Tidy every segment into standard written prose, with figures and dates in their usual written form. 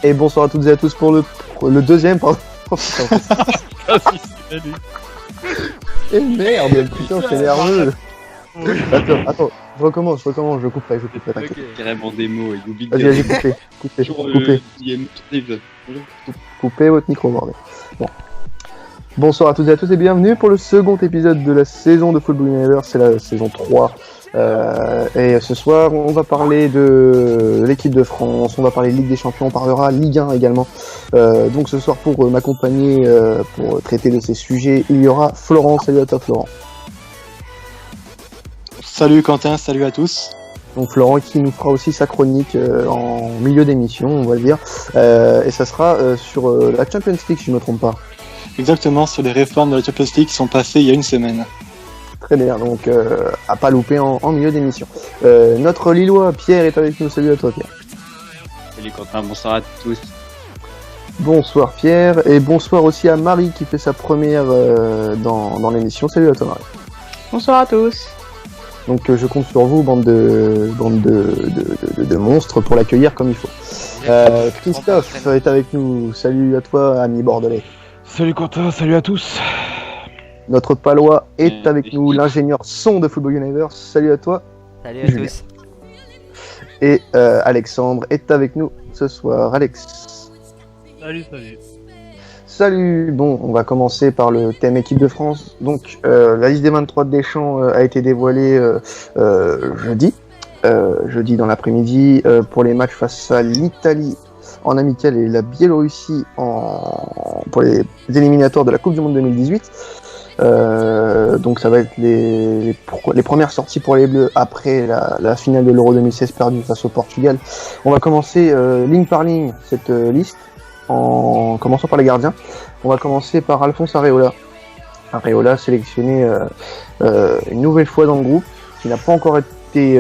Et bonsoir à toutes et à tous pour le deuxième, pardon. Oh, et merde, putain, c'est nerveux. Attends, je recommence, je couperai, t'inquiète. Carrément des mots, Vas-y, coupez votre micro, bordel. Bon. Bonsoir à toutes et à tous et bienvenue pour le second épisode de la saison de Football Universe, c'est la saison 3. Et ce soir, on va parler de l'équipe de France, on va parler de Ligue des Champions, on parlera Ligue 1 également. Donc ce soir, pour m'accompagner, pour traiter de ces sujets, il y aura Florent. Salut à toi, Florent. Salut Quentin, salut à tous. Donc Florent qui nous fera aussi sa chronique en milieu d'émission, on va le dire. Et ça sera sur la Champions League, si je ne me trompe pas. Exactement, sur les réformes de la Champions League qui sont passées il y a une semaine. Très bien, donc à pas louper en milieu d'émission. Notre Lillois, Pierre, est avec nous. Salut à toi, Pierre. Salut Quentin, bonsoir à tous. Bonsoir Pierre, et bonsoir aussi à Marie qui fait sa première dans l'émission. Salut à toi, Marie. Bonsoir à tous. Donc je compte sur vous, bande de monstres, pour l'accueillir comme il faut. Christophe est avec nous. Salut à toi, ami bordelais. Salut Quentin, salut à tous. Notre palois est avec nous, l'ingénieur son de Football Universe. Salut à toi. Salut à tous. Et Alexandre est avec nous ce soir. Alex. Salut. Salut. Bon, on va commencer par le thème équipe de France. Donc, la liste des 23 de Deschamps a été dévoilée jeudi dans l'après-midi pour les matchs face à l'Italie en amical et la Biélorussie pour les éliminatoires de la Coupe du Monde 2018. Donc ça va être les premières sorties pour les Bleus après la finale de l'Euro 2016 perdue face au Portugal. On va commencer ligne par ligne cette liste en commençant par les gardiens. On va commencer par Alphonse Areola. Areola sélectionné une nouvelle fois dans le groupe, qui n'a pas encore été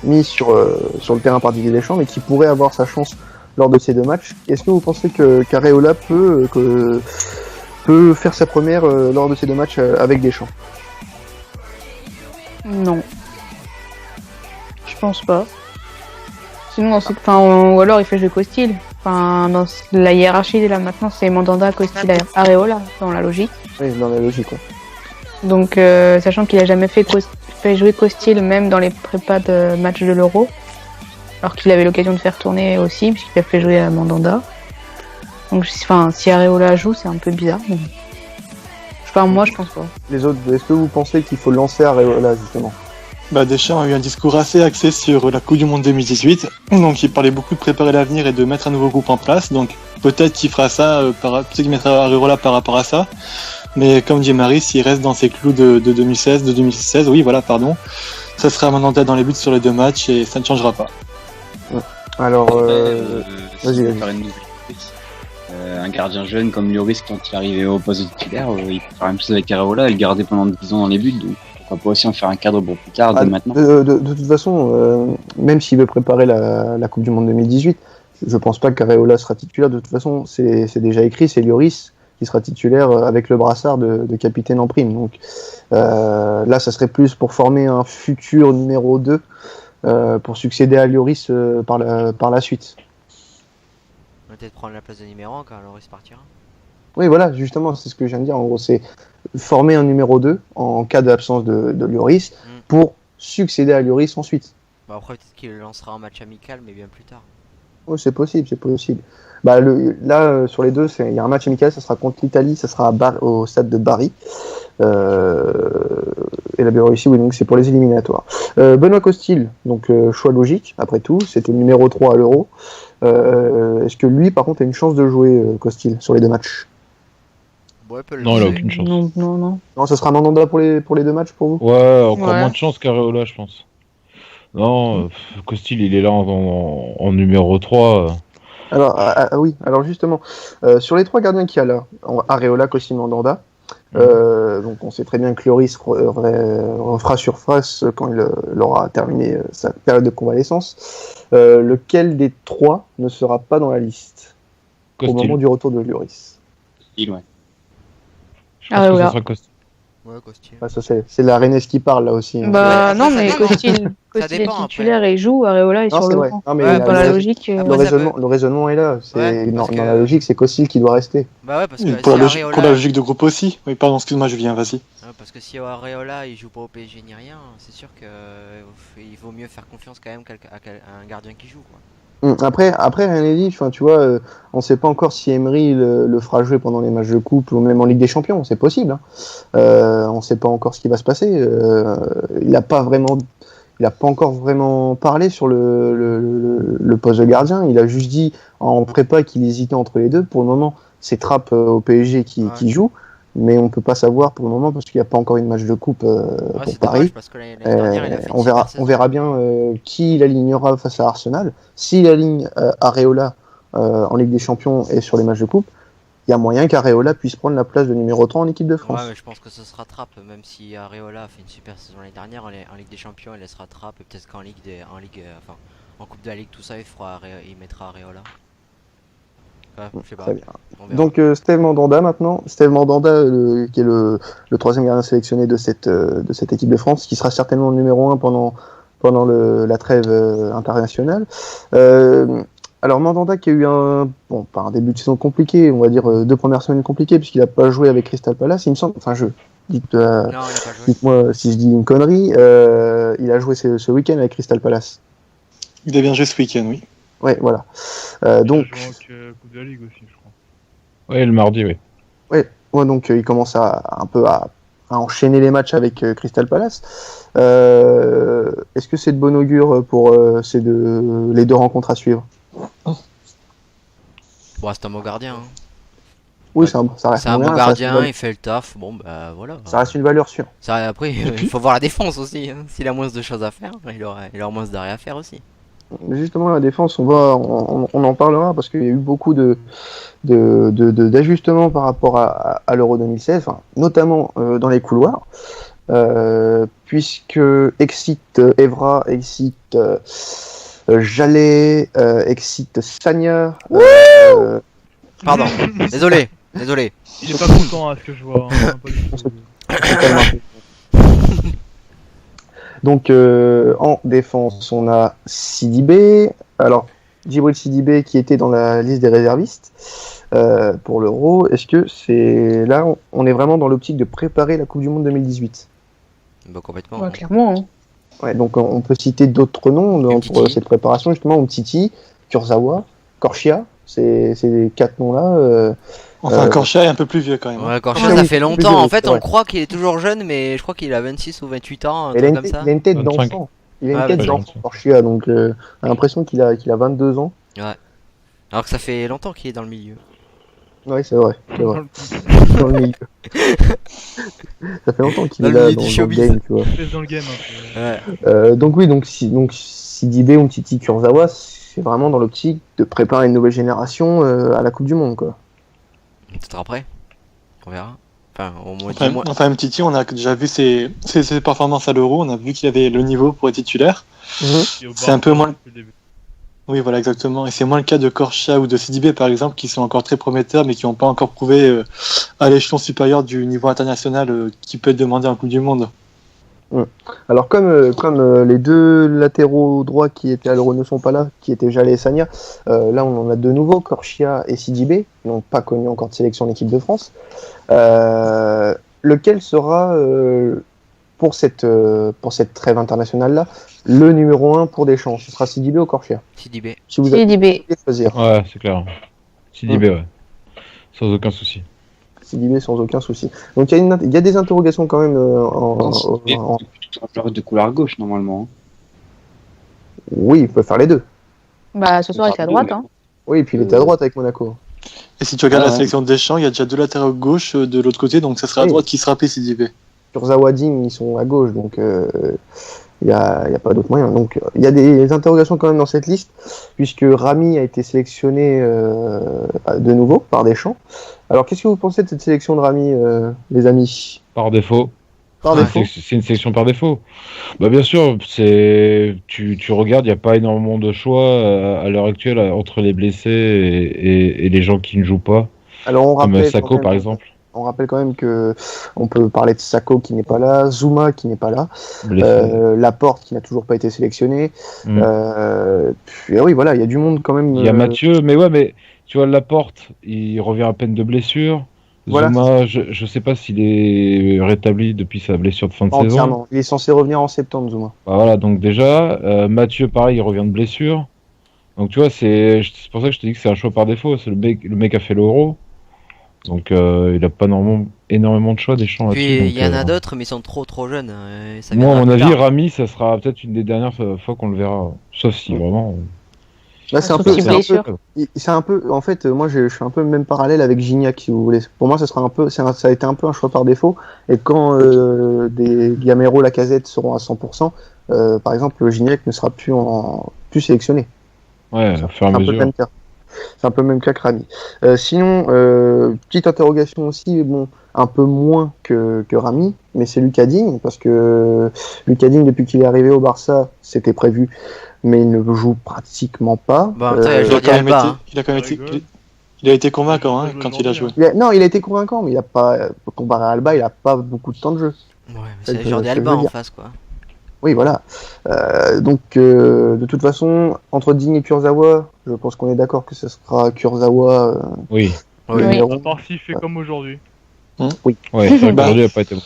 mis sur le terrain par Didier Deschamps, mais qui pourrait avoir sa chance lors de ces deux matchs. Est-ce que vous pensez qu'Areola peut faire sa première lors de ces deux matchs avec Deschamps? Non. Je pense pas. Sinon, ou alors il fait jouer Costil. Dans la hiérarchie, là maintenant, c'est Mandanda, Costil, Areola, dans la logique. Oui, dans la logique, ouais. Donc, sachant qu'il a jamais fait jouer Costil, même dans les prépas de match de l'Euro, alors qu'il avait l'occasion de faire tourner aussi, puisqu'il a fait jouer à Mandanda. Donc, si Areola joue, c'est un peu bizarre. Mais... moi, je pense pas. Les autres, est-ce que vous pensez qu'il faut lancer Areola, justement? Deschamps a eu un discours assez axé sur la Coupe du Monde 2018. Donc, il parlait beaucoup de préparer l'avenir et de mettre un nouveau groupe en place. Donc, peut-être qu'il fera ça, peut-être qu'il mettra Areola par rapport à ça. Mais comme dit Marie, s'il reste dans ses clous de 2016, ça sera Mandanda dans les buts sur les deux matchs et ça ne changera pas. Alors, vas-y. Un gardien jeune comme Lloris, quand il arrivait au poste de titulaire, il peut faire la même chose avec Areola et le garder pendant 10 ans dans les buts. Donc pourquoi pas aussi en faire un cadre pour plus tard, maintenant. De toute façon, même s'il veut préparer la Coupe du Monde 2018, je pense pas qu'Areola sera titulaire. De toute façon, c'est déjà écrit, c'est Lloris qui sera titulaire avec le brassard de capitaine en prime. Donc là, ça serait plus pour former un futur numéro 2 pour succéder à Lloris par la suite. On va peut-être prendre la place de numéro 1 quand Lloris partira. Oui, voilà, justement, c'est ce que je viens de dire. En gros, c'est former un numéro 2 en cas d'absence de Lloris pour succéder à Lloris ensuite. Après, peut-être qu'il le lancera en match amical, mais bien plus tard. Oui, c'est possible. Là, sur les deux, il y a un match amical, ça sera contre l'Italie, ça sera au stade de Bari. Et la Biélorussie, oui, donc c'est pour les éliminatoires. Benoît Costil, donc choix logique, après tout, c'était le numéro 3 à l'Euro. Est-ce que lui, par contre, a une chance de jouer Costil sur les deux matchs? Non, il a aucune chance. Non. Non, ça sera Mandanda pour les deux matchs pour vous? Ouais, encore moins de chance qu'Areola, je pense. Non, Costil, il est là en numéro 3. Alors, oui, alors justement, sur les 3 gardiens qu'il y a là, Areola, Costil, Mandanda, donc on sait très bien que Lloris refera surface quand il aura terminé sa période de convalescence. Lequel des 3 ne sera pas dans la liste au moment du retour de Lloris? Il, ouais. Je pense que ce sera Costil. Ouais, Costil. Ça, c'est la Rennes qui parle là aussi. Bah non, mais Ça Costil est dépend, titulaire et joue, Areola est Non, sur c'est le vrai. banc. Non, mais Ouais, Dans la logique. le raisonnement est là. Dans la logique, c'est Costil qui doit rester. Bah ouais, parce Oui, que pour, si la Areola... pour la logique de groupe aussi. Oui, pardon, excuse-moi, Julien, vas-y. Ouais, parce que si Areola il joue pas au PSG ni rien, c'est sûr que il vaut mieux faire confiance quand même à un gardien qui joue, quoi. Après, rien n'est dit. Enfin, tu vois, on sait pas encore si Emery le fera jouer pendant les matchs de coupe ou même en Ligue des Champions. C'est possible. Hein. On sait pas encore ce qui va se passer. Il a pas encore vraiment parlé sur le poste de gardien. Il a juste dit en prépa qu'il hésitait entre les deux. Pour le moment, c'est Trapp au PSG qui joue. Mais on peut pas savoir pour le moment parce qu'il n'y a pas encore une match de coupe pour C'est Paris. dommage parce que l'année dernière, il a fait une On super verra saison. bien qui il alignera face à Arsenal. S'il aligne Areola en Ligue des Champions et sur les matchs de coupe, il y a moyen qu'Areola puisse prendre la place de numéro 3 en équipe de France. Ouais, mais je pense que ce sera Trapp, même si Areola a fait une super saison l'année dernière en Ligue des Champions, il laissera Trapp et peut-être qu'en en Coupe de la Ligue, tout ça, il mettra Areola. Ouais, je sais pas. Très bien. On verra. Donc Steve Mandanda maintenant. Steve Mandanda qui est le 3e gardien sélectionné de cette équipe de France, qui sera certainement le numéro 1 pendant la trêve internationale. Alors Mandanda qui a eu pas un début de saison compliqué, on va dire 2 premières semaines compliquées puisqu'il n'a pas joué avec Crystal Palace, il me semble. Enfin, Non, il a pas joué. dites-moi si je dis une connerie. Il a joué ce week-end avec Crystal Palace. Il a bien joué ce week-end, oui. Ouais, voilà. Donc. Il a joué en Coupe de la Ligue aussi, je crois. Ouais, le mardi, oui. Ouais, donc il commence un peu à enchaîner les matchs avec Crystal Palace. Est-ce que c'est de bon augure pour les 2 rencontres à suivre? Bon, c'est un bon gardien. Hein. Oui, ça reste C'est un bon moyen, gardien, il fait le taf. Bon, bah voilà. ça reste une valeur sûre. Après, il faut voir la défense aussi. Hein. S'il a moins de choses à faire, il aura moins d'arrêt à faire aussi. Justement, la défense, on en parlera parce qu'il y a eu beaucoup d'ajustements par rapport à l'Euro 2016, notamment dans les couloirs, puisque Exit Evra, Exit Jallet, Exit Sagna. Pardon, désolé. Il est pas content à ce que je vois. Hein, pas du tout. Donc en défense, on a Sidibé. Alors, Djibril Sidibé qui était dans la liste des réservistes pour l'Euro. Est-ce que c'est là, on est vraiment dans l'optique de préparer la Coupe du Monde 2018? Bah, complètement. Ouais, clairement. Hein. Ouais, donc on peut citer d'autres noms pour cette préparation, justement, Umtiti, Kurzawa, Korchia. C'est les 4 noms-là. Korchia est un peu plus vieux quand même. Ouais, Korchia, ça fait longtemps. En fait, on croit qu'il est toujours jeune, mais je crois qu'il a 26 ou 28 ans, un truc comme ça. Il a une tête 25. d'enfant. Il a une tête d'enfant, Korchia, donc on a l'impression qu'il a 22 ans. Ouais. Alors que ça fait longtemps qu'il est dans le milieu. Ouais, c'est vrai. Dans le milieu. Ça fait longtemps qu'il est là dans le game, tu vois. Dans le game, un peu. Ouais. Donc Sidibé, Umtiti, Kurzawa, c'est vraiment dans l'optique de préparer une nouvelle génération à la Coupe du Monde, quoi. Peut-être après. On verra. Enfin, au moins 10 mois. Enfin, Umtiti, on a déjà vu ses performances à l'Euro, on a vu qu'il avait le niveau pour être titulaire. C'est un peu moins. Oui, voilà, exactement. Et c'est moins le cas de Korchia ou de Sidibé, par exemple, qui sont encore très prometteurs, mais qui n'ont pas encore prouvé à l'échelon supérieur du niveau international qui peut être demandé en Coupe du Monde. Alors comme les 2 latéraux droits qui étaient à l'Euro ne sont pas là, qui étaient Jallet et Sagna, là on en a de nouveau, Korchia et Sidibé, qui n'ont pas connu encore de sélection en équipe de France. Lequel sera pour cette trêve internationale là le numéro 1 pour Deschamps? Ce sera Sidibé ou Korchia? Sidibé. Si vous avez Sidibé. choisir. Ouais, c'est clair. Sidibé, ouais. Sans aucun souci. Sidibé sans aucun souci. Donc il y a des interrogations quand même De couloir gauche, normalement. Oui, il peut faire les 2. Bah, ce soir, il était à droite. Hein. Oui, et puis il était à droite avec Monaco. Et si tu regardes la sélection de Deschamps, il y a déjà 2 latéraux gauche de l'autre côté, donc ça sera à droite qui sera Sidibé. Sur Zawading, ils sont à gauche, donc il y a pas d'autre moyen. Donc il y a des interrogations quand même dans cette liste, puisque Rami a été sélectionné de nouveau par Deschamps. Alors, qu'est-ce que vous pensez de cette sélection de Rami, les amis? Par défaut. Par défaut. C'est une sélection par défaut. Bah bien sûr, tu regardes, il n'y a pas énormément de choix à l'heure actuelle entre les blessés et les gens qui ne jouent pas, Alors, on comme rappelle Sako quand même, par exemple. on rappelle quand même que on peut parler de Sako qui n'est pas là, Zuma qui n'est pas là, Blessé. Laporte qui n'a toujours pas été sélectionné. Mm. Puis, oui, voilà, il y a du monde quand même. Il y a Mathieu, mais ouais, mais tu vois, Laporte, il revient à peine de blessure. Voilà. Zuma, je sais pas s'il est rétabli depuis sa blessure de fin de saison. Entièrement. Il est censé revenir en septembre, Zuma. Bah voilà, donc déjà, Mathieu, pareil, il revient de blessure. Donc tu vois, c'est pour ça que je te dis que c'est un choix par défaut. C'est le mec a fait l'Euro. Donc il a pas énormément de choix des champs là-dessus. Puis il donc, y en a d'autres, mais ils sont trop jeunes. Ça moi, à viendra mon plus avis, tard. Rami, ça sera peut-être une des dernières fois qu'on le verra. Sauf si vraiment. Là, c'est un sauf peu, si c'est un blessure. peu, c'est un peu, en fait, moi, je suis un peu le même parallèle avec Gignac, si vous voulez. Pour moi, ça sera un peu, ça a été un peu un choix par défaut. Et quand des Gamero, Lacazette seront à 100%, par exemple, Gignac ne sera plus sélectionné. Ouais, C'est à fur et un à peu le mesure. même cas. C'est un peu le même cas que Rami. Sinon, petite interrogation aussi, bon, un peu moins que Rami, mais c'est Lucas Digne, parce que Lucas Digne, depuis qu'il est arrivé au Barça, c'était prévu, mais il ne joue pratiquement pas. Bah, en même temps, il y a Il a Jordi quand même Alba. été, hein. il a quand même été, rigole. il a été convaincant hein, quand il a joué. Non, il a été convaincant, mais il a pas, comparé à Alba, il a pas beaucoup de temps de jeu. Ouais, mais C'est c'est ce Jordi que je Alba veux en dire. face, quoi. Oui, voilà. Donc, de toute façon, entre Digne et Kurzawa, je pense qu'on est d'accord que ce sera Kurzawa. Oui. Oui. Oui. À part s'il fait comme aujourd'hui. Ouais, c'est vrai Bah, qu'aujourd'hui, il a pas été bon.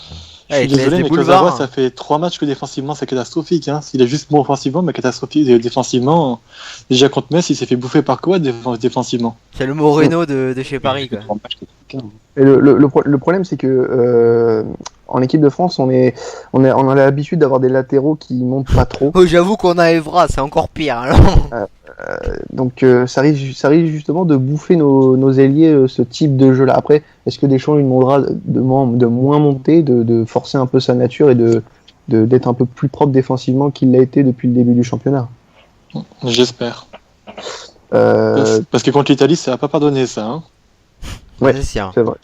Je suis il te laisse désolé, des mais boulevards. Kurzawa, ça fait 3 matchs que défensivement, c'est catastrophique. Hein. S'il est juste bon offensivement, mais catastrophique défensivement. Déjà contre Metz, il s'est fait bouffer par quoi défensivement? C'est le Moreno de chez Paris, quoi. 3 matchs contre aucun. Et le problème, c'est que en équipe de France, on a l'habitude d'avoir des latéraux qui montent pas trop. Oh, j'avoue qu'on a Evra, c'est encore pire. Alors. Donc, ça risque justement de bouffer nos ailiers ce type de jeu-là. Après, est-ce que Deschamps lui demandera de moins monter, de forcer un peu sa nature et d'être un peu plus propre défensivement qu'il l'a été depuis le début du championnat? J'espère. Euh, Parce que contre l'Italie, ça va pas pardonner ça. Hein. Ouais. C'est sûr. C'est vrai.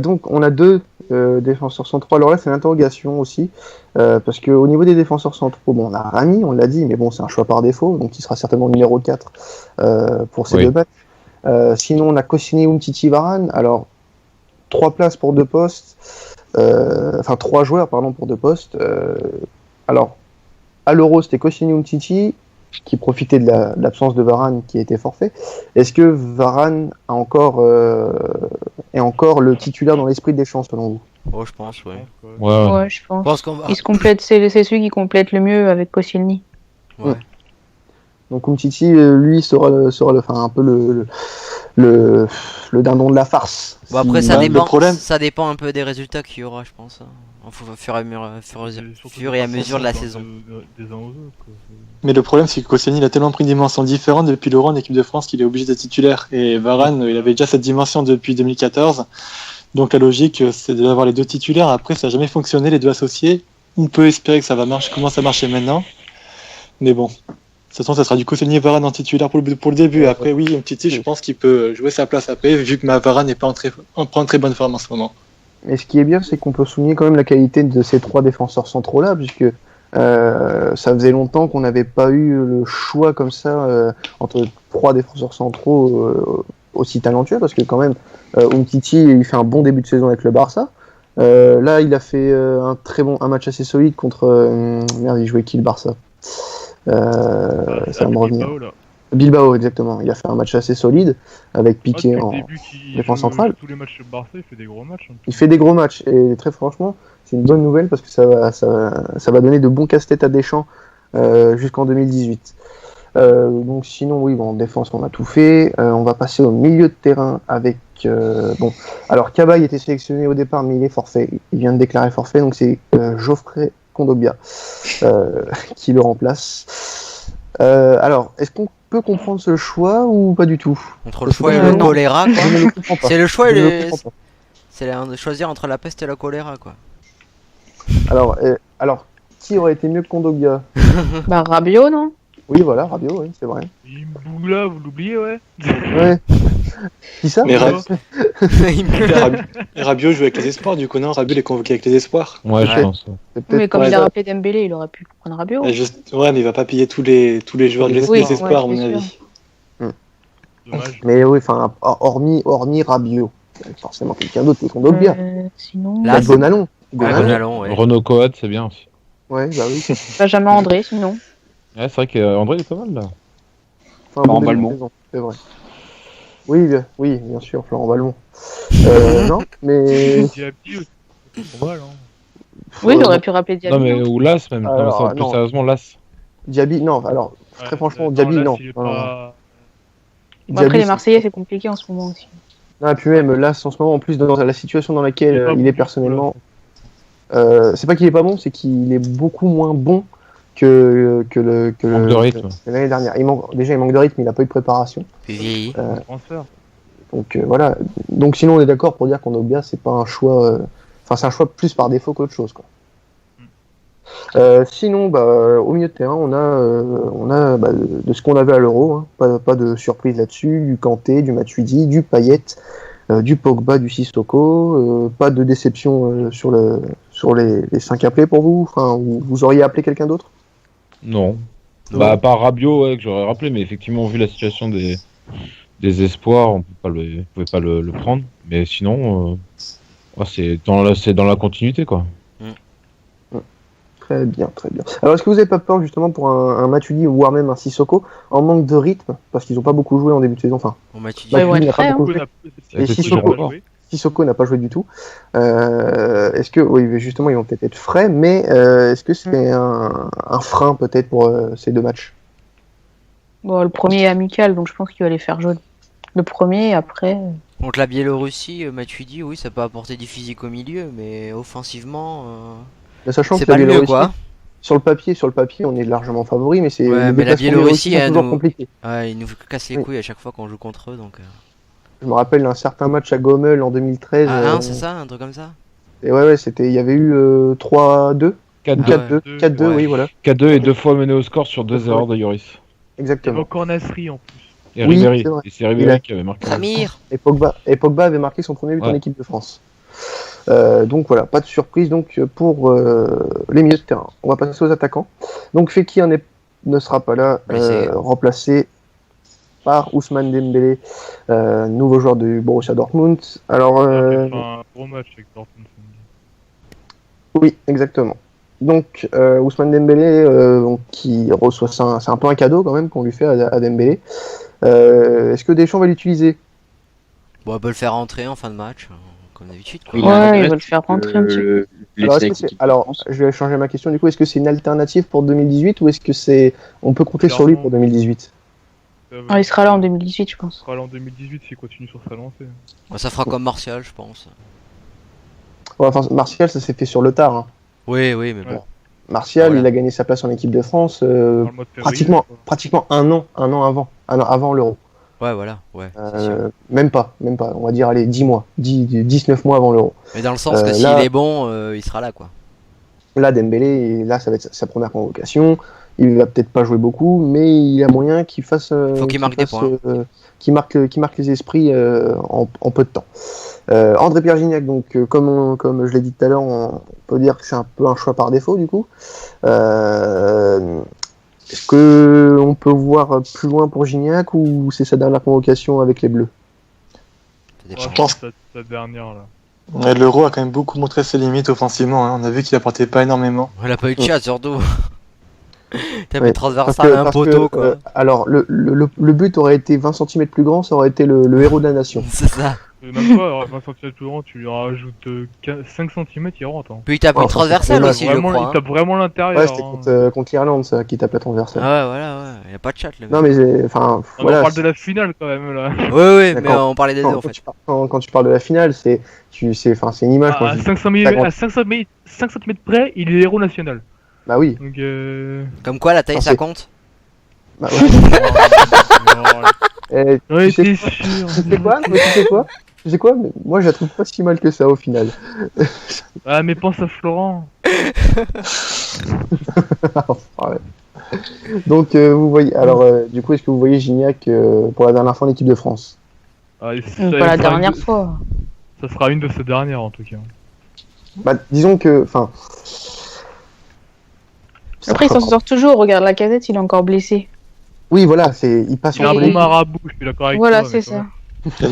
Donc on a deux défenseurs centraux. Alors là c'est une interrogation aussi parce que au niveau des défenseurs centraux, bon on a Rami, on l'a dit, mais bon c'est un choix par défaut, donc il sera certainement numéro 4 pour ces Oui. deux matchs. Sinon on a Koscielny, Umtiti, Varane. Alors 3 places pour 2 postes, enfin 3 joueurs pardon pour 2 postes. Alors à l'Euro c'était Koscielny, Umtiti qui profitait de l'absence de Varane qui était forfait. Est-ce que Varane est encore le titulaire dans l'esprit des Deschamps selon vous? Oh, je pense, ouais. Ouais. Ouais, je pense. Je pense qu'on va. Il se complète, c'est celui qui complète le mieux avec Koscielny. Ouais. Donc Umtiti, lui, sera enfin, un peu le dindon de la farce. Bon, après, Si- ça Bah, dépend. le problème- Ça dépend un peu des résultats qu'il y aura, je pense. Au fur et à mesure de la saison. Des uns aux autres, quoi. Mais le problème, c'est que Koscielny il a tellement pris une dimension différente depuis l'Euro en équipe de France qu'il est obligé d'être titulaire. Et Varane, il avait déjà cette dimension depuis 2014. Donc la logique, c'est d'avoir les deux titulaires. Après, ça n'a jamais fonctionné, les deux associés. On peut espérer que ça va marcher, comment ça marche maintenant. Mais bon, de toute façon, ça sera du Koscielny et Varane en titulaire pour le début. Après, oui, Umtiti, je pense qu'il peut jouer sa place après, vu que Varane n'est pas en très bonne forme en ce moment. Mais ce qui est bien, c'est qu'on peut souligner quand même la qualité de ces 3 défenseurs centraux-là, puisque ça faisait longtemps qu'on n'avait pas eu le choix comme ça entre 3 défenseurs centraux aussi talentueux, parce que quand même, Umtiti, il fait un bon début de saison avec le Barça. Là, il a fait un match assez solide contre... merde, il jouait qui le Barça Ça va me revenir. Bilbao, là. Bilbao, exactement. Il a fait un match assez solide avec Piqué Depuis en... le début qu'il défense joue centrale. tous les matchs de Barça, il fait des gros matchs. Hein. Il fait des gros matchs et très franchement, c'est une bonne nouvelle parce que ça va donner de bons casse-têtes à Deschamps jusqu'en 2018. Donc sinon, oui, bon, en défense, on a tout fait. On va passer au milieu de terrain avec... bon, alors Cabaye était sélectionné au départ, mais il est forfait. Il vient de déclarer forfait, donc c'est Geoffrey Kondogbia qui le remplace. Alors, est-ce qu'on peut comprendre ce choix ou pas du tout? Entre le choix et le non. choléra, quoi. Je ne le comprends pas. C'est le choix et Je ne le. le comprends pas. C'est de choisir entre la peste et la choléra, quoi. Alors, qui aurait été mieux que Kondogbia? Bah, Rabiot, non? Oui, voilà, Rabiot, oui, c'est vrai. Boula, vous l'oubliez, ouais. Ouais. Qui ça? Mais Rabiot. Rabiot joue avec les espoirs, du coup, non? Rabiot il est convoqué avec les espoirs. Ouais, je Ouais. pense. C'est peut-être Mais comme pas il a ça. rappelé Dembélé, il aurait pu prendre Rabiot. Ouais, mais il va pas payer tous les joueurs de Oui, les espoirs, à ouais, mon c'est avis. Dommage. Mais oui, enfin, hormis Rabiot, il y a forcément quelqu'un d'autre que Kondogbia. Sinon, Là, Bah, Gonalon. Ouais, Gonalon. Gonalon, ouais. Renaud Coat, c'est bien aussi. Ouais, bah oui. Benjamin André, sinon. Ouais, c'est vrai qu'André il est pas mal là. Enfin, Florent bon début de Balmont. saison, c'est vrai. Oui, bien sûr, Florent Balmont. Non, mais... Diaby aussi, c'est pas mal, hein. Oui, non. j'aurais pu rappeler Diaby. Non, mais hein. ou Las même. Alors, non, mais plus non. sérieusement, Las. Diaby, non, alors, très Ouais, franchement, non, Diaby, là, non. s'il est Non, non, non. pas- Bon, après, Diaby, les Marseillais, c'est compliqué en ce moment aussi. Non, et puis même, là, en ce moment, en plus, dans la situation dans laquelle pas il bon est du personnellement... tout, c'est pas qu'il est pas bon, c'est qu'il est beaucoup moins bon que Manque de rythme. que l'année dernière. Il manque de rythme, il n'a pas eu de préparation. Puis vieilli. là. Transfert. Donc voilà. Donc sinon, on est d'accord pour dire qu'on Kondogbia, c'est pas un choix... Enfin, c'est un choix plus par défaut qu'autre chose, quoi. Sinon, bah, au milieu de terrain, on a bah, de ce qu'on avait à l'Euro, hein. Pas de surprise là-dessus, du Kanté, du Matuidi, du Payet, du Pogba, du Sissoko, pas de déception sur les 5 appelés pour vous. Enfin, vous auriez appelé quelqu'un d'autre? Non. Non. Bah, à part Rabiot, ouais, que j'aurais rappelé, mais effectivement, vu la situation des espoirs, on pouvait pas le prendre. Mais sinon, ouais, c'est dans la continuité, quoi. Très bien, très bien. Alors, est-ce que vous n'avez pas peur justement pour un Matuidi ou voire même un Sissoko en manque de rythme, parce qu'ils n'ont pas beaucoup joué en début de saison. Enfin, On m'a dit. Ouais, Matuidi ouais, n'a pas frais, beaucoup Sissoko joué. n'a- Et Sissoko, Sissoko, Sissoko n'a pas joué du tout. Est-ce que, oui, mais justement, ils vont peut-être être frais, mais est-ce que c'est un frein peut-être pour ces deux matchs? Bon, le premier est amical, donc je pense qu'il va les faire jouer. Le premier, après. Contre la Biélorussie, Matuidi, oui, ça peut apporter du physique au milieu, mais offensivement, Mais sachant c'est que la pas le mieux, Biélorussie, quoi. sur le papier, on est largement favori, mais c'est Ouais, les mais la déplacements Biélorussie, sont elle toujours nous- compliqués. Ouais, ils nous cassent les Oui. couilles à chaque fois qu'on joue contre eux, donc. Je me rappelle d'un certain match à Gomel en 2013. Ah, non, c'est ça, un truc comme ça. Et ouais, il y avait eu 3-2, 4-2. 4-2, 4-2, Ouais. oui, voilà, 4-2 et 2 fois mené au score sur 2 Ouais. erreurs de Yoris. Il y avait exactement. encore Nasri en plus. Et Oui, Ribéry. c'est vrai. Et c'est Ribéry Il a- qui avait marqué. Samir. Et Pogba avait marqué son premier but en Ouais. équipe de France. Donc voilà, pas de surprise donc pour les milieux de terrain. On va passer aux attaquants. Donc Fekir ne sera pas là, Blessé. remplacé par Ousmane Dembélé, nouveau joueur du Borussia Dortmund. Alors Il a fait un gros match avec Dortmund samedi. oui, exactement. Donc Ousmane Dembélé donc, qui reçoit ça, c'est un peu un cadeau quand même qu'on lui fait à Dembélé. Est-ce que Deschamps va l'utiliser? Bon, on peut le faire rentrer en fin de match, comme d'habitude, quoi. Il a un Ouais, intérêt, ils veulent le faire rentrer un petit peu. laisser Alors, est-ce que avec c'est- l'équipe de alors, France. je vais changer ma question du coup. Est-ce que c'est une alternative pour 2018 ou est-ce que on peut compter sur lui pour 2018? Ah, il sera là en 2018, je pense. Il sera là en 2018 s'il continue sur sa lancée. Bah, ça fera comme Martial, je pense. Ouais, enfin, Martial, ça s'est fait sur le tard, hein. Oui, oui, mais Ouais. bon. Martial, Voilà. il a gagné sa place en équipe de France Dans le mois de février, quoi. pratiquement un an avant l'Euro. Ouais, voilà, ouais. c'est sûr. Même pas. On va dire allez 10 mois, 19 mois avant l'Euro. Mais dans le sens que là- s'il est bon, il sera là, quoi. Là, Dembélé, là, ça va être sa première convocation. Il va peut-être pas jouer beaucoup, mais il a moyen qu'il fasse. Faut qu'il marque des points. Qu'il marque les esprits en peu de temps. André-Pierre Gignac, donc comme je l'ai dit tout à l'heure, on peut dire que c'est un peu un choix par défaut du coup. Est-ce que on peut voir plus loin pour Gignac ou c'est sa dernière convocation avec les Bleus? Ça dépend. Ouais, Je pense- sa dernière là. Ouais, l'Euro a quand même beaucoup montré ses limites offensivement. Hein. On a vu qu'il apportait pas énormément. Elle a pas eu de chat, surtout. T'as Ouais, mis transversal à un poteau, quoi. alors le but aurait été 20 cm plus grand, ça aurait été le héros de la nation. C'est ça. Même pas, alors, 20 cm plus grand, tu lui rajoutes 5 cm, il rentre. Hein. Puis il tape Ouais, une enfin, transversale c'est aussi, je Vraiment, crois. il hein. tape vraiment l'intérieur. Ouais, c'était contre l'Irlande ça qui tape la transversale. Ah ouais, voilà, ouais. Il a pas de chat, le mec. Non mais enfin On voilà. parle de la finale quand même là. Ouais, ouais, mais D'accord. on parlait des deux, en fait. Quand tu parles de la finale, c'est une image. Ah, quand à je dis- 500 ça compte. à 5 cm près, il est héros national. Bah oui. Donc Comme quoi, la taille, Non, ça c'est- compte. Bah, ouais. Eh, J'en tu sais étais quoi, sûr. tu sais quoi mais moi je la trouve pas si mal que ça au final. Ah, mais pense à Florent. Ouais. Donc, vous voyez. Alors, du coup, est-ce que vous voyez Gignac pour la dernière fois en équipe de France? Ah, et Pas la dernière fois. Ça sera une de ces dernières en tout cas. Bah, disons que. Enfin. Après, il s'en sort toujours. Regarde, la casette, il est encore blessé. Oui, voilà, il passe Il a un en bon marabout, je suis d'accord avec Voilà, toi. c'est mais quand ça.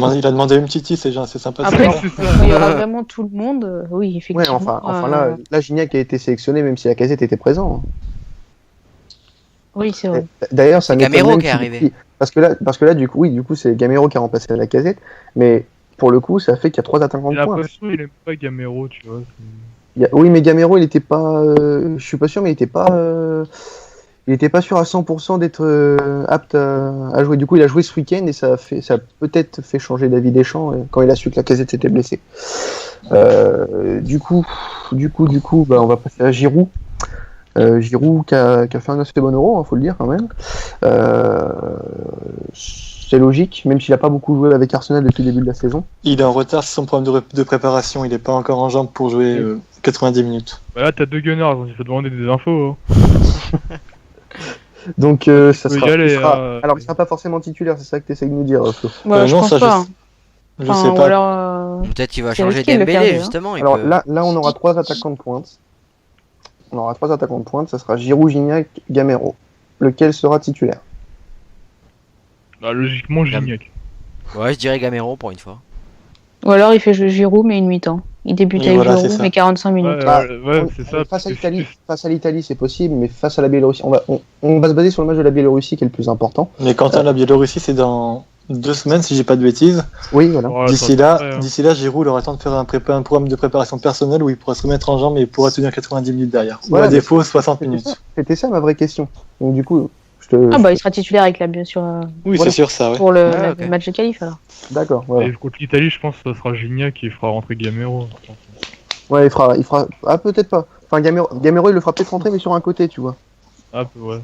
même. Il a demandé une petite c'est sympa. Après, c'est ça. quand il y aura vraiment tout le monde, oui, Ouais, effectivement. enfin là, Gignac a été sélectionné même si la casette était présent. Oui, c'est vrai. D'ailleurs, ça C'est m'étonne Gamero même qui est qu'il- arrivé. Parce que là, du coup, c'est Gamero qui a remplacé la casette, mais pour le coup, ça fait qu'il y a 3 attaquants J'ai de pointe. l'impression qu'il aime pas Gamero, tu vois. Oui, mais Gamero, il était pas. Je suis pas sûr, mais il était pas sûr à 100% d'être apte à jouer. Du coup, il a joué ce week-end et ça a peut-être fait changer d'avis Deschamps quand il a su que la casette s'était blessée. Du coup, bah, on va passer à Giroud. Giroud qui a fait un assez bon Euro, faut le dire quand même. C'est logique, même s'il a pas beaucoup joué avec Arsenal depuis le début de la saison. Il est en retard, c'est son problème de préparation. Il est pas encore en jambes pour jouer 90 minutes. Bah là, t'as deux gunners, donc il faut demander des infos. Donc ça peut y sera, aller, alors il sera pas forcément titulaire, c'est ça que tu essayes de nous dire, Flo. Ouais, je non, pense ça, pas. Je Enfin, sais ou pas. alors, Peut-être qu'il va C'est changer risqué de le Dembélé, garder, hein. justement. il Alors peut- là, on aura 3 attaquants de pointe. On aura 3 attaquants de pointe, ça sera Giroud, Gignac, Gamero. Lequel sera titulaire? Bah, logiquement, Gignac. Ouais, je dirais Gamero pour une fois. ou alors il fait jouer Giroud, mais une mi-temps. Il débute Oui, avec voilà, c'est Giroud, ça. mais 45 minutes. Ah, Ouais, c'est ça. Face à parce que- l'Italie, c'est possible, mais face à la Biélorussie, on va se baser sur le match de la Biélorussie qui est le plus important. Mais Quentin, la Biélorussie, c'est dans 2 semaines, si j'ai pas de bêtises. Oui, voilà. Voilà, D'ici ça, là, après, hein. Giroud il aura le temps de faire un programme de préparation personnelle où il pourra se remettre en jambes et il pourra tenir 90 minutes derrière. Ou Voilà, à défaut, 60 C'était minutes. ça, c'était ça ma vraie question. Donc du coup, je te... Ah bah il sera titulaire avec la bien sûr Oui, Voilà. c'est sûr, ça, ouais. pour le Ah, ok. match de qualif alors. D'accord, voilà. Et contre l'Italie, je pense que ça sera Gignac qui fera rentrer Gamero. Ouais, il fera... Ah, peut-être pas. Enfin, Gamero, il le fera peut-être rentrer, mais sur un côté, tu vois. Ah, ouais.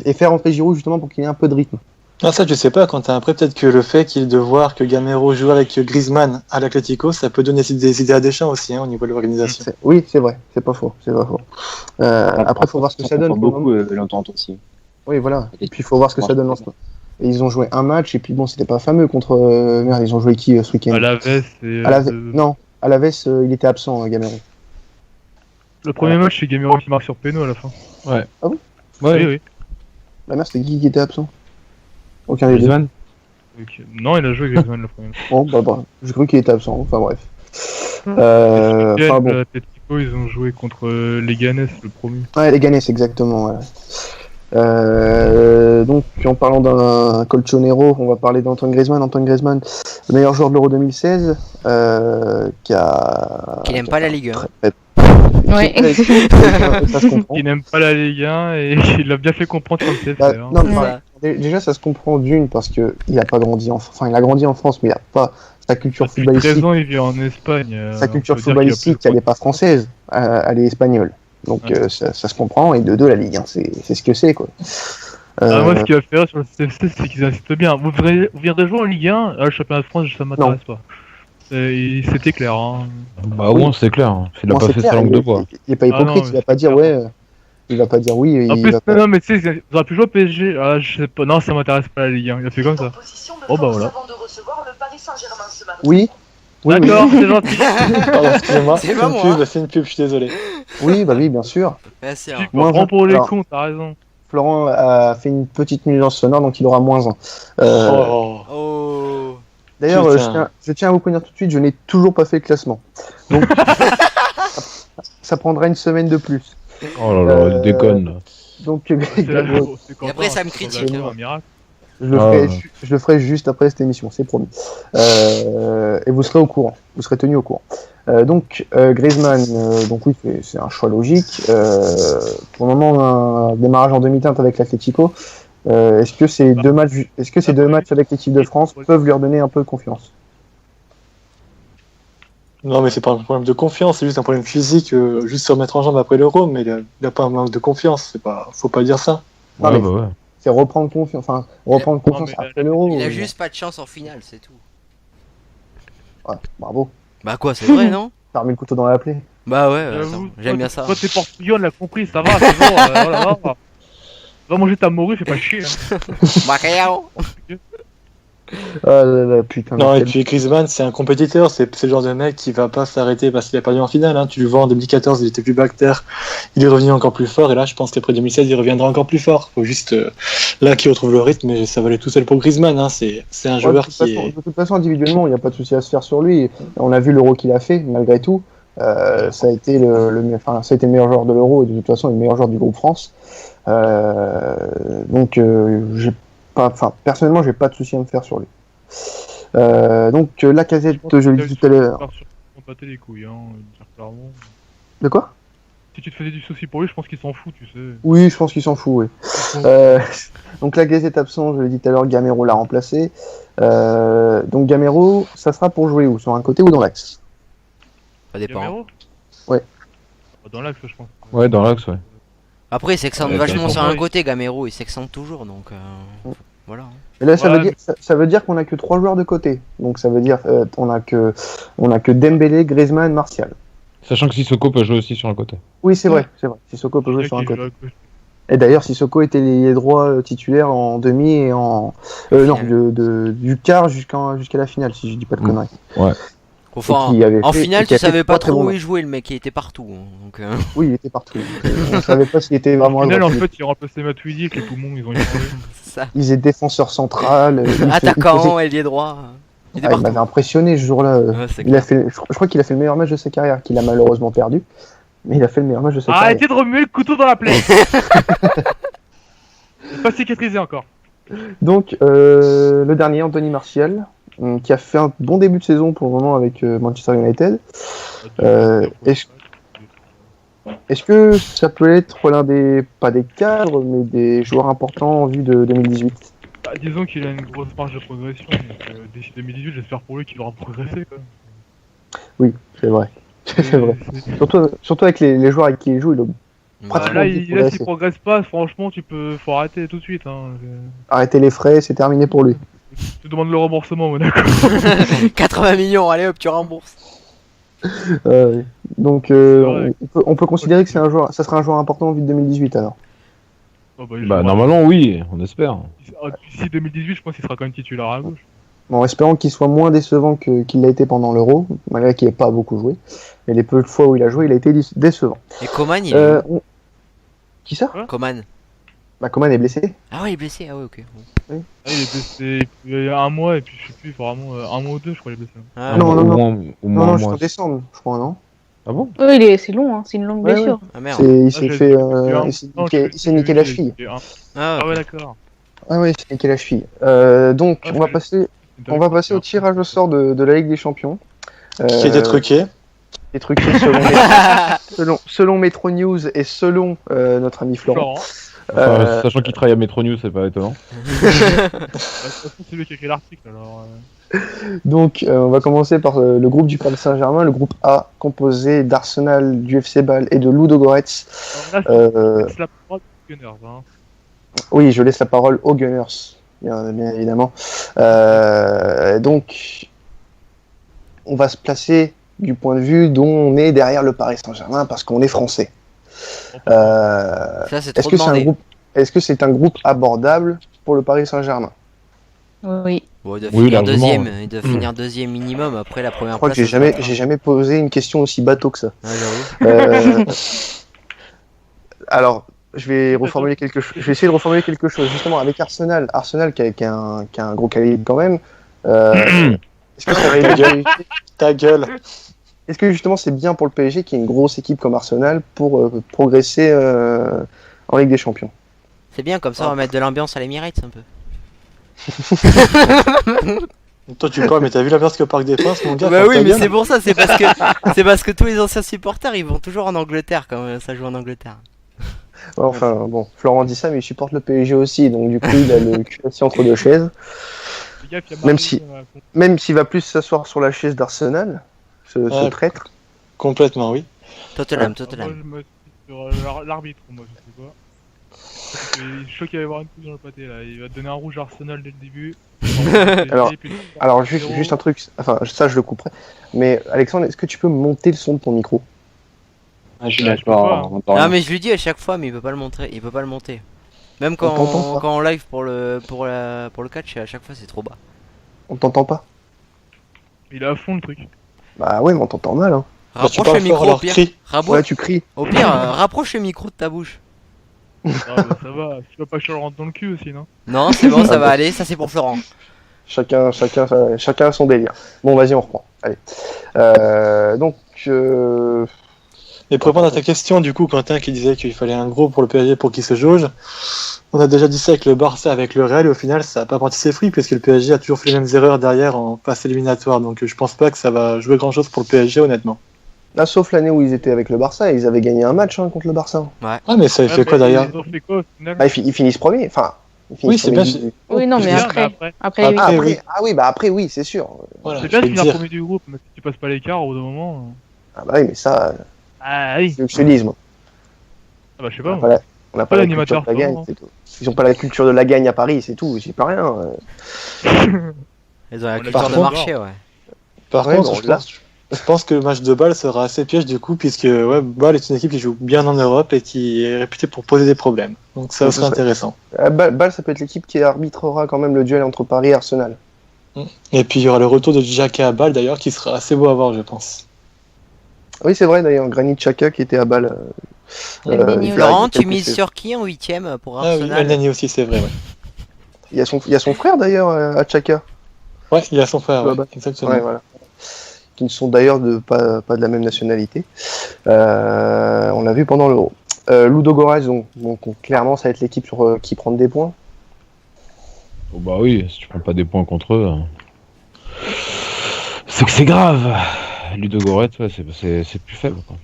Et faire rentrer Giroud, justement, pour qu'il ait un peu de rythme. Non, ça, je sais pas, Quentin. Après, peut-être que le fait de voir que Gamero joue avec Griezmann à l'Atlético, ça peut donner des idées à Deschamps aussi, hein, au niveau de l'organisation. Oui, c'est vrai, c'est pas faux. Après, il faut voir ce que ça donne. pour le beaucoup moment. l'entente aussi. Oui, voilà. Et puis, il faut voir ce que ça donne. Et ils ont joué un match, et puis bon, c'était pas fameux contre... Merde, ils ont joué qui ce week-end? Alaves et. Non, Alaves, il était absent, Gamero. Le premier match, c'est Gamero qui marque sur Péno à la fin. Ouais. Ah bon Oui, oui. La merde, c'était qui était absent? Aucun des deux. Griezmann. Ok. Non, il a joué Griezmann le premier match. Bon, bah, j'ai cru qu'il était absent. Enfin, bref. Et Enfin, bon. Atletico, ils ont joué contre Leganés, le premier. Ouais, les Ganes, exactement. Voilà. Donc, en parlant d'un Colchonero, on va parler d'Antoine Griezmann. Antoine Griezmann, le meilleur joueur de l'Euro 2016, Qui n'aime pas la Ligue 1. Ouais. Ça se comprend. Il n'aime pas la Ligue 1 et il l'a bien fait comprendre sur le CFR. Bah, non, Ouais. enfin, déjà, ça se comprend d'une parce que il a pas grandi enfin, il a grandi en France, mais il a pas sa culture Depuis footballistique. 13 ans, il vit en Espagne. Sa culture on peut dire footballistique, qu'il a elle n'est pas française, elle est espagnole. Donc Ouais. ça se comprend, et de deux, la Ligue 1, c'est ce que c'est, quoi. Ah, moi, ce qui va faire sur le CFC, c'est qu'ils insistent bien. Vous viendrez jouer en Ligue 1, le championnat de France, ça m'intéresse pas. C'était clair. Hein. Bah, au moins, c'est clair. hein. Il a Bon, pas c'est fait clair, sa langue de bois. il est pas Ah hypocrite, non, il va pas dire clair. ouais, il va pas dire oui. En il plus, va pas... non, mais tu sais, vous aurez pu jouer au PSG. Ah, je sais pas. Non, ça m'intéresse pas la Ligue 1. Il a fait comme ça. Oh, bah voilà. Oui, oui, oui. D'accord, c'est gentil. Pardon, excusez-moi, C'est pas moi. c'est une pub, je suis désolé. Oui, bah oui, bien sûr. Ouais, c'est Tu un- Moins prends pour les alors. cons, t'as raison. Florent a fait une petite nuance sonore, donc il aura -1. Oh. Oh. D'ailleurs, Putain. je tiens à vous prévenir tout de suite, je n'ai toujours pas fait le classement. Donc, ça prendra une semaine de plus. Oh là là, il déconne. Là. Donc, C'est la- c'est Et après, ça me critique, C'est hein. un miracle. je le ferai juste après cette émission, c'est promis. Et vous serez au courant, vous serez tenu au courant. Donc, Griezmann, donc oui, c'est un choix logique. Pour le moment, un démarrage en demi-teinte avec l'Atlético. Est-ce que ces deux matchs avec l'équipe de France peuvent lui redonner un peu de confiance? Non, mais c'est pas un problème de confiance, c'est juste un problème physique, juste se remettre en jambe après l'Euro, mais il a pas un manque de confiance, faut pas dire ça. Non, Ouais, mais- bah ouais. C'est reprendre confiance, mais après l'Euro. Il a juste pas de chance en finale, c'est tout. Ouais, bravo. Bah quoi, c'est vrai, non? T'as remis le couteau dans la plaie. Bah ouais, J'avoue, j'aime bien ça. Toi, t'es portugais, on l'a compris, ça va, c'est bon, voilà. Va manger ta morue, fais pas chier. Hein. Macao. Ah là là, putain. Non, mais et puis Griezmann, c'est un compétiteur, c'est le genre de mec qui va pas s'arrêter parce qu'il a perdu en finale. Hein. Tu le vois en 2014, il était plus bas que terre, il est revenu encore plus fort, et là, je pense qu'après 2016, il reviendra encore plus fort. Faut juste là qu'il retrouve le rythme, et ça va aller tout seul pour Griezmann. Hein. C'est un joueur qui est. De toute façon, individuellement, il n'y a pas de souci à se faire sur lui. On a vu l'Euro qu'il a fait, malgré tout. Ça a été ça a été le meilleur joueur de l'Euro, et de toute façon, le meilleur joueur du groupe France. Donc, personnellement, j'ai pas de souci à me faire sur lui. Lacazette, je l'ai dit tout à l'heure. On pâtait les couilles, hein, dire clairement. De quoi? Si tu te faisais du souci pour lui, je pense qu'il s'en fout, tu sais. Oui, je pense qu'il s'en fout, oui. Donc Lacazette absent, je l'ai dit tout à l'heure, Gamero l'a remplacé. Donc Gamero, ça sera pour jouer où? Sur un côté ou dans l'axe? Ça dépend. Gamero Ouais. Dans l'axe, je pense. Ouais, dans l'axe, ouais. Après, il s'accente Ouais, vachement ça sur dépend. un côté, Gamero, il s'accente toujours, donc voilà. Et là, ça Ouais, veut dire, ça veut dire qu'on a que 3 joueurs de côté. Donc ça veut dire on a que Dembélé, Griezmann, Martial. Sachant que Sissoko peut jouer aussi sur un côté. Oui, c'est vrai. Sissoko peut jouer sur un Qui joue côté. à gauche. Et d'ailleurs, Sissoko était les droits titulaires en demi et en du quart jusqu'à la finale, si je dis pas de conneries. Enfin, Et qui avait en fait- finale, et qui a tu fait savais trois pas très trop bons où il matchs. jouait, le mec, il était partout. Hein, donc, Oui, il était partout. On savait pas s'il était vraiment Au à final, droite. en fait, il remplaçait Matuidi avec les poumons, ils ont changé. c'est ça. Il est défenseur central. Attaquant, ailier droit. Il était Il m'avait partout. impressionné ce jour-là. Ouais, c'est Il a clair. fait, je crois qu'il a fait le meilleur match de sa carrière, qu'il a malheureusement perdu. Mais il a fait le meilleur match de sa carrière. Arrêtez de remuer le couteau dans la plaie. Pas cicatrisé encore. Donc, le dernier, Anthony Martial, qui a fait un bon début de saison pour le moment avec Manchester United. Est-ce que ça peut être l'un des, pas des cadres, mais des joueurs importants en vue de 2018? Bah, disons qu'il a une grosse marge de progression, donc d'ici 2018, j'espère pour lui qu'il aura progressé. Quoi. Oui, c'est vrai. C'est vrai. Surtout avec les joueurs avec qui il joue, il a Ouais. pratiquement Là, dit il, pour là la s'il SC. progresse pas, franchement, faut arrêter tout de suite. Hein. Arrêtez les frais, c'est terminé pour lui. Tu demandes le remboursement, Monaco. 80 millions, allez hop, tu rembourses. Donc, vrai. on peut considérer que c'est un joueur, ça sera un joueur important en vue de 2018 alors. Oh, bah, il Bah, jouera. normalement, oui, on espère. D'ici 2018, je pense qu'il sera quand même titulaire à gauche. En espérant qu'il soit moins décevant qu'il l'a été pendant l'Euro, malgré qu'il n'ait pas beaucoup joué. Mais les peu de fois où il a joué, il a été décevant. Et Coman, il est où Qui ça? Coman. Bah, Coman est blessé. Ah ouais, il est blessé, ah ouais, ok. Ah, il est blessé il y a un mois, et puis je sais plus, vraiment, un mois ou deux, je crois, il est blessé. Ah, Non, au non, non. moins, au Non, moins non, un jusqu'en mois. décembre, je crois, non? Ah bon? Oui, c'est long, hein, c'est une longue Ouais, blessure. ah merde. Il s'est Ah, fait, j'ai- depuis un il s'est an, niqué, je il s'est niqué la sais cheville. qu'il y a un- Ah, Ah ouais, d'accord. Ah oui, il s'est niqué la cheville. Donc, Ah, on va je- passer, au tirage au sort de la Ligue des Champions. qui a été truqué. Des trucs selon Metro News et selon notre ami Florent. Florent. Enfin, sachant qu'il travaille à Metro News, c'est pas étonnant. De toute façon, c'est lui qui a écrit l'article, alors. Donc, on va commencer par le groupe du Paris Saint-Germain, le groupe A, composé d'Arsenal, du FC Bâle et de Ludogorets. Alors là, Euh, c'est la parole des Gunners, hein. oui, je laisse la parole aux Gunners, bien évidemment. Donc, on va se placer du point de vue dont on est derrière le Paris Saint-Germain parce qu'on est français. ça, c'est Est-ce trop que c'est un demandé. groupe, est-ce que c'est un groupe abordable pour le Paris Saint-Germain? Oui. Bon, il doit Oui, finir largement, deuxième, ouais. il doit finir deuxième minimum, après la Je première crois que place. j'ai jamais posé une question aussi bateau que ça. Ah, j'avoue. Alors, je vais reformuler quelque chose. Je vais essayer de reformuler quelque chose. Justement, avec Arsenal qui a un gros calibre quand même. Est-ce que ça va aider le PSG? Ta gueule. Est-ce que justement c'est bien pour le PSG qui est une grosse équipe comme Arsenal pour progresser en Ligue des Champions? C'est bien, comme ça, on va mettre de l'ambiance à l'Emirates un peu. Toi, tu parles, mais t'as vu l'ambiance que Parc des Princes, mon gars? Bah ferme oui, ta mais gueule. c'est pour ça, c'est parce que tous les anciens supporters, ils vont toujours en Angleterre quand ça joue en Angleterre. Enfin bon, Florent dit ça, mais il supporte le PSG aussi, donc du coup il a le cul assis entre deux chaises. Le gars qui a Même marqué, si- Même s'il va plus s'asseoir sur la chaise d'Arsenal, ce Ouais. traître. Complètement, oui. Tottenham, Moi, Tottenham. je me suis sur l'arbitre, moi, je sais pas. Je suis sûr qu'il va y avoir une coupe dans le pâté, là. Il va te donner un rouge Arsenal dès le début. Alors juste un truc, enfin ça je le couperai. Mais Alexandre, est-ce que tu peux monter le son de ton micro? Ah, je suis Ouais, je peux pas. d'accord. on entend Ah rien. mais je lui dis à chaque fois, mais il peut pas le montrer, il peut pas le monter. Même quand t'entend pas. quand on live pour le catch, à chaque fois c'est trop bas. On t'entend pas. Il est à fond le truc. Bah ouais, mais on t'entend mal. Hein. Bah, tu Rapproche le parles fort, micro au alors pire. crie. Ouais, tu cries. Au pire, rapproche le micro de ta bouche. Ah bah ça va, tu vas pas que je le rentre dans le cul aussi, non? Non, c'est bon, ça va aller, ça c'est pour Florent. Chacun a son délire. Bon, vas-y, on reprend. Allez. Donc, Et pour répondre à ta question, du coup, Quentin qui disait qu'il fallait un gros pour le PSG pour qu'il se jauge, on a déjà dit ça avec le Barça, avec le Real, et au final, ça n'a pas porté ses fruits, puisque le PSG a toujours fait les mêmes erreurs derrière en phase éliminatoire. Donc, je pense pas que ça va jouer grand-chose pour le PSG, honnêtement. là, sauf l'année où ils étaient avec le Barça, ils avaient gagné un match contre le Barça. Ah, mais ça Ouais, fait quoi mais derrière? Ils ont fait quoi au final? Bah, ils finissent premiers. Enfin, ils finissent Oui, c'est premiers bien. du- Oui, non, mais C'est bien, après. mais Après, Ah, oui. après, oui. Ah oui, bah après, oui, c'est sûr. Voilà, C'est je bien de vais te finir dire. premier du groupe, mais si tu passes pas l'écart au bout d'un moment. Ah bah oui, mais ça, Ah oui. c'est ce que je te dis, moi. Ah bah je sais pas. Voilà. On n'a pas Pas la culture l'animateur, de la gagne, ça, c'est tout. Ils ont pas la culture de la gagne à Paris, c'est tout. J'y peux rien. Ils ont la On culture l'a de pas marché, ouais. Par Ouais, contre, bon, je là- pense que le match de Bâle sera assez piège du coup, puisque ouais, Bâle est une équipe qui joue bien en Europe et qui est réputée pour poser des problèmes. Donc ça Oui, sera c'est vrai. intéressant. Bâle, ça peut être l'équipe qui arbitrera quand même le duel entre Paris et Arsenal. Et puis il y aura le retour de Xhaka à Bâle d'ailleurs, qui sera assez beau à voir, je pense. Oui, c'est vrai d'ailleurs, Granit Xhaka qui était à Bâle. El Neni aussi. Florent, tu quelques mises saisons. sur qui en 8ème pour Ah oui, El Arsenal? Nani aussi, c'est vrai. Ouais, Il y a son frère d'ailleurs à Xhaka. ouais il a son frère, Ouais, ouais, bah, exactement. Ouais, voilà. Qui ne sont d'ailleurs pas de la même nationalité. On l'a vu pendant l'Euro. Ludogorets, donc clairement, ça va être l'équipe qui prend des points. Oh bah oui, si tu prends pas des points contre eux, c'est que c'est grave. Ludogorets, ouais, c'est plus faible, quoi.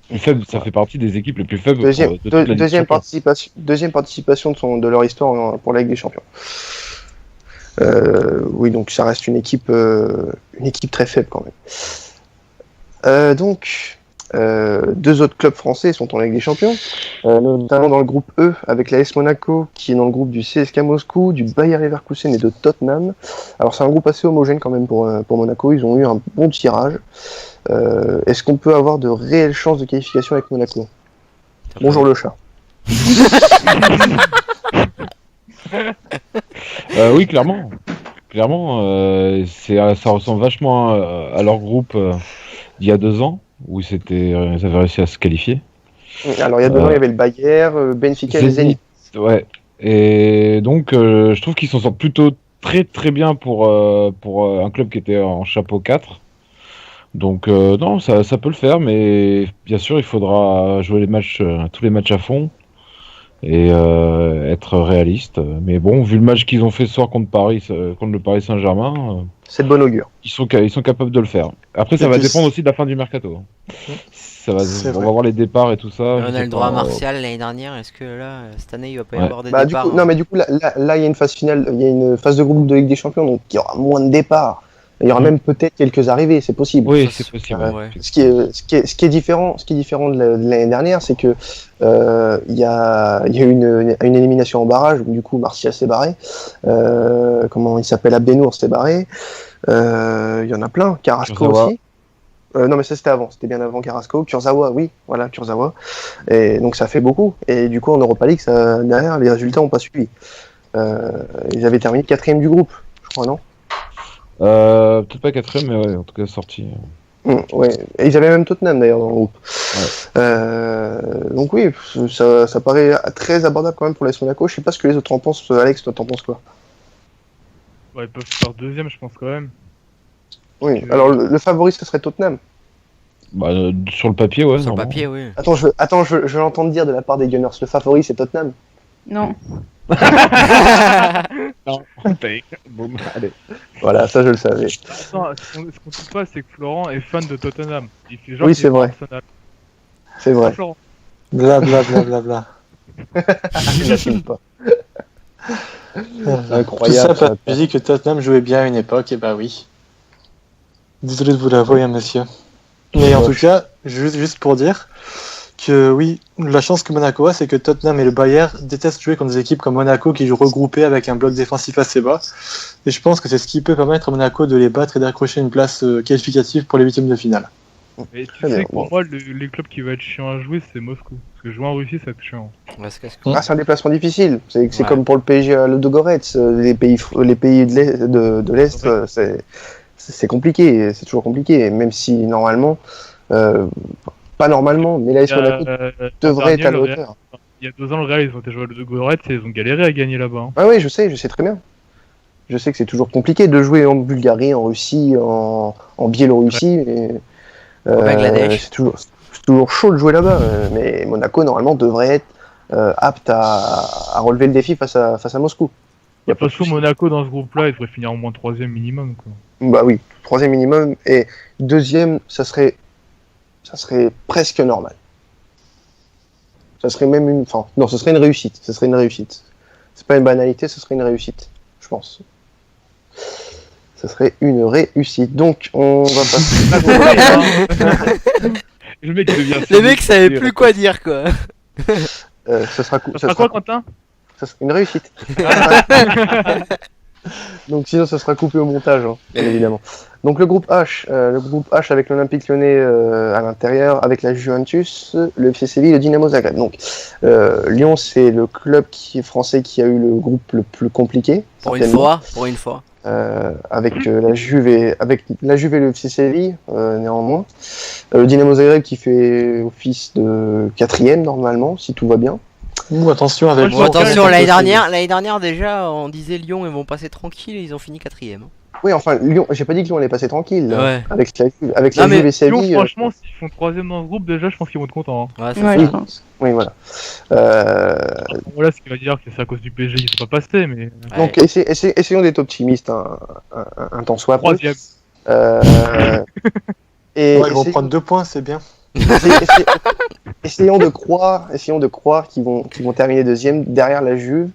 Plus faible, ça fait partie des équipes les plus faibles de toute la Ligue Deuxième Champions. participation de leur histoire pour la Ligue des Champions. Oui, donc ça reste une équipe très faible quand même. Deux autres clubs français sont en Ligue des Champions, notamment dans le groupe E avec l'AS Monaco qui est dans le groupe du CSKA Moscou, du Bayer Leverkusen et de Tottenham. Alors c'est un groupe assez homogène quand même pour Monaco, ils ont eu un bon tirage. Est-ce qu'on peut avoir de réelles chances de qualification avec Monaco? Bonjour le chat. Oui, clairement. Clairement, ça ressemble vachement à leur groupe d'il y a 2 ans, où ils avaient réussi à se qualifier. Alors il y a 2 ans il y avait le Bayer, Benfica et le Zenit. Ouais. Et donc, je trouve qu'ils s'en sortent plutôt très très bien pour un club qui était en chapeau 4. Donc non, ça peut le faire, mais bien sûr, il faudra jouer tous les matchs à fond et être réaliste. Mais bon, vu le match qu'ils ont fait ce soir contre le Paris Saint-Germain, C'est de bon augure. ils sont capables de le faire. Après, ça Et va puis, dépendre aussi de la fin du mercato. On C'est va vrai. voir les départs et tout ça. On je a sais le droit à pas. Martial l'année dernière, est-ce que là, cette année, il va pas y Ouais. avoir des Bah, du départs coup, non, mais du coup, là, il y a une phase finale, il y a une phase de groupe de Ligue des Champions, donc il y aura moins de départs. Il y aura même peut-être quelques arrivées, c'est possible. Oui, c'est possible. Ouais. Ce qui est différent de l'année dernière, c'est que il y a eu une élimination en barrage où du coup Martial s'est barré. Comment il s'appelle, Abdenour s'est barré. Il y en a plein. Carrasco Kurzawa. aussi. Non mais ça c'était avant, c'était bien avant Carrasco. Kurzawa, oui, voilà Kurzawa. Et donc ça fait beaucoup. Et du coup en Europa League, derrière les résultats n'ont pas suivi. Ils avaient terminé 4e du groupe, je crois, non? Peut-être pas 4ème, mais ouais, en tout cas sorti. Ouais, et ils avaient même Tottenham d'ailleurs dans le groupe. Donc oui, ça paraît très abordable quand même pour l'AS Monaco. Je sais pas ce que les autres en pensent. Alex, toi t'en penses quoi? Ouais, ils peuvent faire deuxième, je pense quand même. Oui, alors le favori ce serait Tottenham. Bah, sur le papier, ouais. Sur le normalement. papier, oui. Attends, je vais l'entendre dire de la part des Gunners. Le favori c'est Tottenham. Non. Boum, allez. Voilà, ça je le savais. Attends, ce qu'on trouve pas, c'est que Florent est fan de Tottenham. Il fait genre Oui, qu'il c'est est pour vrai. Arsenal. C'est vrai. Florent. Bla bla bla bla bla. Je l'assume pas. Tout Incroyable. ça, je dis que Tottenham jouait bien à une époque, et bah oui. Désolé de vous l'avouer, monsieur. Mais en tout cas, juste pour dire que oui, la chance que Monaco a, c'est que Tottenham et le Bayern détestent jouer contre des équipes comme Monaco qui jouent regroupées avec un bloc défensif assez bas. Et je pense que c'est ce qui peut permettre à Monaco de les battre et d'accrocher une place qualificative pour les 8e de finale. Et tu Très sais bien, que pour bon. moi, les clubs qui va être chiant à jouer, c'est Moscou. Parce que jouer en Russie, ça va être chiant. Ouais, c'est casse Ah, c'est un déplacement difficile. C'est Ouais. comme pour le PSG à Ludogorets. Les pays de l'Est, c'est compliqué. C'est toujours compliqué. Même si normalement, pas normalement, mais l'AS Monaco devrait être à la hauteur. Il y a 2 ans, le Real, ils ont été joués à Ludogorets et ils ont galéré à gagner là-bas. Hein. Ah oui, je sais très bien. Je sais que c'est toujours compliqué de jouer en Bulgarie, en Russie, en Biélorussie. Mais, Bangladesh. c'est toujours chaud de jouer là-bas. Mais Monaco, normalement, devrait être apte à relever le défi face à Moscou. Y a De pas toute de façon, souci. Monaco, dans ce groupe-là, il devrait finir au moins 3ème minimum. Quoi. Bah oui, 3e minimum. Et 2e, ça serait presque normal. Ça serait même une... Enfin, non, ce serait une réussite. Ce serait une réussite. C'est pas une banalité, ce serait une réussite, je pense. Ça serait une réussite. Donc, on va passer... Le mec, il devient Les mecs savaient plus quoi dire, quoi. ça sera, Ça sera quoi, Quentin? ça sera une réussite. Donc sinon, ça sera coupé au montage, hein, bien évidemment. Donc le groupe H avec l'Olympique Lyonnais à l'intérieur, avec la Juventus, le FC Séville, le Dynamo Zagreb. Donc Lyon, c'est le club français qui a eu le groupe le plus compliqué. Pour une certainement. fois. Avec la Juve et le FC Séville néanmoins. Le Dynamo Zagreb qui fait office de 4e normalement, si tout va bien. Ouh, attention avec. Bon, Bon, attention, Ouais, l'année dernière déjà, on disait Lyon, ils vont passer tranquille et ils ont fini 4ème. Oui, enfin Lyon, j'ai pas dit que Lyon allait passer tranquille. Ouais. Avec la Non, mais Juve et Lyon, Séville. franchement, s'ils font 3ème dans ce groupe, déjà, je pense qu'ils vont être contents. Hein. Ouais, c'est Ouais, ça. je pense. Oui, voilà. Voilà, ce qui va dire que c'est à cause du PSG qu'ils sont pas passés, mais. Ouais. Donc essayons d'être optimistes un temps soit peu. 3ème. Et Ouais, ils vont prendre 2 points, c'est bien. essayons de croire qu'ils vont terminer 2e derrière la Juve.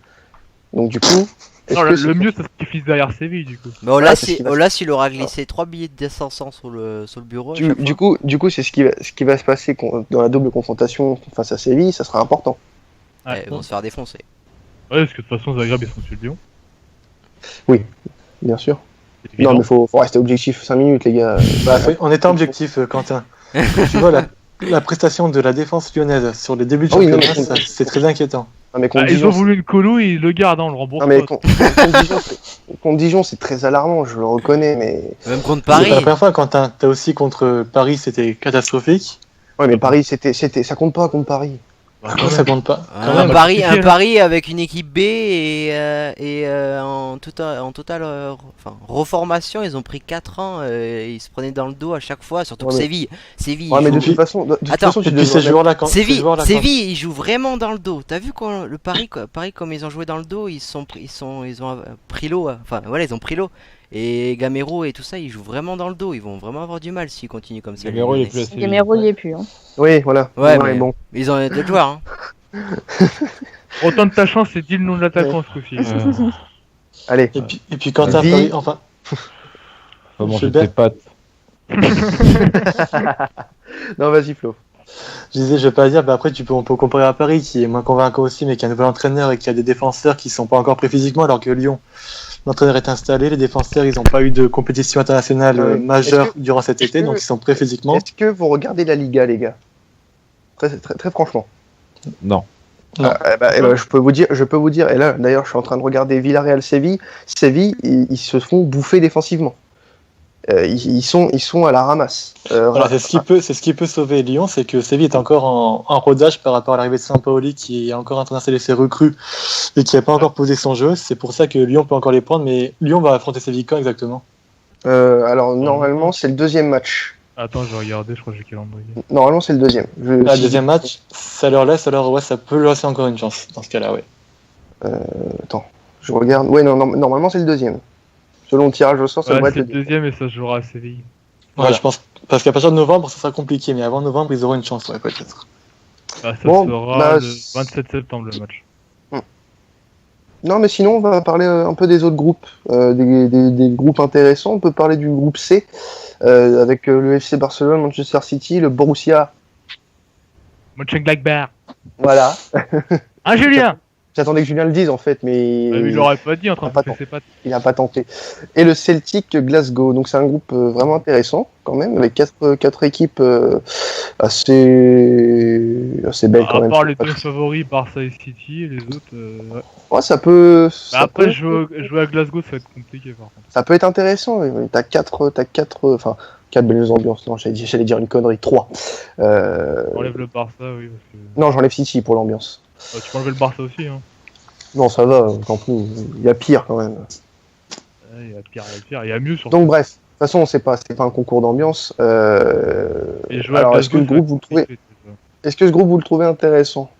Donc du coup, Non, le mieux, c'est qu'ils finissent derrière Séville, du coup. Mais Voilà, c'est ce qui va Olas, il aura glissé 3 billets de 500 sur le bureau. à chaque du fois. coup, c'est ce qui va se passer dans la double confrontation face à Séville, ça sera important. Ouais, Ils vont se faire défoncer. Ouais, parce que de toute façon, Zagreb, ils sont sur le Lyon. Bien sûr. C'est évident. Non, mais faut rester objectif 5 minutes, les gars. Bah, en étant objectif, Quentin. Tu vois, la prestation de la défense lyonnaise sur les débuts de Ah oui, non, championnat, mais- c'est très inquiétant. Non, mais contre Ah, ils Dijon, ont voulu une colo, ils le gardent, hein, on le rembourse. non, mais pas. contre Dijon, c'est très alarmant, je le reconnais, mais... Même contre C'est Paris. pas la première fois, Quentin. T'as aussi contre Paris, c'était catastrophique. Ouais, mais Paris, ça compte pas contre Paris. Bah, Comment ça compte pas Quand Un même. Paris, compliqué, Paris avec une équipe B et en totale reformation, ils ont pris 4 ans. Ils se prenaient dans le dos à chaque fois, surtout Ouais, que mais- Séville. Ouais, mais ils de jouent- toute façon, Attends, tu Et puis devrais- ces joueurs-là, quand Séville, ils jouent vraiment dans le dos. T'as vu quoi, le Paris, quoi, Paris comme ils ont joué dans le dos, ils ont pris l'eau. Enfin voilà, ils ont pris l'eau. Et Gamero et tout ça, ils jouent vraiment dans le dos. Ils vont vraiment avoir du mal s'ils continuent comme ça. les Gamero, il est Lyonnais. plus à Séville. Gamero, il y est plus. Hein. Oui, voilà. Ouais, mais- bon. Mais ils ont d'autres joueurs. Hein. Autant de ta chance, c'est dit le nom de l'attaquant ce coup-ci. Allez. Et puis Quentin, Vie. Paris, enfin, Faut manger Je vais- tes pâtes. Non, vas-y, Flo. je disais, je vais pas le dire, mais après, on peut comparer à Paris, qui est moins convaincant aussi, mais qui a un nouvel entraîneur et qui a des défenseurs qui sont pas encore prêts physiquement, alors que Lyon, l'entraîneur est installé, les défenseurs, ils n'ont pas eu de compétition internationale majeure Est-ce durant cet été, que- donc ils sont prêts physiquement. Est-ce que vous regardez la Liga, les gars? Très franchement. Non. Non. Je peux vous dire, et là, d'ailleurs, je suis en train de regarder Villarreal-Séville. Séville, ils se font bouffer défensivement. Ils sont à la ramasse. Voilà, c'est ce qui peut sauver Lyon, c'est que Séville est encore en rodage par rapport à l'arrivée de Sampaoli, qui est encore en train d'installer ses recrues et qui n'a pas encore posé son jeu. C'est pour ça que Lyon peut encore les prendre, mais Lyon va affronter Séville quand exactement? Alors, normalement, c'est le 2e match. Attends, je vais regarder, je crois que j'ai calendrier. Normalement, c'est le 2e. Le deuxième match, ça leur laisse, alors ouais, ça peut leur laisser encore une chance dans ce cas-là, ouais. Attends, je regarde. Ouais, non, normalement, c'est le 2e. Selon le tirage au sort, ça Ouais, doit être c'est le le deuxième et ça se jouera à Séville. Ouais, Voilà. je pense, parce qu'à partir de novembre, ça sera compliqué, mais avant novembre, ils auront une chance, ouais, peut-être. Ah, ça Bon, sera bah, le 27 septembre le match. Non, mais sinon, on va parler un peu des autres groupes, des groupes intéressants. On peut parler du groupe C, avec le FC Barcelone, Manchester City, le Borussia. Mönchengladbach. Voilà. Ah, Julien! J'attendais que Julien le dise en fait, mais Il l'aurait pas dit en train de Pas faire ses pattes. il n'a pas tenté. Et le Celtic Glasgow, donc c'est un groupe vraiment intéressant quand même, avec quatre équipes assez belles quand À même. part les deux favoris, Barça et City, et les autres. Ouais. Ouais, ça peut. Bah après, jouer à Glasgow, ça va être compliqué par contre. Ça peut être intéressant. Oui. T'as quatre belles ambiances. Non, j'allais dire une connerie. 3. Enlève le Barça, oui. Parce que... Non, j'enlève City pour l'ambiance. tu peux enlever le Barça aussi, hein. Non, ça va. Camp Nou, il y a pire quand même. Il y a pire, il y a mieux surtout. Donc bref, de toute façon, c'est pas un concours d'ambiance. Et jouer à Alors, est-ce que Glasgow, le groupe vous le trouvez Est-ce que ce groupe vous le trouvez intéressant?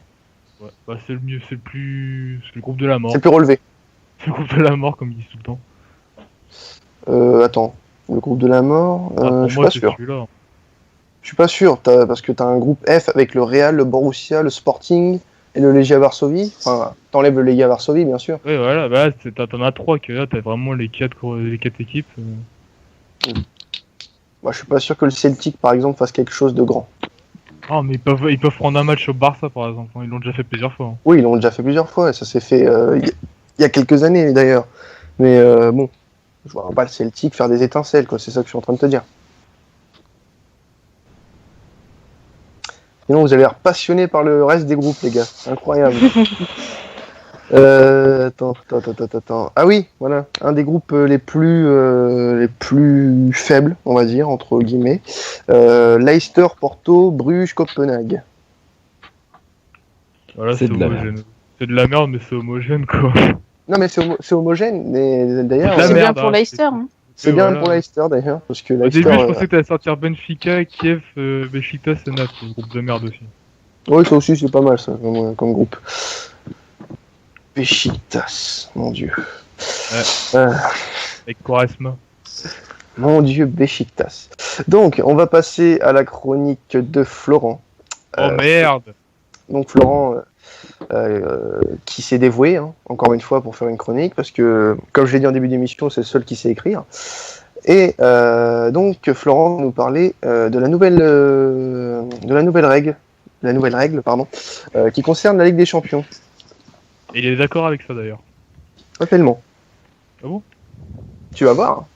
Ouais, bah c'est le mieux, c'est le groupe de la mort. C'est le plus relevé. C'est le groupe de la mort, comme ils disent tout le temps. Attends, le groupe de la mort, Pour je suis moi, pas c'est sûr. celui-là. Je suis pas sûr, parce que t'as un groupe F avec le Real, le Borussia, le Sporting et le Legia Varsovie. Enfin, t'enlèves le Legia Varsovie, bien sûr. Ouais, voilà, bah t'en as 3 que là, t'as vraiment les quatre équipes. Moi, je suis pas sûr que le Celtic, par exemple, fasse quelque chose de grand. Ah, mais ils peuvent prendre un match au Barça, par exemple. Ils l'ont déjà fait plusieurs fois. Oui, ils l'ont déjà fait plusieurs fois, et ça s'est fait il y a quelques années, d'ailleurs. Mais bon, je vois pas le Celtic faire des étincelles, quoi. C'est ça que je suis en train de te dire. Sinon, vous avez l'air passionné par le reste des groupes, les gars. Incroyable. Attends. Ah oui, voilà, un des groupes les plus faibles, on va dire, entre guillemets. Leicester, Porto, Bruges, Copenhague. Voilà, C'est c'est de la homogène. C'est de la merde, mais c'est homogène, quoi. Non, mais c'est homogène, mais d'ailleurs, La C'est bien merde, pour hein, Leicester. Hein. c'est bien voilà. pour Leicester, d'ailleurs, parce que Au Leicester... début, je pensais que t'allais sortir Benfica, Kiev, Besiktas et Naples, le groupe de merde aussi. Oui, ça aussi, c'est pas mal, ça, comme groupe. Besiktas, mon Dieu. Ouais. Avec Quaresma. Mon Dieu, Besiktas. Donc, on va passer à la chronique de Florent. Oh merde! Donc Florent, qui s'est dévoué, hein, encore une fois, pour faire une chronique, parce que, comme je l'ai dit en début d'émission, c'est le seul qui sait écrire. Et donc Florent va nous parler de la nouvelle règle, qui concerne la Ligue des Champions. Et il est d'accord avec ça d'ailleurs. Pas tellement. Ah bon? Tu vas voir.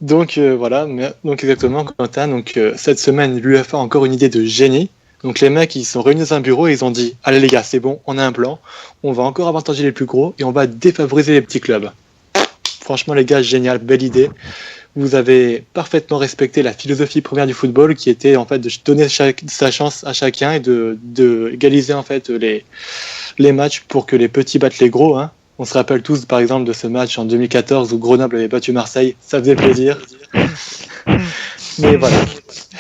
Donc voilà, donc exactement, Quentin. Donc cette semaine, l'UEFA a encore une idée de génie. Donc les mecs, ils sont réunis dans un bureau et ils ont dit: allez les gars, c'est bon, on a un plan. On va encore avantager les plus gros et on va défavoriser les petits clubs. Franchement les gars, génial, belle idée. Vous avez parfaitement respecté la philosophie première du football, qui était en fait de donner sa chance à chacun et de égaliser en fait les matchs pour que les petits battent les gros. Hein. On se rappelle tous par exemple de ce match en 2014 où Grenoble avait battu Marseille, ça faisait plaisir. Mais voilà.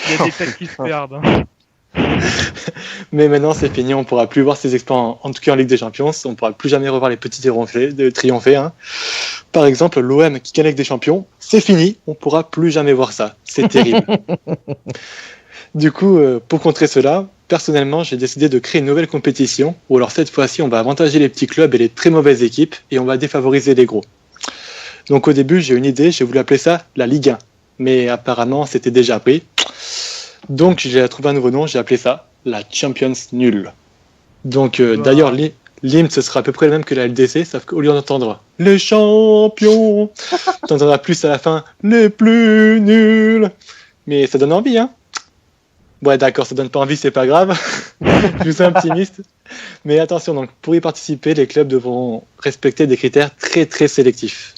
Il y a des têtes qui se perdent. Hein. Mais maintenant c'est fini, on pourra plus voir ces exploits en tout cas en Ligue des Champions, on pourra plus jamais revoir les petits triompher. Hein. Par exemple, l'OM qui gagne la Ligue des Champions, c'est fini, on pourra plus jamais voir ça. C'est terrible. Du coup, pour contrer cela, personnellement, j'ai décidé de créer une nouvelle compétition où alors cette fois-ci, on va avantager les petits clubs et les très mauvaises équipes et on va défavoriser les gros. Donc au début, j'ai une idée, j'ai voulu appeler ça la Ligue 1, mais apparemment, c'était déjà pris. Donc j'ai trouvé un nouveau nom, j'ai appelé ça la Champions Nulle. Donc d'ailleurs, l'hymne, ce sera à peu près le même que la LDC, sauf qu'au lieu d'entendre les champions, t'entendras plus à la fin les plus nuls. Mais ça donne envie, hein. Ouais, d'accord, ça donne pas envie, c'est pas grave. Je suis optimiste. Mais attention, donc pour y participer, les clubs devront respecter des critères très très sélectifs.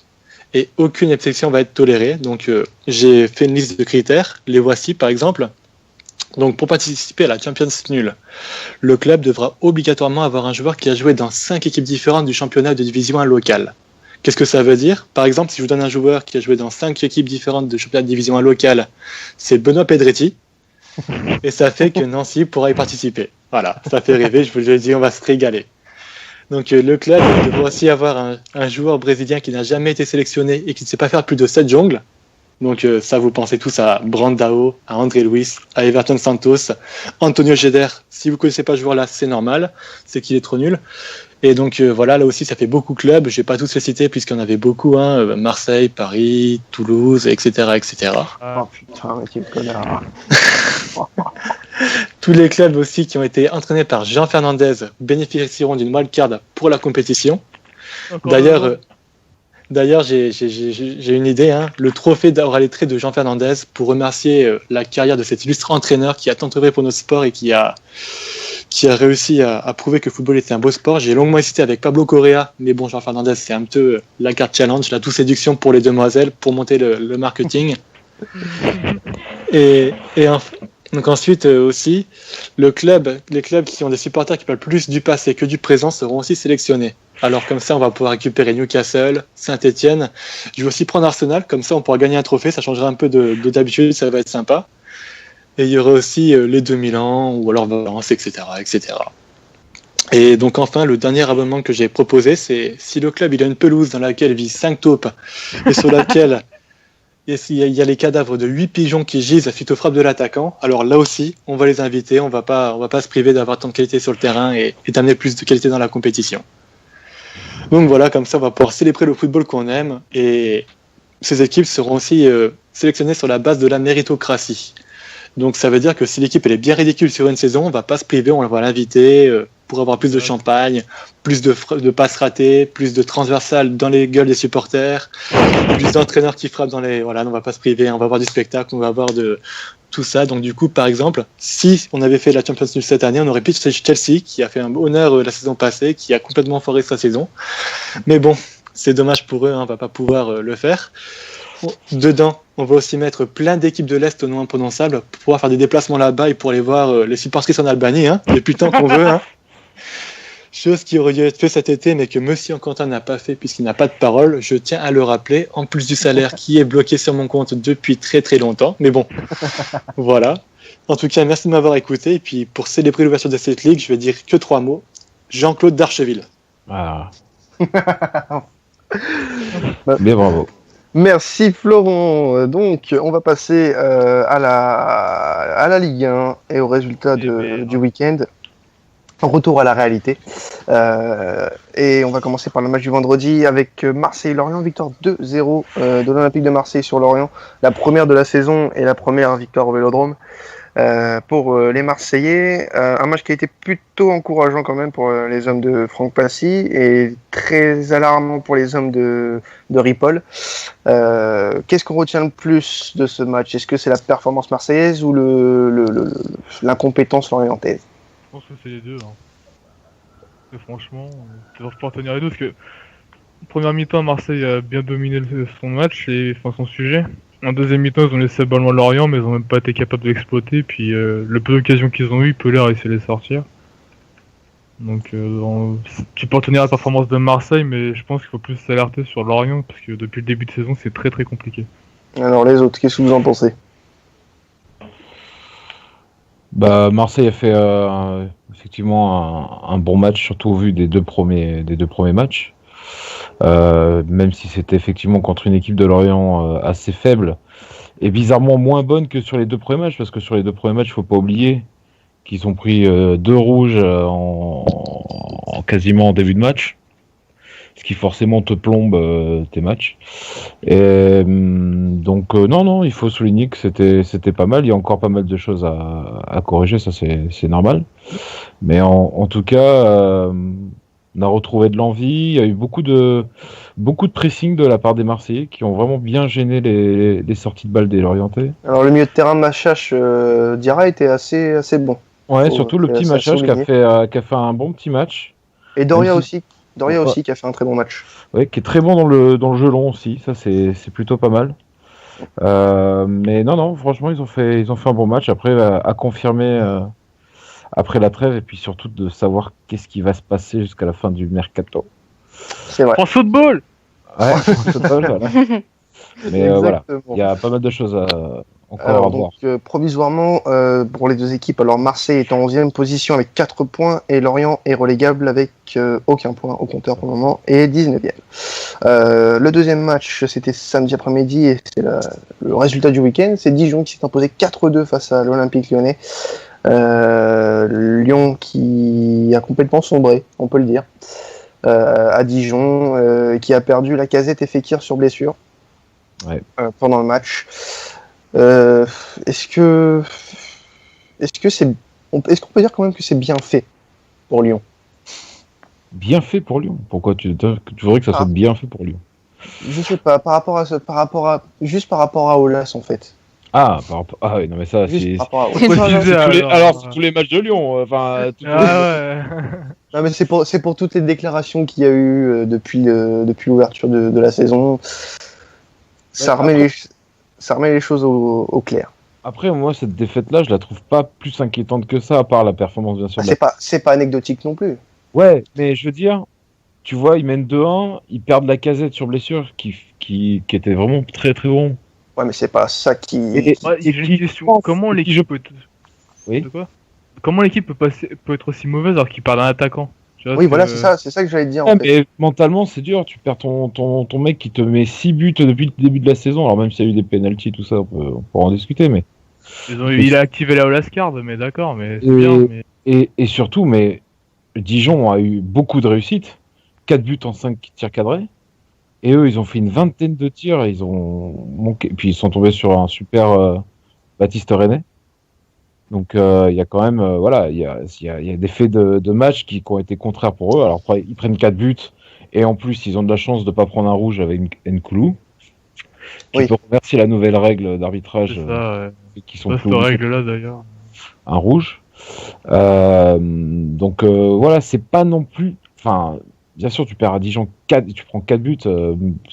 Et aucune exception va être tolérée. Donc j'ai fait une liste de critères. Les voici par exemple. Donc pour participer à la Champions Nulle, le club devra obligatoirement avoir un joueur qui a joué dans 5 équipes différentes du championnat de division 1 local. Qu'est-ce que ça veut dire? Par exemple, si je vous donne un joueur qui a joué dans 5 équipes différentes de championnat de division 1 local, c'est Benoît Pedretti. Et ça fait que Nancy pourra y participer. Voilà, ça fait rêver, je vous le dis, on va se régaler. Donc le club devra aussi avoir un joueur brésilien qui n'a jamais été sélectionné et qui ne sait pas faire plus de 7 jongles. Donc ça, vous pensez tous à Brandao, à André Luiz, à Everton Santos, Antonio Geder. Si vous ne connaissez pas ce joueur-là, c'est normal, c'est qu'il est trop nul. Et donc voilà, là aussi ça fait beaucoup de clubs, je vais pas tous les citer puisqu'il y en avait beaucoup, hein, Marseille, Paris, Toulouse, etc. etc. Ah, Oh putain, mais quel connard. Tous les clubs aussi qui ont été entraînés par Jean Fernandez bénéficieront d'une wildcard pour la compétition. encore D'ailleurs, j'ai une idée, hein, le trophée d'aura les traits de Jean Fernandez pour remercier la carrière de cet illustre entraîneur qui a tant œuvré pour notre sport et qui a réussi à prouver que le football était un beau sport. J'ai longuement hésité avec Pablo Correa, mais bon, Jean Fernandez, c'est un peu la carte challenge, la douce séduction pour les demoiselles, pour monter le marketing. Donc ensuite aussi, les clubs qui ont des supporters qui parlent plus du passé que du présent seront aussi sélectionnés. Alors comme ça, on va pouvoir récupérer Newcastle, Saint-Etienne. Je vais aussi prendre Arsenal, comme ça on pourra gagner un trophée, ça changera un peu de d'habitude, ça va être sympa. Et il y aura aussi les 2000 ans, ou alors Valence, etc., etc. Et donc enfin, le dernier abonnement que j'ai proposé, c'est si le club il a une pelouse dans laquelle vivent 5 taupes et sur laquelle il y a les cadavres de 8 pigeons qui gisent suite aux frappes de l'attaquant, alors là aussi, on va les inviter, on va pas se priver d'avoir tant de qualité sur le terrain et d'amener plus de qualité dans la compétition. Donc voilà, comme ça on va pouvoir célébrer le football qu'on aime et ces équipes seront aussi sélectionnées sur la base de la méritocratie. Donc ça veut dire que si l'équipe elle est bien ridicule sur une saison, on va pas se priver, on va l'inviter pour avoir plus de champagne, plus de passes ratées, plus de transversales dans les gueules des supporters, plus d'entraîneurs qui frappent dans les... Voilà, on va pas se priver, on va avoir du spectacle, on va avoir de tout ça. Donc du coup, par exemple, si on avait fait la Champions League cette année, on aurait pu Chelsea, qui a fait un honneur la saison passée, qui a complètement foiré sa saison. Mais bon, c'est dommage pour eux, hein, on va pas pouvoir le faire. Dedans, on va aussi mettre plein d'équipes de l'Est au nom imprononçable pour pouvoir faire des déplacements là-bas et pour aller voir les supportrices en Albanie, hein, depuis le temps qu'on veut. Hein. Chose qui aurait dû être fait cet été, mais que Monsieur Quentin n'a pas fait puisqu'il n'a pas de parole. Je tiens à le rappeler, en plus du salaire qui est bloqué sur mon compte depuis très très longtemps. Mais bon, voilà. En tout cas, merci de m'avoir écouté. Et puis, pour célébrer l'ouverture de cette ligue, je vais dire que 3 mots. Jean-Claude Darcheville. Ah. Mais bravo. Merci Florent. Donc on va passer à la Ligue 1 et aux résultats du week-end. Retour à la réalité. Et on va commencer par le match du vendredi avec Marseille-Lorient, victoire 2-0 de l'Olympique de Marseille sur Lorient. La première de la saison et la première victoire au Vélodrome pour les Marseillais. Un match qui a été plutôt encourageant quand même pour les hommes de Franck Passy et très alarmant pour les hommes de Ripoll. Qu'est-ce qu'on retient le plus de ce match ? Est-ce que c'est la performance marseillaise ou l'incompétence lorientaise ? Je pense que c'est les deux. Hein. Et franchement, je ne peux pas tenir les deux parce que première mi-temps, Marseille a bien dominé son match et son sujet. En deuxième mi-temps, ils ont laissé le ballon à Lorient, mais ils n'ont même pas été capables de l'exploiter. Puis le peu d'occasions qu'ils ont eu, Pelé a réussi à les sortir. Donc tu peux retenir la performance de Marseille, mais je pense qu'il faut plus s'alerter sur Lorient parce que depuis le début de saison, c'est très très compliqué. Alors les autres, qu'est-ce que vous en pensez ? Bah, Marseille a fait effectivement un bon match, surtout au vu des deux premiers matchs. Même si c'était effectivement contre une équipe de Lorient assez faible et bizarrement moins bonne que sur les deux premiers matchs, parce que sur les deux premiers matchs, il faut pas oublier qu'ils ont pris 2 rouges en quasiment en début de match, ce qui forcément te plombe tes matchs. Et donc non, il faut souligner que c'était pas mal. Il y a encore pas mal de choses à corriger, ça c'est normal. Mais en tout cas, on a retrouvé de l'envie. Il y a eu beaucoup de pressing de la part des Marseillais qui ont vraiment bien gêné les sorties de balles des Lorientais. Alors le milieu de terrain de Machache, Diarra était assez bon. Ouais, surtout le petit Machache qui a fait un bon petit match. Et Doria aussi. Aussi qui a fait un très bon match. Oui, qui est très bon dans le jeu long aussi, ça c'est plutôt pas mal. Mais non, franchement ils ont fait un bon match. Après à confirmer après la trêve et puis surtout de savoir qu'est-ce qui va se passer jusqu'à la fin du mercato. C'est vrai. France Football. Ouais, France Football, voilà. Mais voilà, il y a pas mal de choses encore à voir. Donc, provisoirement, pour les deux équipes, alors Marseille est en 11e position avec 4 points et Lorient est relégable avec aucun point au compteur pour le moment et 19e. Le deuxième match, c'était samedi après-midi et c'est le résultat du week-end. C'est Dijon qui s'est imposé 4-2 face à l'Olympique Lyonnais. Lyon qui a complètement sombré, on peut le dire, à Dijon, qui a perdu Lacazette et Fekir sur blessure pendant le match. Est-ce qu'on peut dire quand même que c'est bien fait pour Lyon? Bien fait pour Lyon. Pourquoi tu voudrais que ça soit bien fait pour Lyon? Je sais pas, juste par rapport à Aulas en fait. Ah oui, non mais ça Juste c'est. par rapport à Aulas. Faut préciser, Alors c'est tous les matchs de Lyon. Enfin. Ah ouais. Non mais c'est pour toutes les déclarations qu'il y a eu depuis l'ouverture de la saison. Ça remet les choses au clair. Après, moi, cette défaite-là, je la trouve pas plus inquiétante que ça, à part la performance, bien sûr. C'est pas anecdotique non plus. Ouais, mais je veux dire, tu vois, ils mènent 2-1, ils perdent Lacazette sur blessure, qui était vraiment très très bon. Ouais, mais c'est pas ça qui. Ouais, j'ai une question. Comment l'équipe peut... Oui. De quoi? Comment l'équipe peut être aussi mauvaise alors qu'il perd un attaquant? Tu vois, Oui, voilà, c'est ça que j'allais te dire. Ouais, En fait. mais mentalement, c'est dur. Tu perds ton mec qui te met 6 buts depuis le début de la saison. Alors même s'il y a eu des pénaltys, tout ça, on peut en discuter, mais. Il a activé la Aulas Card, mais d'accord, mais c'est Et- bien. Mais... Et surtout, mais Dijon a eu beaucoup de réussite. 4 buts en 5 tirs cadrés. Et eux, ils ont fait une vingtaine de tirs. Et ils ont manqué. Puis ils sont tombés sur un super Baptiste René. Donc il y a quand même, voilà, il y a des faits de match qui ont été contraires pour eux. Alors après, ils prennent 4 buts. Et en plus, ils ont de la chance de ne pas prendre un rouge avec Nkoulou. Qui Oui. peut remercier la nouvelle règle d'arbitrage. C'est ça, ouais. Qui sont Pas plus cette règle-là d'ailleurs. un rouge. Donc voilà, c'est pas non plus. Enfin, bien sûr, tu perds à Dijon 4, tu prends 4 buts,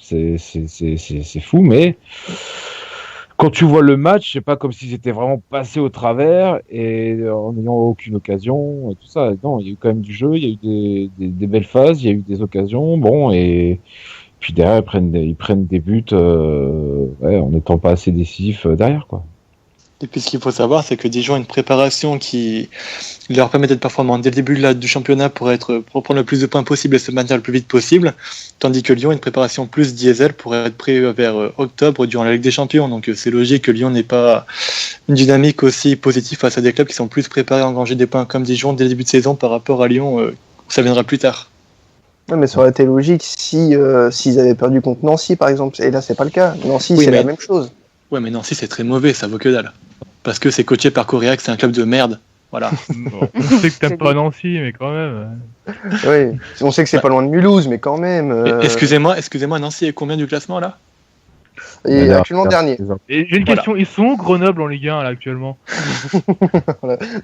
c'est fou, mais quand tu vois le match, c'est pas comme s'ils étaient vraiment passés au travers et en n'ayant aucune occasion et tout ça. Non, il y a eu quand même du jeu, il y a eu des belles phases, il y a eu des occasions, bon, et puis derrière ils prennent des buts en n'étant pas assez décisifs derrière, quoi. Et puis ce qu'il faut savoir, c'est que Dijon a une préparation qui leur permet d'être performants dès le début du championnat pour prendre le plus de points possible et se maintenir le plus vite possible, tandis que Lyon a une préparation plus diesel pour être prêt vers octobre durant la Ligue des Champions. Donc c'est logique que Lyon n'ait pas une dynamique aussi positive face à des clubs qui sont plus préparés à engranger des points comme Dijon dès le début de saison par rapport à Lyon, où ça viendra plus tard. Ouais, mais ça aurait été logique s'ils avaient perdu contre Nancy par exemple. Et là, c'est pas le cas. Nancy, Oui, c'est mais- la même chose. Ouais, mais Nancy c'est très mauvais, ça vaut que dalle. Parce que c'est coaché par Correa, que c'est un club de merde. Voilà. Bon, on sait que t'aimes pas Nancy, mais quand même. Oui. On sait que c'est pas loin de Mulhouse, mais quand même. Excusez-moi, Nancy est combien du classement là? Et actuellement dernier. Et j'ai une Voilà. question, ils sont où Grenoble en Ligue 1 là actuellement?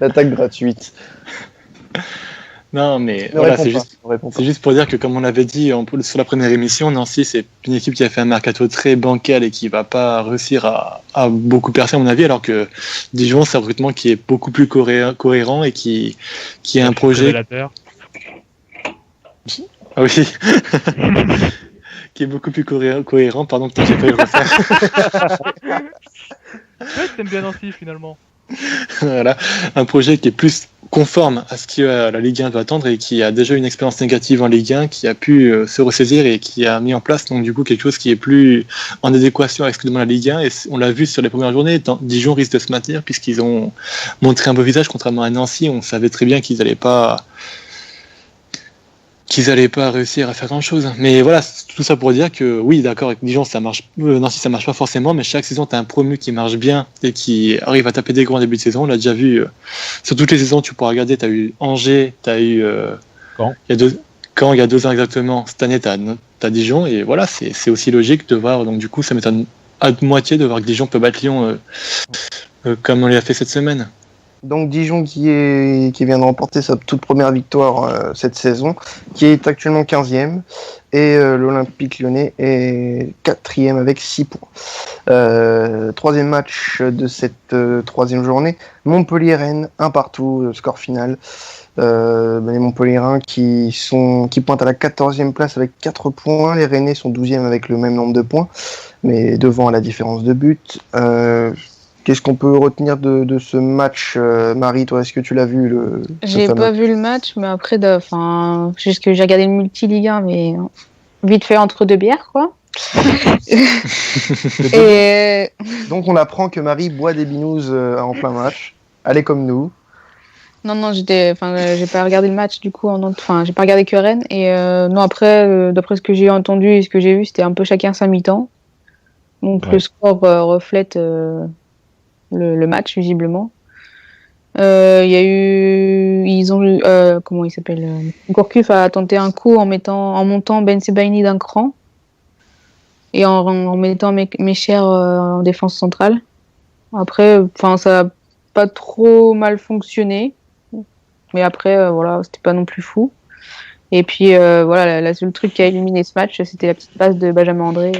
L'attaque gratuite. Non, mais Ne voilà, réponds c'est pas, juste. ne réponds pas. C'est juste pour dire que, comme on l'avait dit sur la première émission, Nancy, c'est une équipe qui a fait un mercato très bancal et qui va pas réussir à beaucoup percer, à mon avis, alors que Dijon, c'est un recrutement qui est beaucoup plus cohérent et qui a un projet. Révélateur. Ah oui. Qui est beaucoup plus cohérent, pardon, putain, j'ai pas eu le refaire. Ouais, t'aimes bien Nancy finalement. Voilà, un projet qui est plus conforme à ce que la Ligue 1 doit attendre et qui a déjà une expérience négative en Ligue 1, qui a pu se ressaisir et qui a mis en place donc du coup quelque chose qui est plus en adéquation avec ce que demande la Ligue 1. Et on l'a vu sur les premières journées, Dijon risque de se maintenir puisqu'ils ont montré un beau visage, contrairement à Nancy. On savait très bien qu'ils n'allaient pas réussir à faire grand chose. Mais voilà, tout ça pour dire que oui, d'accord, avec Dijon, ça marche, Nancy, ça marche pas forcément, mais chaque saison, tu as un promu qui marche bien et qui arrive à taper des gros en début de saison. On l'a déjà vu sur toutes les saisons, tu pourras regarder, tu as eu Angers, tu as eu Caen. Il y a 2 ans exactement, cette année, tu as Dijon, et voilà, c'est aussi logique de voir, donc du coup, ça m'étonne à moitié de voir que Dijon peut battre Lyon comme on l'a fait cette semaine. Donc Dijon qui vient de remporter sa toute première victoire cette saison, qui est actuellement 15e, et l'Olympique Lyonnais est 4e avec 6 points. Troisième match de cette troisième journée, Montpellier-Rennes, 1-1, score final. Les Montpelliérains qui pointent à la 14e place avec 4 points, les Rennais sont 12e avec le même nombre de points, mais devant à la différence de but. Qu'est-ce qu'on peut retenir de ce match, Marie? Toi, est-ce que tu l'as vu J'ai pas vu le match, mais après, juste que j'ai regardé le multi-Ligue 1, mais vite fait entre deux bières, quoi. Et Donc on apprend que Marie boit des binous en plein match. Elle est comme nous. Non, j'ai pas regardé le match du coup, j'ai pas regardé que Rennes. Et non, après, d'après ce que j'ai entendu et ce que j'ai vu, c'était un peu chacun sa mi-temps. Donc Ouais. le score reflète le match visiblement. Il y a eu, ils ont eu, comment il s'appelle Gourcuff a tenté un coup en montant Ben Sebaini d'un cran et en mettant Mecher en défense centrale. Après, ça a pas trop mal fonctionné. Mais après, voilà, c'était pas non plus fou. Et puis, voilà, le seul truc qui a éliminé ce match, c'était la petite passe de Benjamin André.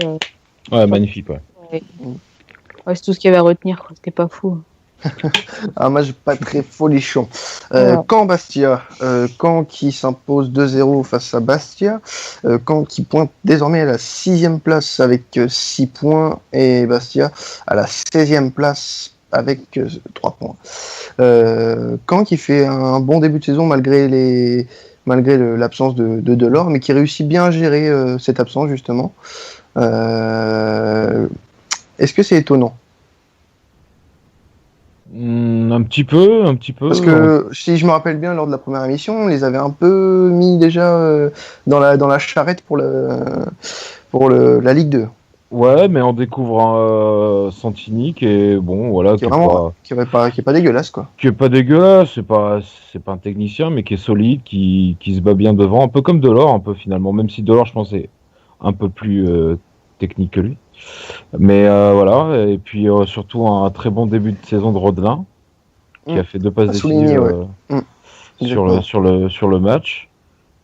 Ouais, magnifique, ouais. Ouais, c'est tout ce qu'il y avait à retenir, quoi. C'était pas fou. Un match pas très folichon. Ouais. Caen-Bastia. Caen qui s'impose 2-0 face à Bastia. Caen qui pointe désormais à la 6e place avec 6 points. Et Bastia à la 16e place avec 3 points. Caen qui fait un bon début de saison malgré l'absence de Delors, mais qui réussit bien à gérer cette absence justement. Est-ce que c'est étonnant? Un petit peu. Parce que si je me rappelle bien, lors de la première émission, on les avait un peu mis déjà dans la charrette pour la Ligue 2. Ouais, mais on découvre un Santini qui est bon, voilà, Qui est pas dégueulasse, quoi. qui est pas dégueulasse, c'est pas un technicien, mais qui est solide, qui se bat bien devant, un peu comme Delors, un peu finalement, même si Delors, je pense, est un peu plus technique que lui. Mais voilà, et puis surtout un très bon début de saison de Rodelin, qui a fait 2 passes À souligner, décisives Exactement. sur le match.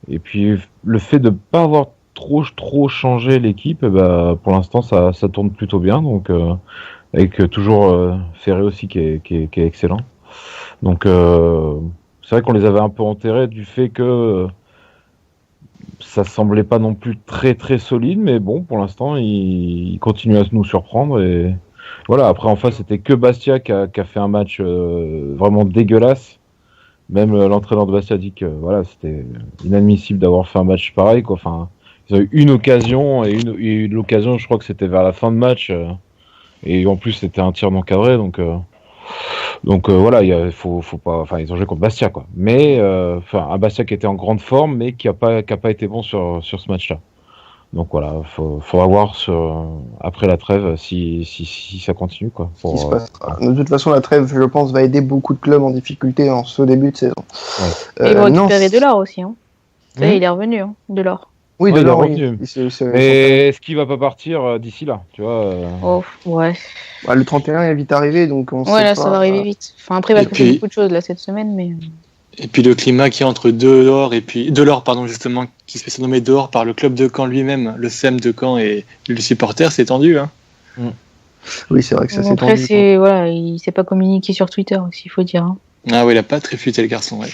Et puis le fait de pas avoir trop changé l'équipe, pour l'instant ça tourne plutôt bien. Donc avec toujours Ferré aussi qui est excellent. Donc c'est vrai qu'on les avait un peu enterrés du fait que ça semblait pas non plus très solide, mais bon, pour l'instant ils continuent à nous surprendre. Et voilà, après en face c'était que Bastia qui a fait un match vraiment dégueulasse. Même l'entraîneur de Bastia dit que voilà, c'était inadmissible d'avoir fait un match pareil, quoi. Enfin, ils ont eu une occasion et l'occasion, je crois que c'était vers la fin de match, et en plus c'était un tir non cadré, donc voilà, faut pas, enfin ils ont joué contre Bastia, quoi. Mais un Bastia qui était en grande forme, mais qui a pas été bon sur ce match-là. Donc voilà, faudra voir après la trêve si ça continue, quoi. Ce qui se passera. De toute façon, la trêve, je pense, va aider beaucoup de clubs en difficulté en ce début de saison. Et ils vont récupérer Delors aussi. Hein. Ça y est, il est revenu, Delors. Oui, Ouais, Delors, il est revenu. oui. Mais est-ce qu'il va pas partir d'ici là, tu vois Oh, ouais. Le 31 est vite arrivé, donc on sait Ouais, là, pas. ça va arriver vite. Enfin, après, il va se passer beaucoup de choses là cette semaine, mais. Et puis le climat qui est entre Delors justement, qui se fait surnommer Dehors par le club de Caen lui-même, le CEM de Caen et les supporters, c'est tendu, hein. Oui, c'est vrai que ça s'est Après, tendu. voilà, il s'est pas communiqué sur Twitter aussi, il faut dire. Hein. Ah oui, il a pas très futé le garçon, ouais.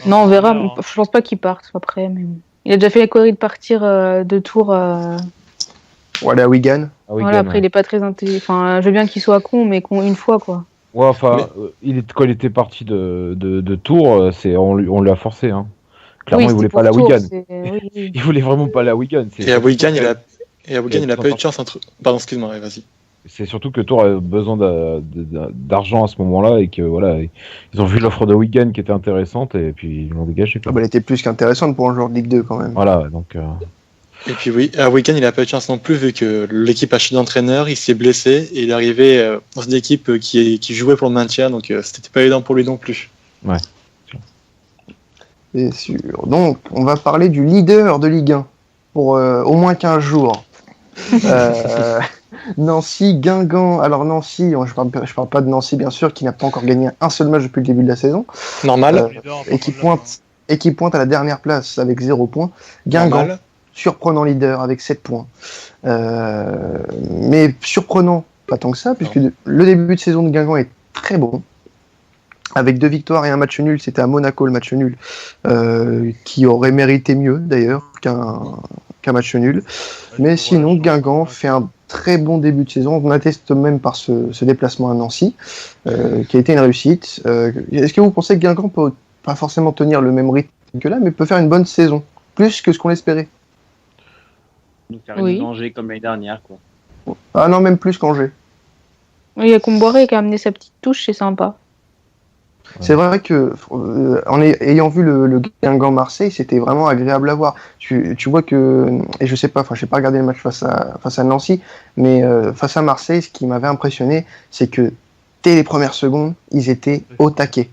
Non, on verra. Je pense pas qu'il parte après, mais il a déjà fait la connerie de partir de Tours. Voilà, à Wigan. Voilà, après, il est pas très intelligent. Enfin, je veux bien qu'il soit con, mais con une fois, quoi. Ouais, enfin, quand il était parti de Tours, on lui a forcé, hein. Clairement, oui, il voulait pas aller à Tours, Wigan. Oui. Il voulait vraiment pas aller à Wigan. Et à Wigan, il a pas eu de chance entre. Pardon, excuse-moi, ouais, vas-y. C'est surtout que Tours a besoin d'argent à ce moment-là et que voilà, ils ont vu l'offre de Wigan qui était intéressante et puis ils l'ont dégagé. Elle était plus qu'intéressante pour un joueur de Ligue 2 quand même. Voilà, donc. Et puis oui, à Wigan, il a pas eu de chance non plus vu que l'équipe a changé d'entraîneur, il s'est blessé et il est arrivé dans une équipe qui jouait pour le maintien, donc c'était pas évident pour lui non plus. Ouais. C'est sûr. Donc, on va parler du leader de Ligue 1 pour au moins 15 jours. Nancy, Guingamp. Alors Nancy, je parle pas de Nancy bien sûr, qui n'a pas encore gagné un seul match depuis le début de la saison. Normal. Et qui pointe à la dernière place avec 0 points. Guingamp, Normal. surprenant leader avec 7 points. Mais surprenant, pas tant que ça, puisque le début de saison de Guingamp est très bon. Avec 2 victoires et un match nul, c'était à Monaco le match nul, qui aurait mérité mieux d'ailleurs qu'un match nul. Mais sinon, Guingamp fait un très bon début de saison. On atteste même par ce déplacement à Nancy, qui a été une réussite. Est-ce que vous pensez que Guingamp peut pas forcément tenir le même rythme que là, mais peut faire une bonne saison, plus que ce qu'on espérait? Nous faire une danger comme l'année dernière, quoi. Ah non, même plus qu'Angers. Oui, il y a Comboiré qui a amené sa petite touche, c'est sympa. C'est vrai que ayant vu le Guingamp Marseille, c'était vraiment agréable à voir. Tu vois que, et je sais pas, enfin, j'ai pas regardé le match face à Nancy, mais face à Marseille, ce qui m'avait impressionné, c'est que dès les premières secondes, ils étaient au taquet.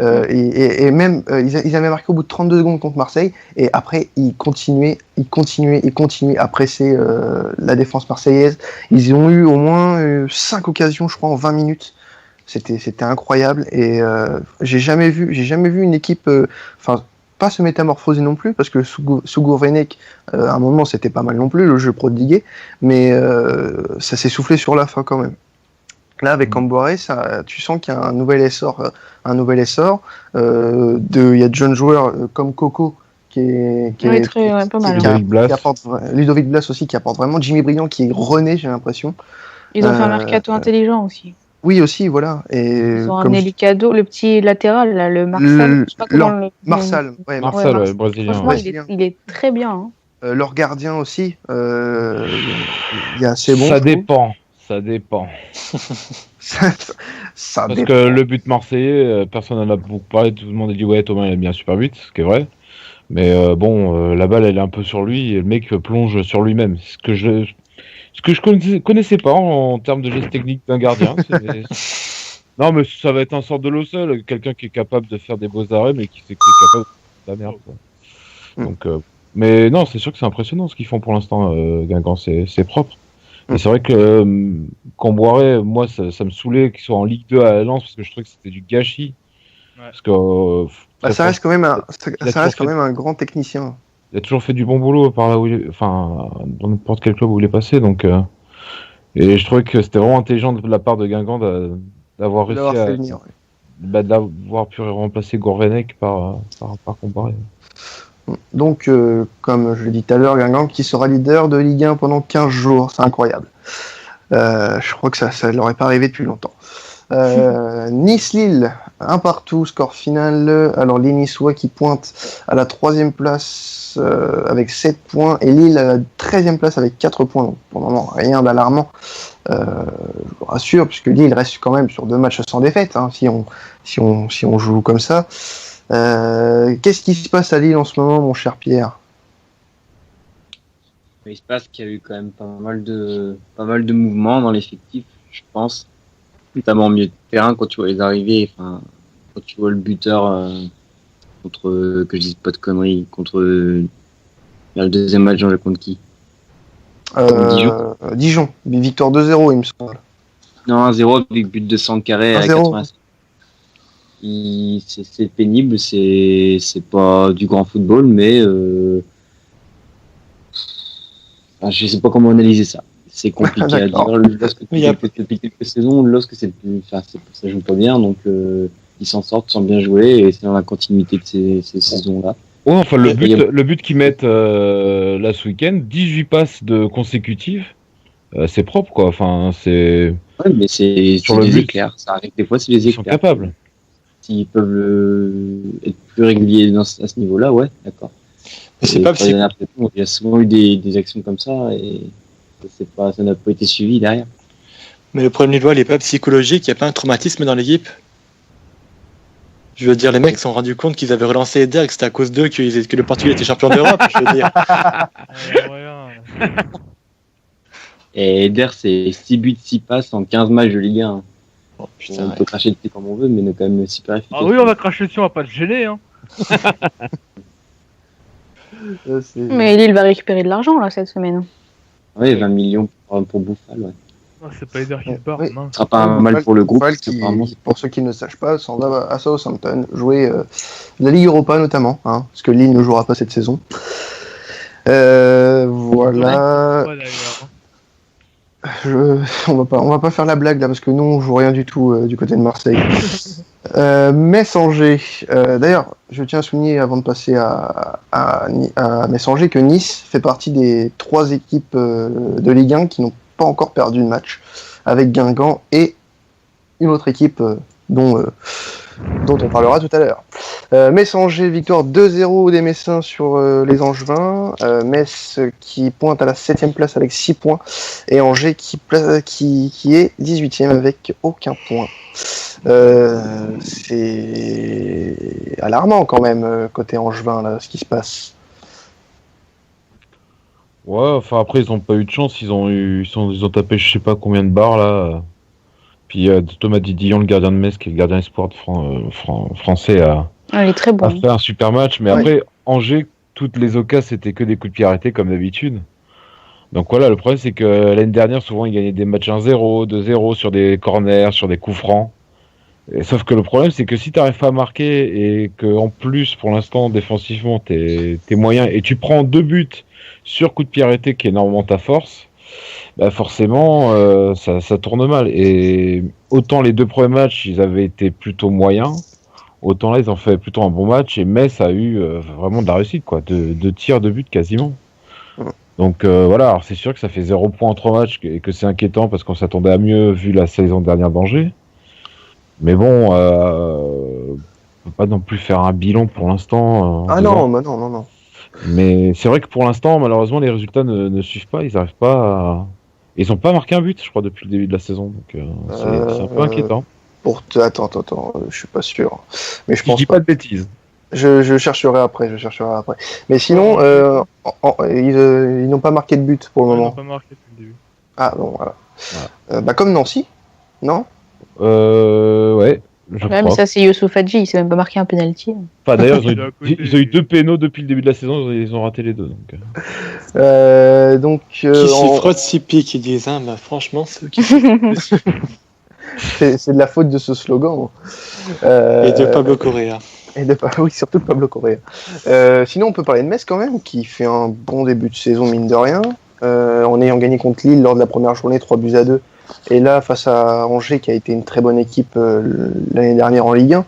Et même ils avaient marqué au bout de 32 secondes contre Marseille, et après ils continuaient à presser la défense marseillaise. Ils ont eu au moins 5 occasions, je crois, en 20 minutes. C'était incroyable, et j'ai jamais vu une équipe, pas se métamorphoser non plus, parce que sous Gourvenec, à un moment c'était pas mal non plus, le jeu prodigué, mais ça s'est soufflé sur la fin quand même. Là, avec Camboire, tu sens qu'il y a un nouvel essor. Il y a de jeunes joueurs comme Coco qui est pas mal. qui apporte, Ludovic Blas aussi, qui apporte vraiment, Jimmy Briand qui est rené, j'ai l'impression. Ils ont fait un mercato intelligent aussi. Oui, aussi, voilà. Et ils ont ramené Lucado, le petit latéral, là, le Marsal. Marsal, le brésilien. Franchement, il est très bien. Hein. Leur gardien aussi, il est assez bon. Ça dépend. Ça Parce dépend. que le but marseillais, personne n'en a beaucoup parlé, tout le monde a dit ouais, Thomas il a mis un super but, ce qui est vrai. Mais la balle elle est un peu sur lui et le mec plonge sur lui-même. Ce que je connaissais pas en termes de geste technique d'un gardien. Non mais ça va être un sort de l'eau seul, quelqu'un qui est capable de faire des beaux arrêts mais qui est capable de la merde. Quoi. Donc, mais non, c'est sûr que c'est impressionnant ce qu'ils font pour l'instant, Guingamp, c'est propre. Mais c'est vrai que Camboire, moi, ça me saoulait qu'ils soient en Ligue 2 à Lens parce que je trouvais que c'était du gâchis. Ouais. Parce que ça reste quand même un grand technicien. Il a toujours fait du bon boulot par là où dans n'importe quel club où il est passé. Donc, et je trouvais que c'était vraiment intelligent de la part de Guingamp d'avoir réussi d'avoir pu remplacer Gourvenec par Camboire. Donc, comme je l'ai dit tout à l'heure, Guingamp qui sera leader de Ligue 1 pendant 15 jours, c'est incroyable. Je crois que ça ne leur est pas arrivé depuis longtemps. Nice-Lille, 1-1, score final. Alors, les Niçois qui pointent à la 3e place avec 7 points, et Lille à la 13e place avec 4 points. Donc, pour le moment, rien d'alarmant. Je vous rassure, puisque Lille reste quand même sur 2 matchs sans défaite, hein, si on joue comme ça. Qu'est-ce qui se passe à Lille en ce moment, mon cher Pierre ? Il se passe qu'il y a eu quand même pas mal de mouvements dans l'effectif, je pense. Notamment au milieu de terrain, quand tu vois les arrivées, quand tu vois le buteur contre, que je dise pas de conneries, contre le deuxième match, Jean-Jacques contre qui ? Dijon, victoire 2-0, il me semble. Non, 1-0 avec but de Sankaré à 87. C'est pénible, c'est pas du grand football, mais je sais pas comment analyser ça. C'est compliqué à dire. Lorsque depuis quelques saisons, lorsque ça joue pas bien, donc ils s'en sortent sans bien jouer, et c'est dans la continuité de ces saisons-là. Ouais, enfin le but qu'ils mettent là ce week-end, 18 passes consécutives, c'est propre quoi. Enfin c'est. Ouais, mais c'est des éclairs. Ça arrive des fois, c'est des éclairs. Ils sont capables. S'ils peuvent être plus réguliers à ce niveau-là, ouais, d'accord. Mais c'est pas il y a souvent eu des actions comme ça, et ça n'a pas été suivi derrière. Mais le problème lillois, il n'est pas psychologique, il n'y a pas un traumatisme dans l'équipe. Je veux dire, les mecs se sont rendus compte qu'ils avaient relancé Eder et que c'était à cause d'eux que le Portugais était champion d'Europe, je veux dire. Et Eder, c'est 6 buts, 6 passes en 15 matchs de Ligue 1. Oh, putain, on peut cracher dessus comme on veut, mais on est quand même super efficace. Ah oui, on va cracher dessus, on va pas te gêner. Hein. Mais Lille va récupérer de l'argent là cette semaine. Oui, 20 millions pour Bouffal, ouais. Ah, c'est pas Eder qui se barre, non. Ce sera pas un mal pour le groupe. Pour ceux qui ne sachent pas, s'en va à Southampton jouer la Ligue Europa notamment, hein, parce que Lille ne jouera pas cette saison. Voilà. On va pas faire la blague là parce que nous on joue rien du tout du côté de Marseille. Metz-Angers. D'ailleurs, je tiens à souligner avant de passer à Metz-Angers que Nice fait partie des 3 équipes de Ligue 1 qui n'ont pas encore perdu de match, avec Guingamp et une autre équipe dont dont on parlera tout à l'heure. Metz-Angers, victoire 2-0 des Messins sur les Angevins. Metz qui pointe à la 7ème place avec 6 points et Angers qui est 18ème avec aucun point. C'est alarmant quand même côté Angevin là, ce qui se passe. Ouais, enfin après ils ont pas eu de chance, ils ont tapé je sais pas combien de barres là. Puis Thomas Didillon, le gardien de Metz, qui est le gardien espoir français, Il est très a bon. fait un super match. Mais après, Angers, toutes les occasions, c'était que des coups de pied arrêtés comme d'habitude. Donc voilà, le problème c'est que l'année dernière, souvent ils gagnaient des matchs 1-0, 2-0 sur des corners, sur des coups francs. Et sauf que le problème c'est que si t'arrives pas à marquer et que en plus pour l'instant défensivement t'es moyen et tu prends 2 buts sur coup de pied arrêté qui est normalement ta force, bah forcément ça tourne mal. Et autant les 2 premiers matchs ils avaient été plutôt moyens, autant là ils ont fait plutôt un bon match et Metz a eu vraiment de la réussite quoi, 2 tirs de but quasiment. Donc voilà, alors c'est sûr que ça fait 0 points en 3 matchs et que c'est inquiétant parce qu'on s'attendait à mieux vu la saison dernière d'Angers. Mais bon, on peut pas non plus faire un bilan pour l'instant. Non. Mais c'est vrai que pour l'instant, malheureusement, les résultats ne suivent pas. Ils arrivent pas à... Ils ont pas marqué un but, je crois, depuis le début de la saison. Donc c'est un peu inquiétant. Attends, je suis pas sûr. Mais je pense dis pas de bêtises. Je chercherai après. Mais sinon, ils n'ont pas marqué de but pour le Ils moment. n'ont pas marqué depuis le début. Ah bon, voilà. Comme Nancy, non? Ouais, je Ouais, mais crois. ça, c'est Youssouf Hadji, il s'est même pas marqué un penalty. Enfin, d'ailleurs, Il est à côté. ils ont eu 2 pénaux depuis le début de la saison, ils ont raté les 2. Donc, Qui s'y frotte s'y pique, ils disent, hein, bah, franchement, ceux qui c'est de la faute de ce slogan. Et de Pablo Correa. Oui, surtout de Pablo Correa. Sinon, on peut parler de Metz quand même, qui fait un bon début de saison, mine de rien. En ayant gagné contre Lille lors de la première journée, 3-2. Et là, face à Angers, qui a été une très bonne équipe l'année dernière en Ligue 1.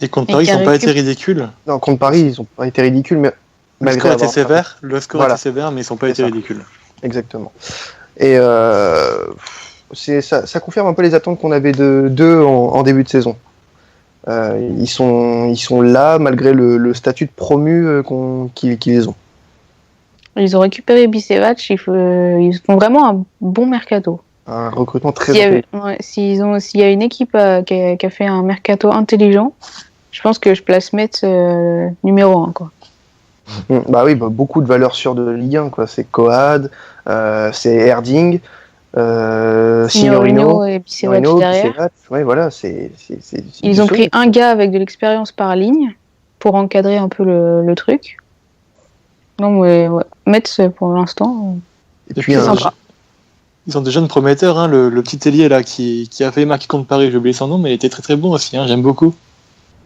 Et contre Paris, ils n'ont pas été ridicules. Non, contre Paris, ils n'ont pas été ridicules, mais Le score était sévère, Voilà. était sévère, mais ils n'ont pas été ridicules. Exactement. Et ça confirme un peu les attentes qu'on avait d'eux en début de saison. Ils sont là malgré le statut de promu qu'ils ont. Ils ont récupéré Bicevac, ils font vraiment un bon mercato. Un recrutement très s'il y a une équipe qui a fait un mercato intelligent, je pense que je place Metz numéro 1 quoi. Bah oui, beaucoup de valeurs sûres de Ligue 1 quoi. C'est Coad, c'est Erding, Signorino et Bicevac derrière. Ouais, voilà, Ils ont pris un gars avec de l'expérience par ligne pour encadrer un peu le truc. Non mais ouais. Metz pour l'instant. Et puis ils ont des jeunes prometteurs, hein, le petit ailier là qui a fait marquer contre Paris, j'ai oublié son nom, mais il était très très bon aussi, hein, j'aime beaucoup.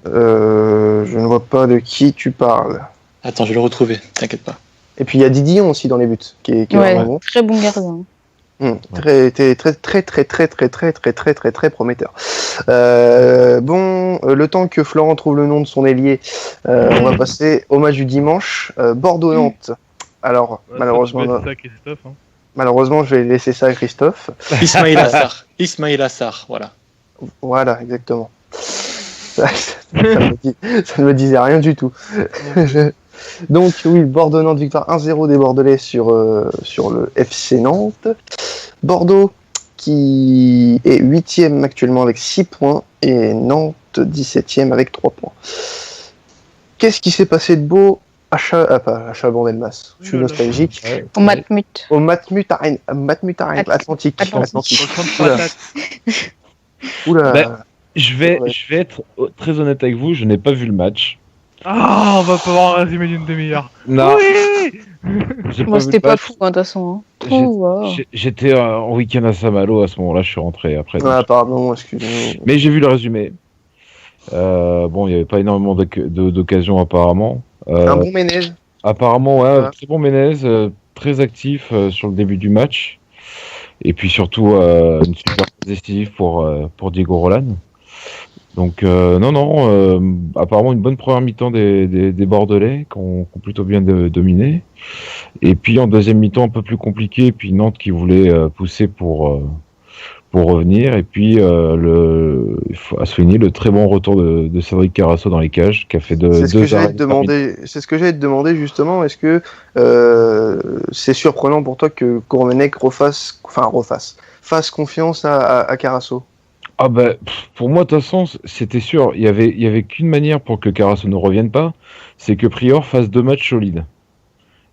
Je ne vois pas de qui tu parles. Attends, je vais le retrouver, t'inquiète pas. Et puis il y a Didillon aussi dans les buts, qui est vraiment bon. Très bon gardien. Très prometteur. Le temps que Florent trouve le nom de son ailier, on va passer au match du dimanche, Bordeaux-Nantes. Alors, malheureusement, je vais laisser ça à Christophe. Ismail Assar, voilà. Voilà, exactement. Ça ne me disait rien du tout. Donc oui, Bordeaux-Nantes, victoire 1-0 des Bordelais sur le FC Nantes. Bordeaux qui est 8e actuellement avec 6 points et Nantes 17e avec 3 points. Qu'est-ce qui s'est passé de beau à Chabandelmas? Je suis nostalgique. Au Matmut. Au Matmut Atlantique. Oula. Je vais être très honnête avec vous, je n'ai pas vu le match. Ah, on va pas avoir un résumé d'une demi-heure. Non. Oui. Moi, c'était pas fou, de toute façon. J'étais en week-end à Saint-Malo à ce moment-là, je suis rentré après. Ah, pardon, excusez-moi. Mais j'ai vu le résumé. Bon, il n'y avait pas énormément d'occasions apparemment. Un bon Ménez. Apparemment, ouais, très bon Ménez, très actif sur le début du match. Et puis surtout, une super passe décisive pour Diego Roland. Donc apparemment une bonne première mi-temps des Bordelais qui ont plutôt bien dominé. Et puis en deuxième mi-temps un peu plus compliqué, puis Nantes qui voulait pousser pour pour revenir. Et puis, il faut souligner le très bon retour de Cédric Carasso dans les cages, qui a fait C'est ce que j'allais arrêts te demander. C'est ce que j'allais te demander justement. Est-ce que c'est surprenant pour toi que Gourvenec fasse confiance à Carasso? Ah bah, pour moi, de toute façon, c'était sûr. Il y avait qu'une manière pour que Carasso ne revienne pas, c'est que Prior fasse 2 matchs solides.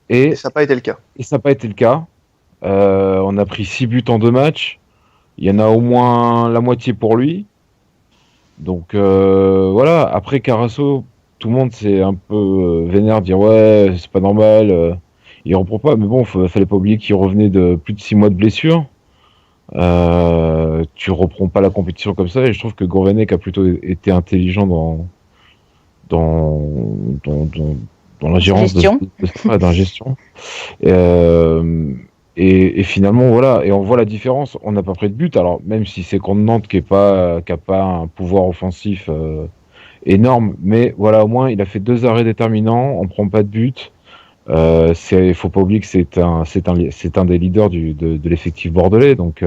Et ça n'a pas été le cas. Et ça n'a pas été le cas. On a pris 6 buts en 2 matchs. Il y en a au moins la moitié pour lui. Donc voilà. Après Carasso, tout le monde s'est un peu vénère, dire ouais, c'est pas normal. Il reprend pas. Mais bon, fallait pas oublier qu'il revenait de plus de 6 mois de blessure. Tu reprends pas la compétition comme ça. Et je trouve que Gourvenec a plutôt été intelligent dans la gérance dans la gestion. Et finalement, voilà, et on voit la différence. On n'a pas pris de but. Alors, même si c'est contre Nantes qui a pas un pouvoir offensif énorme, mais voilà, au moins, il a fait 2 arrêts déterminants. On prend pas de but. Faut pas oublier que c'est un des leaders de l'effectif bordelais, donc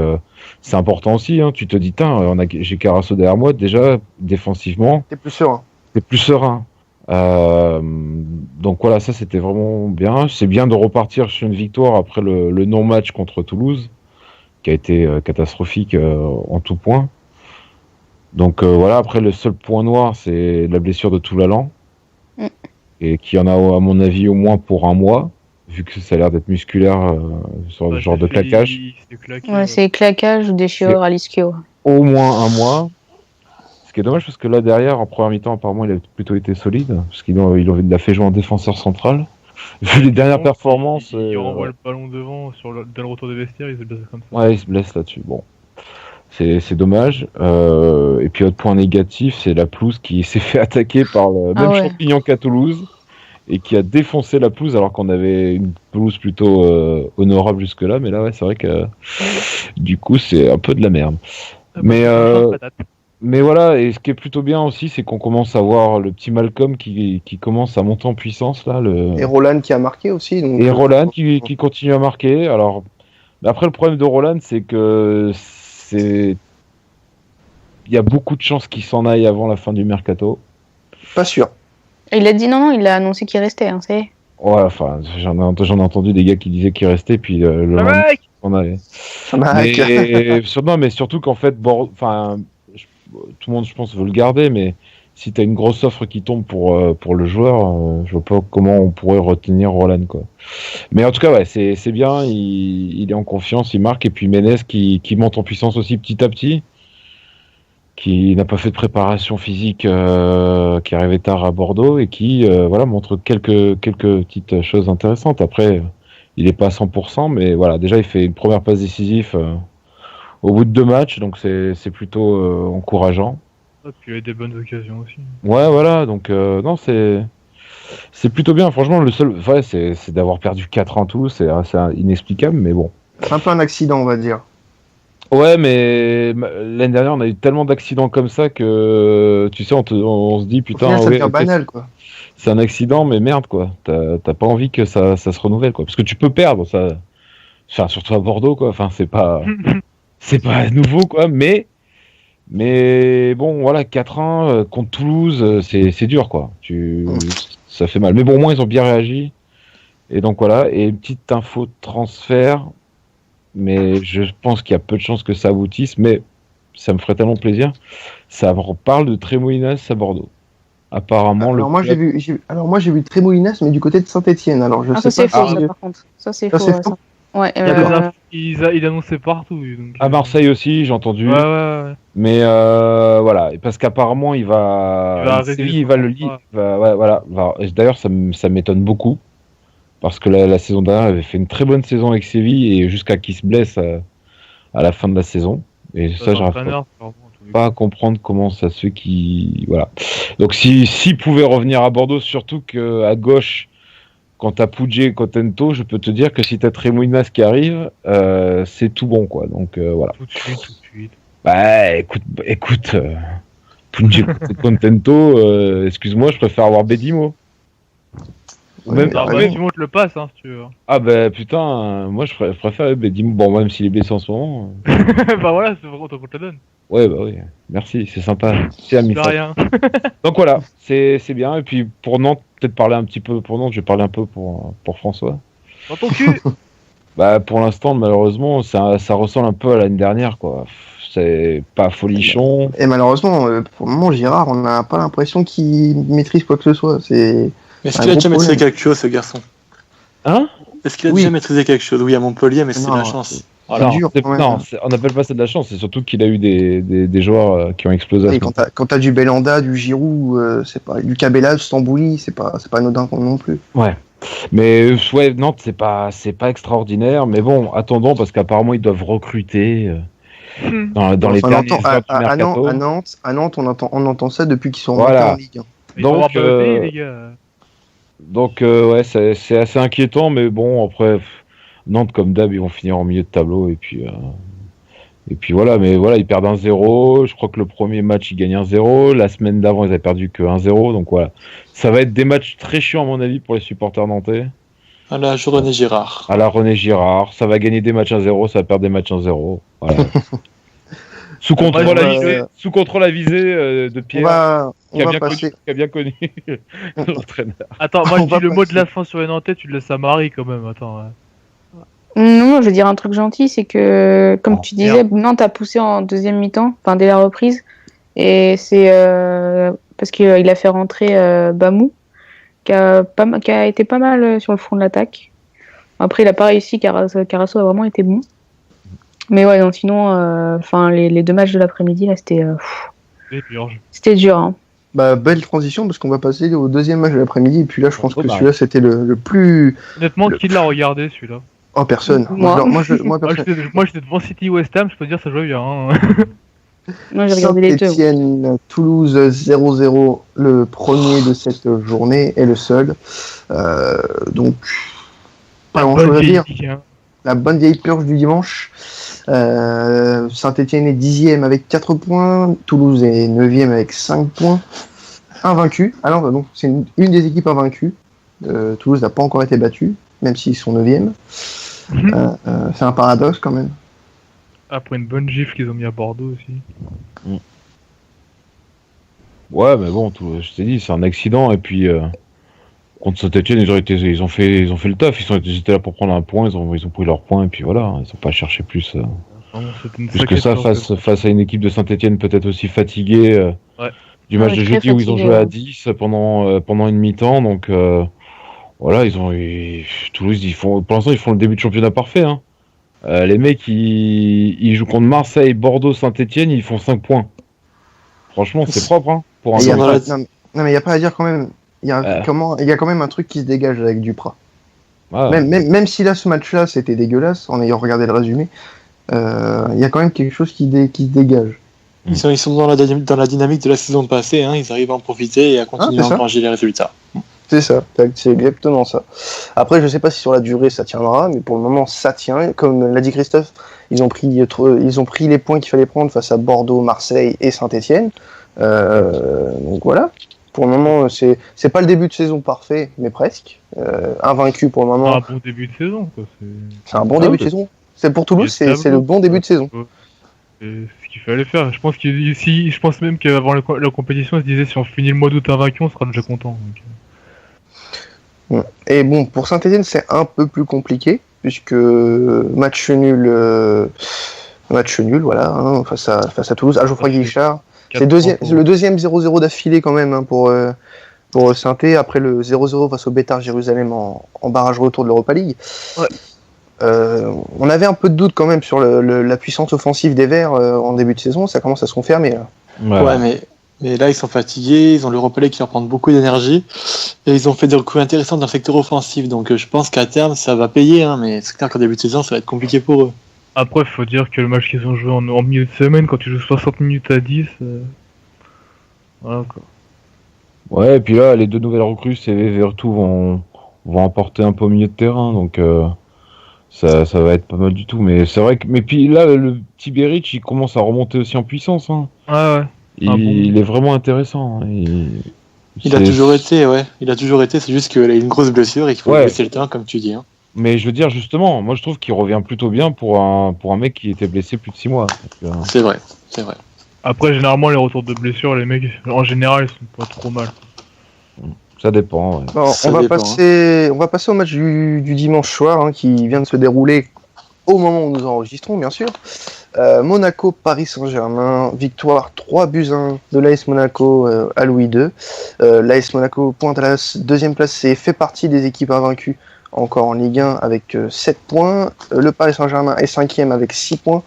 c'est important aussi. Hein. Tu te dis, j'ai Carasso derrière moi. Déjà, défensivement, T'es plus serein. t'es plus serein. Donc voilà, ça c'était vraiment bien. C'est bien de repartir sur une victoire après le non-match contre Toulouse, qui a été catastrophique en tout point. Donc voilà, après le seul point noir, c'est la blessure de Toulalan, et qui en a à mon avis au moins pour 1 mois, vu que ça a l'air d'être musculaire sur ce genre de claquage. C'est claquage ou déchirure à l'ischio. Au moins 1 mois. Ce qui est dommage parce que là derrière, en première mi-temps, apparemment il a plutôt été solide, parce qu'il l'a fait jouer en défenseur central. Vu les dernières performances. Il renvoie le ballon devant dès le retour des vestiaires, il se blesse comme ça. Ouais, il se blesse là-dessus. Bon, c'est dommage. Et puis autre point négatif, c'est la pelouse qui s'est fait attaquer par le même champignon qu'à Toulouse et qui a défoncé la pelouse alors qu'on avait une pelouse plutôt honorable jusque-là. Mais là, ouais, c'est vrai que du coup, c'est un peu de la merde. Mais voilà, et ce qui est plutôt bien aussi, c'est qu'on commence à voir le petit Malcolm qui commence à monter en puissance là. Et Roland qui a marqué aussi. Donc... Et Roland qui continue à marquer. Alors après, le problème de Roland, c'est que il y a beaucoup de chances qu'il s'en aille avant la fin du mercato. Pas sûr. Il a dit non, il a annoncé qu'il restait, hein, c'est. Ouais, enfin, j'en ai entendu des gars qui disaient qu'il restait, puis le lendemain, il s'en allait. Mais surtout qu'en fait, tout le monde, je pense, veut le garder, mais si t'as une grosse offre qui tombe pour le joueur, je vois pas comment on pourrait retenir Roland, quoi. Mais en tout cas, ouais, c'est bien, il est en confiance, il marque, et puis Ménez qui monte en puissance aussi petit à petit, qui n'a pas fait de préparation physique, qui est arrivé tard à Bordeaux, et qui montre quelques petites choses intéressantes. Après, il est pas à 100%, mais voilà, déjà il fait une première passe décisive au bout de 2 matchs, donc c'est plutôt encourageant. Et puis il y a des bonnes occasions aussi. Ouais, voilà, donc non, c'est plutôt bien. Franchement, le seul, c'est d'avoir perdu 4 en tout, c'est inexplicable, mais bon. C'est un peu un accident, on va dire. Ouais, mais l'année dernière, on a eu tellement d'accidents comme ça que, tu sais, on se dit, putain, ça devient banal, quoi. C'est un accident, mais merde, quoi. T'as pas envie que ça se renouvelle, quoi. Parce que tu peux perdre, ça. Enfin, surtout à Bordeaux, quoi. Enfin, c'est pas nouveau, quoi. Mais bon, voilà, 4-1 contre Toulouse, c'est dur, quoi. Ça fait mal. Mais bon, au moins, ils ont bien réagi. Et donc, voilà. Et une petite info de transfert. Mais je pense qu'il y a peu de chances que ça aboutisse, mais ça me ferait tellement plaisir. Ça parle de Trémoulinas à Bordeaux. Apparemment, alors moi j'ai vu Trémoulinas, mais du côté de Saint-Etienne. Alors je sais c'est pas. Faux, ça, par contre. Ça c'est faux. Ouais. Il annonçait partout. Donc... À Marseille aussi, j'ai entendu. Ouais. Mais voilà, parce qu'apparemment il va le lire. Voilà. D'ailleurs, ça m'étonne beaucoup. Parce que la saison dernière, il avait fait une très bonne saison avec Séville et jusqu'à qu'il se blesse à la fin de la saison. Et ça, j'arrive pas à comprendre comment ça se fait qu'il... Voilà. Donc s'il pouvait revenir à Bordeaux, surtout qu'à gauche, quand t'as Poudjé et Contento, je peux te dire que si t'as Trémoulinas qui arrive, c'est tout bon, quoi. Donc voilà. Tout de suite. Bah écoute, Poudjé et Contento, excuse-moi, je préfère avoir Bédimo. Même- il a Ah bah, raison. Simon te le passe, hein, si tu veux. Ah bah putain, moi je préfère, dis-moi, bon, même s'il est blessé en ce moment. Bah voilà, c'est vraiment toi qu'on te la donne. Ouais, bah oui, merci, c'est sympa. C'est De amical. rien. Donc voilà, c'est bien. Et puis pour Nantes, peut-être parler un petit peu pour Nantes, je vais parler un peu pour François. Dans ton cul. Bah pour l'instant, malheureusement, ça ressemble un peu à l'année dernière, quoi. C'est pas folichon. Et malheureusement, pour le moment, Girard, on n'a pas l'impression qu'il maîtrise quoi que ce soit. C'est Est-ce un qu'il a gros déjà maîtrisé problème. quelque chose, ce garçon? Hein? Est-ce qu'il a Oui. déjà maîtrisé quelque chose? Oui, à Montpellier, mais c'est Non, la chance. C'est dur, quand même. Non, on n'appelle pas ça de la chance, c'est surtout qu'il a eu des joueurs qui ont explosé. à Et ce moment. quand t'as du Belanda, du Giroud, c'est pas du Cabella, du Stambouli, c'est pas anodin non plus. Mais ouais, Nantes, c'est pas extraordinaire, mais bon, attendons parce qu'apparemment ils doivent recruter dans les Enfin, derniers on entend- heures du mercato. à Nantes, on entend ça depuis qu'ils sont Voilà. remontés en Ligue 1. Il faut avoir Donc, pas le pays, les gars. Donc ouais, c'est assez inquiétant, mais bon après Nantes comme d'hab ils vont finir en milieu de tableau et puis voilà, mais voilà ils perdent 1-0. Je crois que le premier match ils gagnent 1-0. La semaine d'avant ils avaient perdu que 1-0, donc voilà, ça va être des matchs très chiants à mon avis pour les supporters nantais. À la René Girard. À la René Girard, ça va gagner des matchs 1-0, ça va perdre des matchs 1-0. Voilà. Sous contrôle va- avisé, de On Pierre, va qui a passer. bien connu l'entraîneur. Attends, moi je On dis va le mot de passer. la fin sur les Nantais, tu le laisses à Marie quand même. Attends. Ouais. Non, je veux dire un truc gentil, c'est que, comme Oh, tu disais, Nantes a poussé en deuxième mi-temps, enfin dès la reprise, et c'est parce qu'il a fait rentrer Bamou, qui a été pas mal sur le front de l'attaque. Après, il a pas réussi, Carasso a vraiment été bon. Mais ouais, non, sinon, enfin les deux matchs de l'après-midi, là, Et Purge. c'était dur. Hein. Bah, belle transition parce qu'on va passer au deuxième match de l'après-midi. Et puis là, je pense que bah. celui-là, c'était le plus. Honnêtement, qui l'a regardé celui-là? Oh, personne. Moi. Moi, Moi personne. j'étais devant City West Ham, je peux te dire ça jouait bien. Hein. Moi, j'ai regardé les deux. Saint-Étienne, Toulouse 0-0, le premier de cette journée et le seul. Donc, pas grand chose à Bonne dire. vieille, hein. La bonne vieille purge du dimanche. Saint-Étienne est 10e avec 4 points. Toulouse est 9e avec 5 points. Invaincu. Ah non, non, c'est une des équipes invaincues. Toulouse n'a pas encore été battue, même s'ils sont 9e. C'est un paradoxe quand même. Après une bonne gifle qu'ils ont mis à Bordeaux aussi. Ouais, mais bon, je t'ai dit, c'est un accident. Et puis, contre Saint-Etienne, ils ont fait le taf. Ils étaient là pour prendre un point. Ils ont pris leur point. Et puis voilà, ils ont pas cherché plus Vraiment, c'était une que sacrée ça surprise. face à une équipe de Saint-Etienne peut-être aussi fatiguée Ouais. du match Ouais, de très jeudi où ils ont fatiguée, joué à ouais. 10 pendant une mi-temps. Donc voilà, Toulouse, pour l'instant, ils font le début de championnat parfait. Hein. Les mecs, ils jouent contre Marseille, Bordeaux, Saint-Etienne, ils font 5 points. Franchement, c'est propre, hein, pour un Et il y a match. dans la- pas- non, mais il n'y a pas à dire quand même. Il y a quand même un truc qui se dégage avec Duprat. Ah, Même si là, ce match-là, c'était dégueulasse, en ayant regardé le résumé, il y a quand même quelque chose qui se dégage. Ils sont dans la dynamique de la saison passée, hein. Ils arrivent à en profiter et à continuer Ah, à c'est ça. engranger les résultats. C'est ça, c'est exactement ça. Après, je sais pas si sur la durée ça tiendra, mais pour le moment ça tient. Comme l'a dit Christophe, ils ont pris les points qu'il fallait prendre face à Bordeaux, Marseille et Saint-Etienne. Donc voilà. Pour le moment, c'est pas le début de saison parfait, mais presque. Invaincu pour le C'est moment. un bon début de saison, quoi. C'est un bon Ah, début de ouais. saison. C'est pour Toulouse, Il y a c'est le bon début de saison. C'est ce qu'il fallait faire. Je pense même qu'avant la compétition, ils se disaient si on finit le mois d'août invaincu, on sera déjà content. Donc. Et bon, pour Saint-Etienne, c'est un peu plus compliqué, puisque match nul, voilà, hein, face à Toulouse, à Geoffroy Guichard. C'est le deuxième 0-0 d'affilée quand même hein, pour Saint-Étienne, après le 0-0 face au Beitar Jérusalem en barrage retour de l'Europa League. Ouais. On avait un peu de doute quand même sur la puissance offensive des Verts en début de saison, ça commence à se confirmer là. Ouais, mais là, ils sont fatigués, ils ont l'Europa League qui leur prend beaucoup d'énergie, et ils ont fait des recrues intéressantes dans le secteur offensif, donc je pense qu'à terme, ça va payer, hein, mais c'est clair qu'en début de saison, ça va être compliqué pour eux. Après, faut dire que le match qu'ils ont joué en milieu de semaine, quand tu joues 60 minutes à 10, voilà quoi. Ouais, et puis là, les deux nouvelles recrues, CV et Vertou vont apporter un peu au milieu de terrain, donc ça va être pas mal du tout. Mais c'est vrai que, mais puis là, le petit Beric, il commence à remonter aussi en puissance. Hein. Ah ouais. Il est vraiment intéressant. Hein. Il a toujours été, ouais. Il a toujours été, c'est juste qu'il a une grosse blessure et qu'il faut laisser le temps, comme tu dis. Hein. Mais je veux dire, justement, moi je trouve qu'il revient plutôt bien pour un mec qui était blessé plus de 6 mois. Donc, c'est vrai. Après, généralement, les retours de blessure, les mecs, en général, ils sont pas trop mal. Ça dépend. Ouais. Bon, on va passer au match du dimanche soir qui vient de se dérouler au moment où nous enregistrons, bien sûr. Monaco-Paris Saint-Germain, victoire 3-1 de l'AS Monaco à Louis II. L'AS Monaco pointe à la deuxième place et fait partie des équipes invaincues encore en Ligue 1 avec 7 points. Le Paris Saint-Germain est 5e avec 6 points.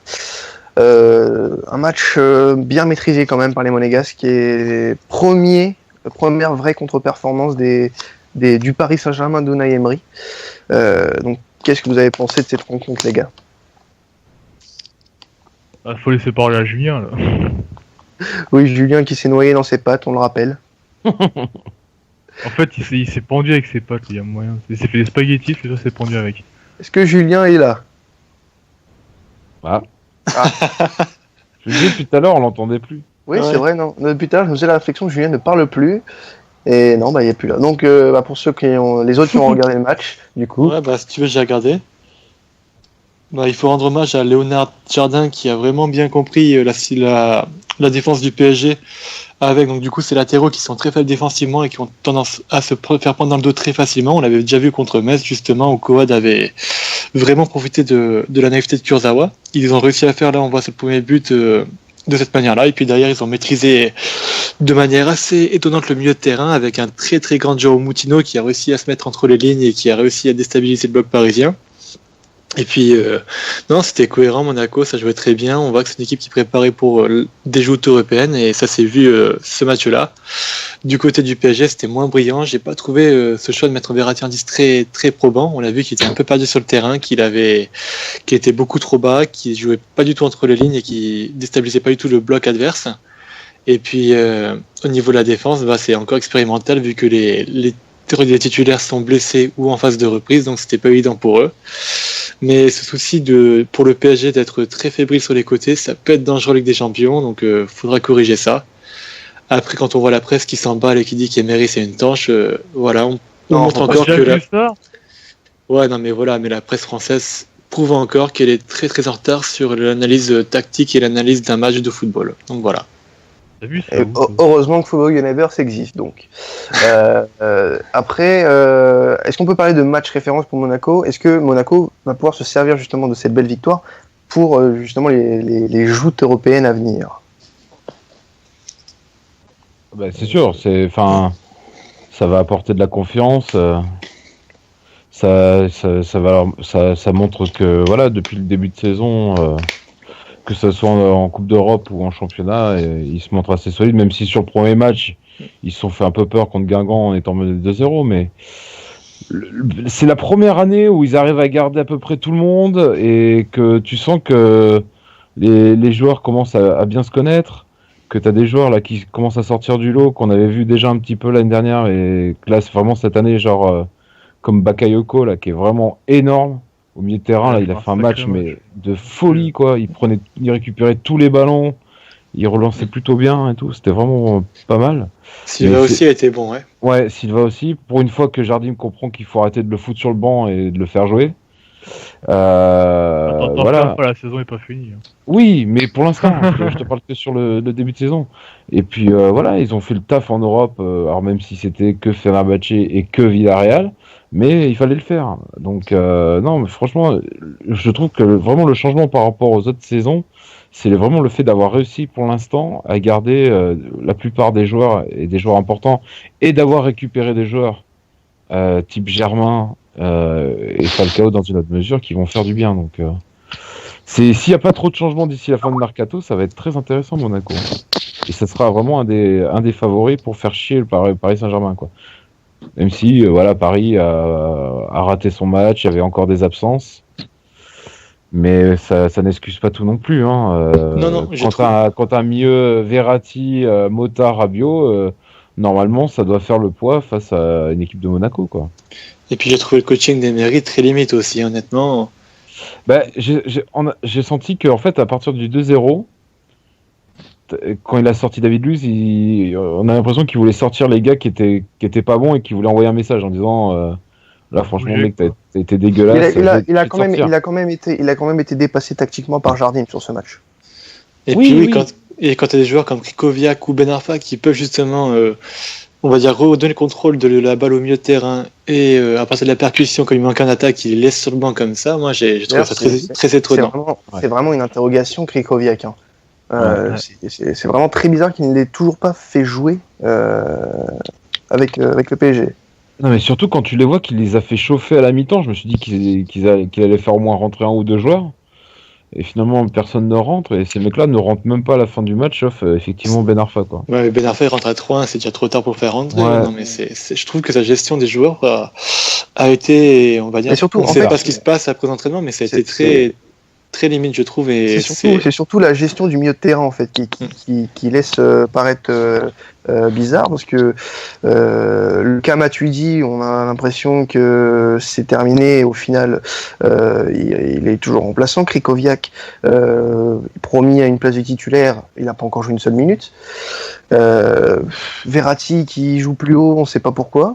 Un match bien maîtrisé quand même par les Monégasques et première vraie contre-performance du Paris Saint-Germain d'Unai Emery. Donc, qu'est-ce que vous avez pensé de cette rencontre, les gars? Faut laisser parler à Julien, là. Oui, Julien qui s'est noyé dans ses pattes, on le rappelle. En fait, il s'est pendu avec ses pattes, il y a moyen. Il s'est fait des spaghettis, et ça s'est pendu avec. Est-ce que Julien est là? Ah. Je le dis depuis tout à l'heure, on l'entendait plus. Oui, c'est vrai, non. Depuis tout à l'heure, je me faisais la réflexion que Julien ne parle plus. Et non, il n'est plus là. Donc, pour les autres qui ont regardé le match, du coup. Ouais, si tu veux, j'ai regardé. Il faut rendre hommage à Léonard Jardin qui a vraiment bien compris la défense du PSG. Donc, du coup, ces latéraux qui sont très faibles défensivement et qui ont tendance à se faire prendre dans le dos très facilement. On l'avait déjà vu contre Metz, justement, où Coad avait vraiment profité de la naïveté de Kurzawa. Ils ont réussi à faire, là, on voit ce premier but de cette manière-là. Et puis derrière, ils ont maîtrisé de manière assez étonnante le milieu de terrain avec un très très grand Joao Moutinho qui a réussi à se mettre entre les lignes et qui a réussi à déstabiliser le bloc parisien. Et puis, non, c'était cohérent, Monaco, ça jouait très bien. On voit que c'est une équipe qui préparait pour des joutes européennes et ça s'est vu ce match-là. Du côté du PSG, c'était moins brillant. J'ai pas trouvé ce choix de mettre Verratti en 10 très, très probant. On l'a vu qu'il était un peu perdu sur le terrain, qu'il était beaucoup trop bas, qu'il jouait pas du tout entre les lignes et qui déstabilisait pas du tout le bloc adverse. Et puis, au niveau de la défense, c'est encore expérimental vu que les titulaires sont blessés ou en phase de reprise, donc c'était pas évident pour eux. Mais ce souci pour le PSG d'être très fébrile sur les côtés, ça peut être dangereux en Ligue des Champions, donc faudra corriger ça. Après, quand on voit la presse qui s'emballe et qui dit qu'Emery c'est une tanche, on montre encore que mais la presse française prouve encore qu'elle est très très en retard sur l'analyse tactique et l'analyse d'un match de football. Donc voilà. Heureusement que Football Universe existe, donc. Après, est-ce qu'on peut parler de match référence pour Monaco? Est-ce que Monaco va pouvoir se servir justement de cette belle victoire pour justement les joutes européennes à venir? C'est sûr, ça va apporter de la confiance. Ça montre que voilà, depuis le début de saison. Que ce soit en Coupe d'Europe ou en championnat, ils se montrent assez solides, même si sur le premier match, ils se sont fait un peu peur contre Guingamp en étant menés 2-0, mais c'est la première année où ils arrivent à garder à peu près tout le monde et que tu sens que les joueurs commencent à bien se connaître, que tu as des joueurs là qui commencent à sortir du lot, qu'on avait vu déjà un petit peu l'année dernière et que là, c'est vraiment cette année, comme Bakayoko, là, qui est vraiment énorme. Au milieu de terrain, là, il a fait un match mais de folie, quoi. Il récupérait tous les ballons, il relançait plutôt bien et tout. C'était vraiment pas mal. Silva aussi a été bon, ouais. Ouais, Silva aussi. Pour une fois que Jardim comprend qu'il faut arrêter de le foutre sur le banc et de le faire jouer. Voilà. La saison est pas finie. Oui, mais pour l'instant, je te parle que sur le début de saison. Et puis voilà, ils ont fait le taf en Europe. Alors même si c'était que Fenerbahçe et que Villarreal. Mais il fallait le faire. Donc, non, mais franchement, je trouve que vraiment le changement par rapport aux autres saisons, c'est vraiment le fait d'avoir réussi pour l'instant à garder la plupart des joueurs et des joueurs importants et d'avoir récupéré des joueurs type Germain et Falcao dans une autre mesure qui vont faire du bien. Donc, s'il n'y a pas trop de changements d'ici la fin de Mercato, ça va être très intéressant, Monaco. Et ça sera vraiment un des favoris pour faire chier le Paris Saint-Germain, quoi. Même si Paris a raté son match, il y avait encore des absences. Mais ça n'excuse pas tout non plus. Hein. Non, quand t'as milieu Verratti, Mota, Rabiot, normalement ça doit faire le poids face à une équipe de Monaco, quoi. Et puis j'ai trouvé le coaching d'Emery très limite aussi, honnêtement. J'ai senti qu'en fait à partir du 2-0, quand il a sorti David Luiz, on a l'impression qu'il voulait sortir les gars qui étaient pas bons et qui voulaient envoyer un message en disant là franchement Oui, mec t'as été dégueulasse. Il a quand même été dépassé tactiquement par Jardim sur ce match. Et Oui, puis oui. quand t'as des joueurs comme Krikoviak ou Ben Arfa qui peuvent justement, on va dire, redonner le contrôle de la balle au milieu de terrain et à partir de la percussion, quand il manque un attaque, il les laisse sur le banc comme ça, moi j'ai trouvé ça très étonnant. C'est vraiment une interrogation, Krikoviak. Hein. C'est vraiment très bizarre qu'il ne l'ait toujours pas fait jouer avec le PSG. Non mais surtout quand tu les vois qu'il les a fait chauffer à la mi-temps, je me suis dit qu'il allait faire au moins rentrer un ou deux joueurs. Et finalement personne ne rentre et ces mecs-là ne rentrent même pas à la fin du match, sauf effectivement Ben Arfa quoi. Ouais, Ben Arfa il rentre à 3-1, c'est déjà trop tard pour le faire rentrer. Ouais. Non mais je trouve que sa gestion des joueurs a été, on va dire, Et surtout, on en sait fait, pas ce qui se passe après l'entraînement, mais ça a été très limite je trouve. Et c'est surtout la gestion du milieu de terrain en fait qui laisse paraître bizarre parce que le cas Matuidi, on a l'impression que c'est terminé et au final il est toujours remplaçant. Krikoviak promis à une place de titulaire, il n'a pas encore joué une seule minute. Verratti qui joue plus haut, on ne sait pas pourquoi.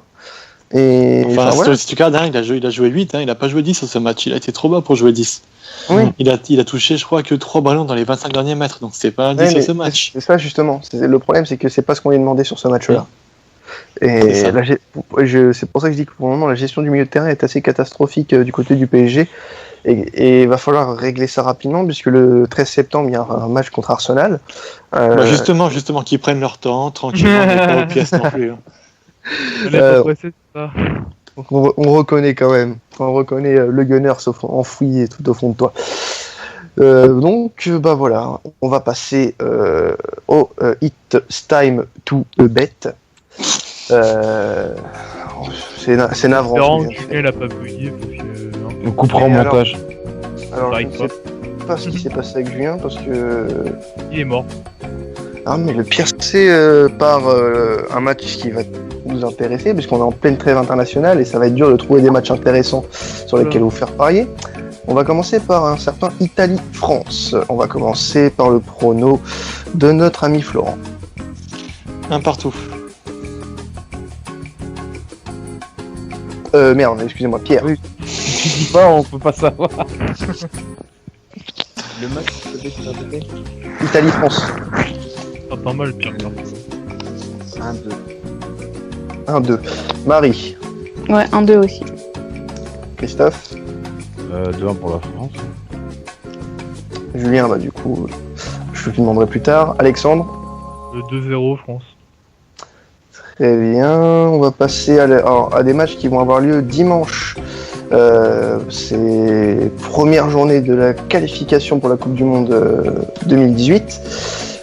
Et enfin, voilà. si tu regardes, hein, il a joué 8, hein, il a pas joué 10 sur ce match, il a été trop bas pour jouer 10. Oui. Il a touché, je crois, que 3 ballons dans les 25 derniers mètres, donc c'est pas un 10 sur ce match. C'est ça justement. Le problème, c'est que c'est pas ce qu'on lui a demandé sur ce match-là. Et C'est ça. c'est pour ça que je dis que pour le moment, la gestion du milieu de terrain est assez catastrophique du côté du PSG. Et il va falloir régler ça rapidement, puisque le 13 septembre, il y a un match contre Arsenal. Justement, qu'ils prennent leur temps, tranquillement, mais pas aux pièces non plus. Hein. Elle est pas pressée, c'est ça. On reconnaît quand même. On reconnaît le gunner enfoui tout au fond de toi. Donc, bah voilà, on va passer au It's Time to Bet. C'est navrant. Espérant ce que que je viens de Julien l'a pas bugué parce que. hein. On coupera en Et alors montage. Alors, Ça je ne arrive sais pas ce qui s'est passé avec Julien parce que. Il est mort. Ah, mais le pire, c'est par un match qui va nous intéresser, puisqu'on est en pleine trêve internationale et ça va être dur de trouver des matchs intéressants sur lesquels vous faire parier. On va commencer par un certain Italie-France. On va commencer par le prono de notre ami Florent. Un partout. Merde, excusez-moi, Pierre. Oui. Tu dis pas, on peut pas savoir. Le match, peut-être que ça peut être Italie-France. Ça pas mal, pire. 1-2. 1-2. Marie. Ouais, 1-2 aussi. Christophe. 2-1 pour la France. Julien, bah du coup, je te demanderai plus tard. Alexandre. Le 2-0 France. Très bien, on va passer à des matchs qui vont avoir lieu dimanche. C'est première journée de la qualification pour la Coupe du Monde 2018.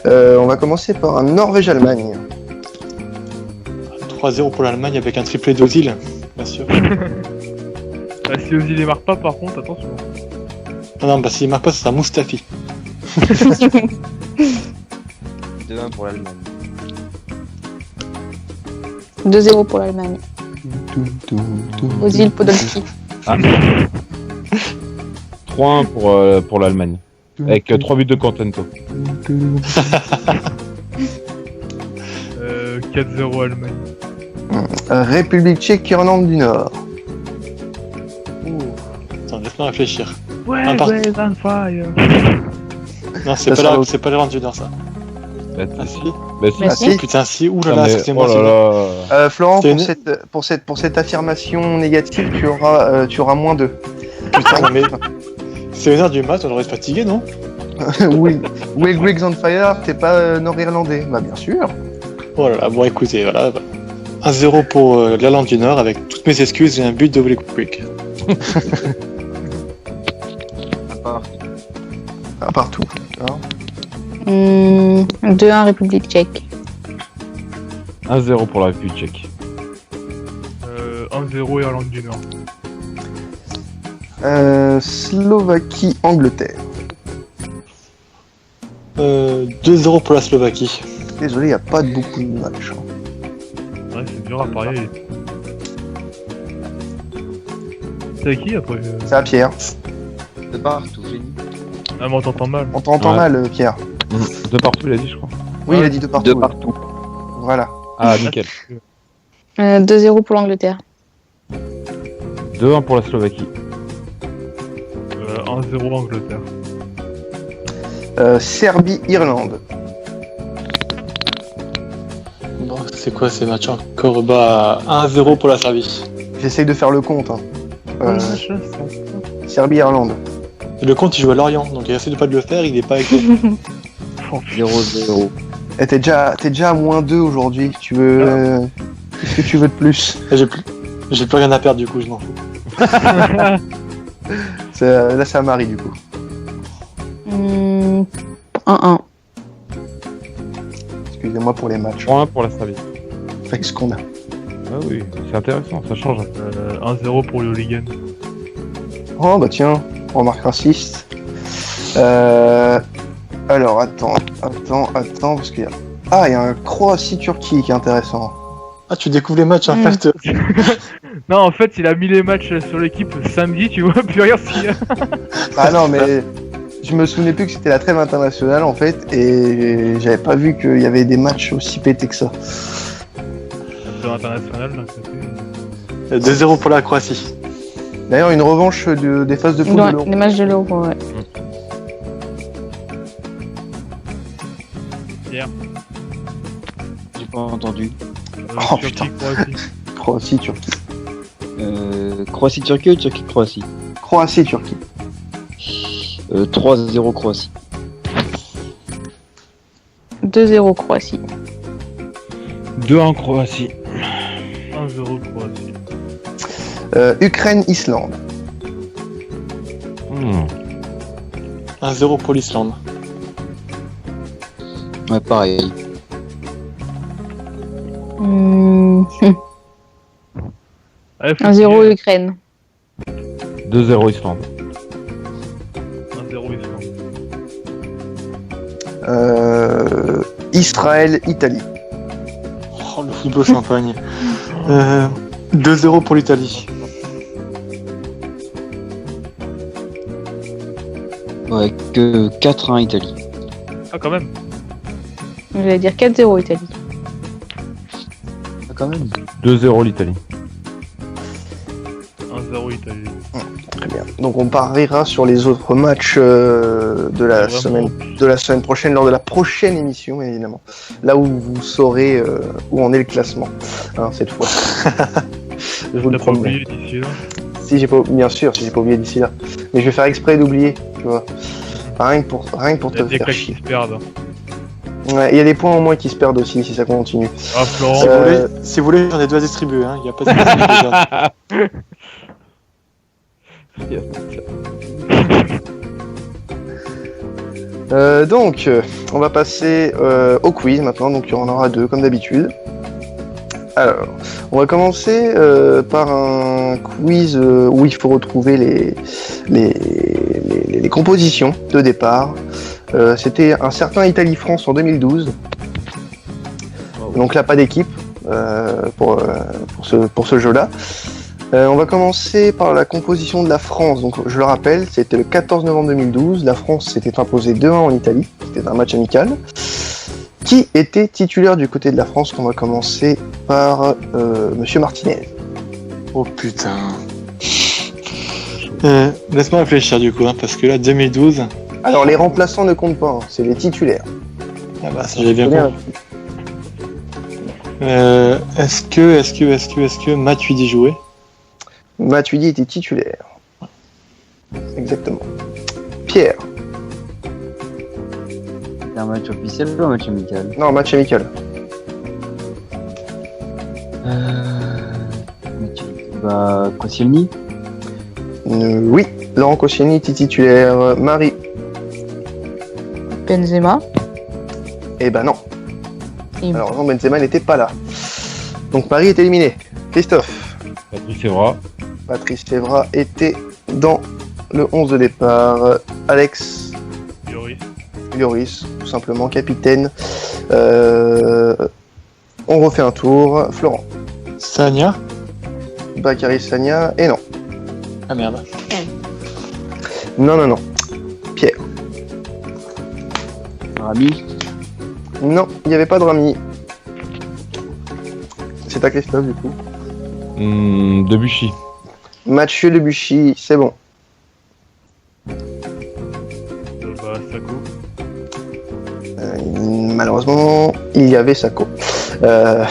On va commencer par un Norvège-Allemagne. 3-0 pour l'Allemagne avec un triplé d'Ozil, bien sûr. Ah, si Ozil les marque pas, par contre, attention. Non, bah s'il marque pas, ce sera Mustafi. 2-1 pour l'Allemagne. 2-0 pour l'Allemagne. Ozil Podolski. 3-1 pour l'Allemagne. Avec 3 buts de Contento. 4-0 Allemagne. République tchèque, Irlande du Nord. Attends, laisse-moi réfléchir. Ouais, Un partout. ouais, on fire. Non, Ça sera l'autre. c'est pas l'Irlande du Nord, ça. Bah, Ah si. bah, si. Bah, Ah, si. Putain, si, Ah, oulala, mais- excusez-moi. oh c'est là vrai. là. Florent, C'est pour cette affirmation négative, tu auras moins 2. Putain, non, mais. C'est une heure du mat, on aurait se fatigué, non? Will Griggs on Fire, t'es pas nord-irlandais? Bah bien sûr. Oh là là, bon écoutez, voilà. 1-0 pour l'Irlande du Nord, avec toutes mes excuses, j'ai un but de Will Quick. Ah, partout. Hein. 2-1 République tchèque. 1-0 pour la République tchèque. 1-0 Irlande du Nord. Slovaquie, Angleterre. 2-0 pour la Slovaquie. Désolé, il n'y a pas beaucoup de matchs. Hein. Ouais, c'est dur à parier. C'est à qui après C'est à Pierre. De partout, j'ai dit. Ah, mais on t'entend mal. On t'entend Ouais. mal, Pierre. 2 partout, il a dit, je crois. Oui, il a dit de partout. De partout. Voilà. Ah, nickel. 2-0 pour l'Angleterre. 2-1 pour la Slovaquie. 1-0 Angleterre. Serbie-Irlande. Bon, c'est quoi ces matchs encore? 1-0 pour la Serbie. J'essaye de faire le compte. Hein. Serbie-Irlande. Le compte, il joue à Lorient, donc il essaie de pas de le faire, il est pas avec eux. 0-0. Et t'es déjà à -2 aujourd'hui. Tu veux. Qu'est-ce que tu veux de plus? J'ai plus rien à perdre, du coup, je m'en fous. Là, c'est à Marie, du coup. 1-1. Excusez-moi pour les matchs. 3-1 pour la Serbie. Avec ce qu'on a. Ah oui, c'est intéressant, ça change. 1-0 pour les hooligans. Oh, bah tiens, remarque raciste. Alors, attends, parce qu'il y a... Ah, il y a un Croatie-Turquie qui est intéressant. Ah, tu découvres les matchs, en fait. Non, en fait, il a mis les matchs sur l'équipe samedi, tu vois, puis regarde s'il y a... Ah non, mais je me souvenais plus que c'était la trêve internationale, en fait, et j'avais pas vu qu'il y avait des matchs aussi pétés que ça. Sur international, là, c'était... 2-0 pour la Croatie. D'ailleurs, une revanche des phases de poule de Ouais, l'Euro. les matchs de l'Euro, ouais. Hier. J'ai pas entendu. Oh, Turquie, Croatie, Croatie. Turquie. Croatie-Turquie ou Turquie-Croatie? Croatie, Turquie. 3-0 Croatie. 2-0 Croatie. 2-1 Croatie. 1-0 Croatie. Ukraine-Islande. 1-0 pour l'Islande. Ouais, pareil. 1-0 Ukraine. 2-0 Islande. 1-0 Islande. Israël-Italie. Oh, le football champagne. 2-0 pour l'Italie. Ouais, que 4-1 Italie. Ah, quand même. Je vais dire 4-0 Italie. Ah, quand même. 2-0 l'Italie. 1-0 Italie. Très bien. Donc on pariera sur les autres matchs de la semaine prochaine, lors de la prochaine émission, évidemment. Là où vous saurez où en est le classement, hein, cette fois. Je vous le T'as pas promets. oublié d'ici là. Bien sûr, si j'ai pas oublié d'ici là. Mais je vais faire exprès d'oublier, tu vois. Rien que pour Il y te a des faire claques qui chier. se perdent. Ouais, il y a des points au moins qui se perdent aussi si ça continue. Ah, Florent. Si vous voulez, j'en ai 2 à distribuer, hein. Y a pas de souci. Donc, on va passer au quiz maintenant, donc il y en aura 2 comme d'habitude. Alors, on va commencer par un quiz où il faut retrouver les compositions de départ. C'était un certain Italie-France en 2012. Donc là, pas d'équipe pour ce jeu-là. On va commencer par la composition de la France. Donc, je le rappelle, c'était le 14 novembre 2012. La France s'était imposée 2-1 en Italie. C'était un match amical. Qui était titulaire du côté de la France? On va commencer par Monsieur Martinez. Oh putain. Laisse-moi réfléchir du coup, hein, parce que là, 2012. Alors, les remplaçants ne comptent pas, hein, c'est les titulaires. Ah bah, ça j'avais bien compris. Est-ce que Matuidi jouait? Matuidi était titulaire. Exactement. Pierre. C'est un match officiel ou un match amical? Non, match amical. Bah, Koscielny. Oui, Laurent Koscielny était titulaire. Marie. Benzema. Eh ben non. Et Alors non, Benzema n'était pas là. Donc Marie est éliminé. Christophe. Patrice Evra. Patrice Evra était dans le 11 de départ. Alex. Lloris, tout simplement, capitaine. On refait un tour. Florent. Sagna. Bakary Sagna. Et non. Ah merde. Non. Pierre. Rami. Non, il n'y avait pas de Rami. C'est à Christophe du coup. Debuchy. Mathieu Debuchy, c'est bon. Sako. Malheureusement, il y avait Sako. Le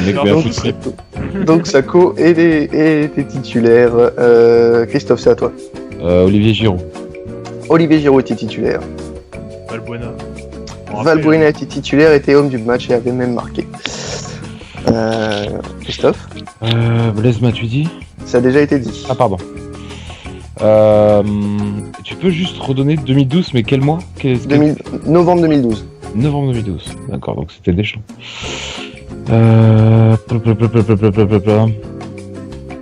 mec met un coup de slip. Donc Sako était titulaire. Christophe, c'est à toi. Olivier Giroud. Olivier Giroud était titulaire. Valbuena. Valbuena était titulaire, était homme du match et avait même marqué. Christophe, Blaise Matuidi. ça a déjà été dit. Ah, pardon. Tu peux juste redonner 2012, mais quel mois? Novembre 2012. Novembre 2012. D'accord, donc c'était Deschamps.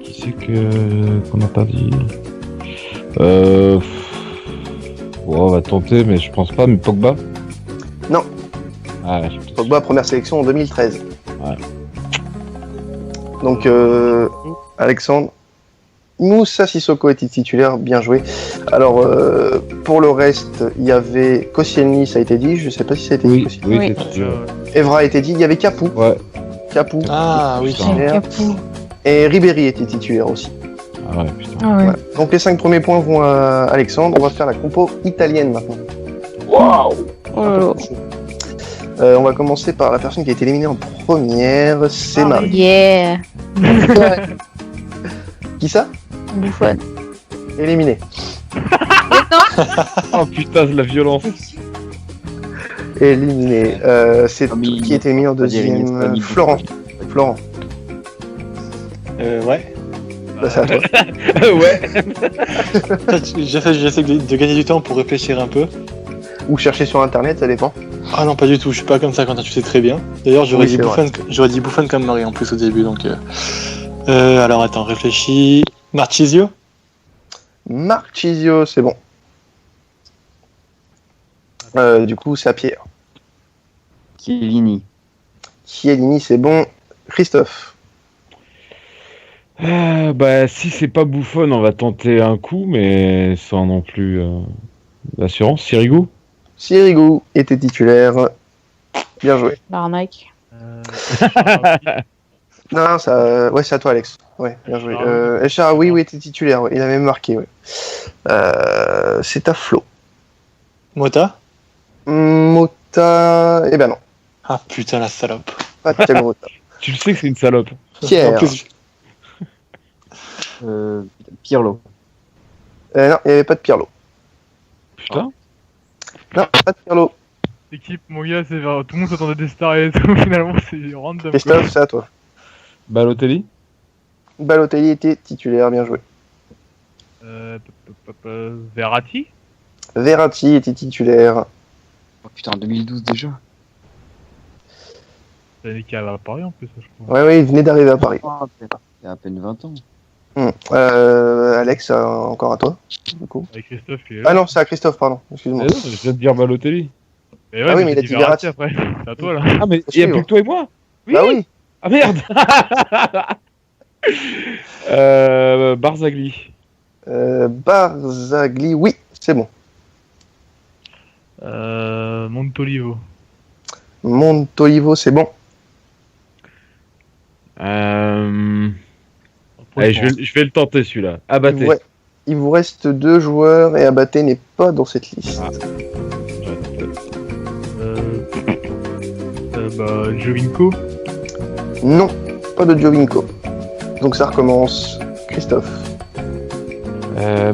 Qui c'est qu'on n'a pas dit? On va tenter, mais je pense pas. Mais Pogba? Non. Ah, j'ai peut-être- Pogba, première sélection en 2013. Ouais. Donc, Alexandre. Moussa Sissoko était titulaire, bien joué. Alors, pour le reste, il y avait Koscielny, ça a été dit. Je sais pas si ça a été dit. Oui, Koscielny. oui, Oui. c'est Evra a été dit. Il y avait Capou. Ouais. Capou. Ah oui. Titulaire. Capou. Et Ribéry était titulaire aussi. Ah ouais, putain. Ah ouais. Voilà. Donc, les 5 premiers points vont à Alexandre. On va faire la compo italienne maintenant. Oh là là. On va commencer par la personne qui a été éliminée en première. C'est Marie. Yeah. Buffon. Qui ça? Buffon. Éliminé. Oh putain, de la violence. Éliminé. C'est Famille. qui était éliminé en deuxième. Famille. Florent. Florent. Ouais. Bah, c'est à toi. Ouais. J'essaie de gagner du temps pour réfléchir un peu. Ou chercher sur internet, ça dépend. Ah non, pas du tout, je suis pas comme ça quand tu sais très bien. D'ailleurs, j'aurais Oui, dit c'est Buffon comme Marie en plus au début, donc. Alors attends, réfléchis. Marchisio. Marchisio, c'est bon. Du coup, c'est à Pierre. Chiellini. Chiellini, c'est bon. Christophe. Bah, si c'est pas Buffon, on va tenter un coup, mais sans non plus d'assurance. Sirigu. Sirigu était titulaire. Bien joué. L'arnaque. Non, ça. Ouais, c'est à toi, Alex. Ouais, bien joué. Echaraoui, oui, était titulaire. Ouais. Il a même marqué. Ouais. C'est à Flo. Mota. Mota. Eh ben non. Ah putain, la salope. Pas de Thiago Motta. Tu le sais que c'est une salope. Pierre. En plus, Pirlo. Non, il n'y avait pas de Pirlo. Putain. Non, pas de Pirlo. L'équipe, mon gars, c'est vers... tout le monde s'attendait des stars et tout. Finalement, c'est random. Christophe, c'est à toi. Balotelli. Balotelli était titulaire, bien joué. Verratti. Verratti était titulaire. Oh putain, en 2012 déjà. C'est l'année qui avait à Paris en plus, je crois. Ouais, il venait d'arriver à Paris. Oh, il y a à peine 20 ans. Alex, encore à toi, du coup. Avec Christophe, il est là. Ah non, c'est à Christophe, pardon. Excuse-moi. Je viens de dire Balotelli. Mais ouais, Ah oui, mais il a dit dit Verratti. après. C'est à toi là. Ah, mais il y a plus que toi et moi. Bah oui. Ah merde. Barzagli. Barzagli, oui, c'est bon. Montolivo. Montolivo, c'est bon. Allez, je vais le tenter celui-là. Abaté. Ouais. Il vous reste 2 joueurs et Abaté n'est pas dans cette liste. Ah. Jovinko. Non, pas de Giovinco. Donc ça recommence. Christophe.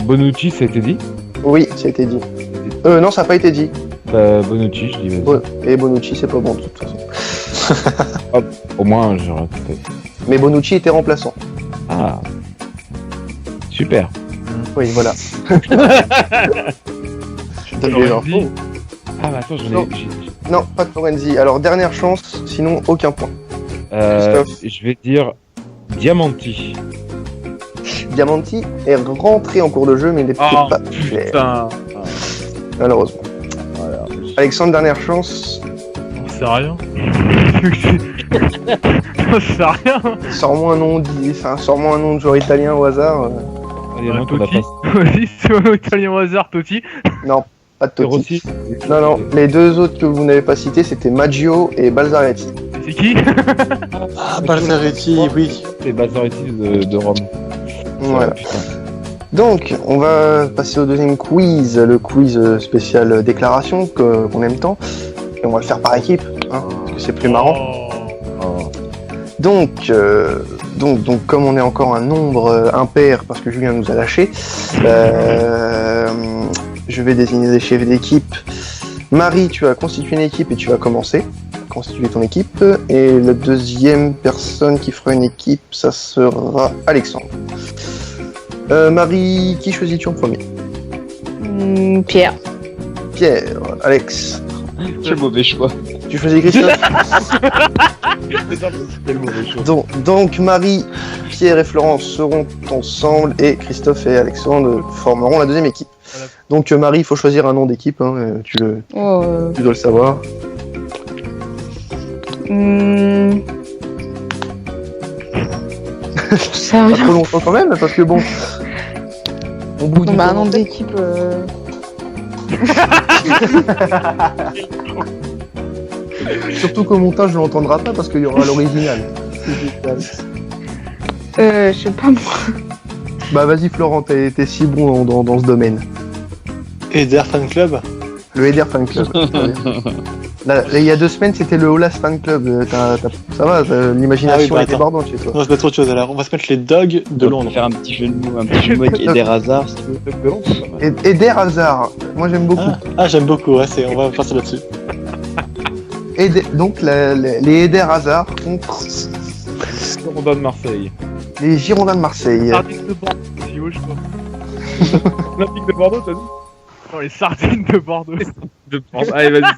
Bonucci, ça a été dit. Oui, ça a été dit. Non, ça n'a pas été dit. Bonucci, je dis vas-y. Ouais. Et Bonucci, c'est pas bon de toute façon. Au moins, j'aurais peut-être. Mais Bonucci était remplaçant. Ah. Super. Oui, voilà. Je donne des infos. Ah, bah attends, Non. Non, pas de Florenzi. Alors, dernière chance, sinon aucun point. Christophe. Je vais dire Diamanti. Diamanti est rentré en cours de jeu, mais il n'est Ah, pas titulaire, Putain. malheureusement. Voilà. Alexandre, dernière chance. On sait rien. On sait rien. Sors-moi un nom, sors-moi un nom de joueur italien au hasard. Il y en a un qu'on a Totti. pas. Vas-y, c'est un italien au hasard, Totti. Non, Pas de Totti. Rossi. Non, les deux autres que vous n'avez pas cités, c'était Maggio et Balzaretti. C'est qui? Ah, Balzaretti, oui. C'est Balzaretti de Rome. Voilà. Putain. Donc, on va passer au deuxième quiz, le quiz spécial déclaration qu'on aime tant. Et on va le faire par équipe, hein, parce que c'est plus marrant. Oh. Donc, comme on est encore un nombre impair, parce que Julien nous a lâché, je vais désigner des chefs d'équipe. Marie, tu vas constituer une équipe et tu vas commencer à constituer ton équipe. Et la deuxième personne qui fera une équipe, ça sera Alexandre. Marie, qui choisis-tu en premier? Pierre. Pierre, Alex. Quel mauvais choix. Tu choisis Christophe? Quel mauvais choix. Donc Marie, Pierre et Florence seront ensemble et Christophe et Alexandre formeront la deuxième équipe. Voilà. Donc Marie, il faut choisir un nom d'équipe, hein, tu dois le savoir. Ça Pas trop longtemps quand même, parce que bon... Au bout du un moment- nom d'équipe. Surtout qu'au montage, je l'entendra pas parce qu'il y aura l'original. Je sais pas moi. Bah vas-y Florent, t'es si bon dans ce domaine. Eder Fan Club. Le Eder Fan Club. Là, il y a 2 semaines, c'était le Olas Fan Club. Ça va, l'imagination Ah oui, bah, est débordante chez toi. On va se mettre autre chose alors. On va se mettre les Dogs de On Londres. va faire un petit jeu de mots avec Eder Hazard, si tu veux. Eder Hazard, moi j'aime beaucoup. J'aime beaucoup, ouais, on va passer là-dessus. Donc les Eder Hazard contre Girondins de Marseille. les Girondins de Marseille. Sardines de Bordeaux, si haut, je crois. Olympique de Bordeaux, t'as dit? Non, les sardines de Bordeaux. De Bordeaux. Allez, vas-y.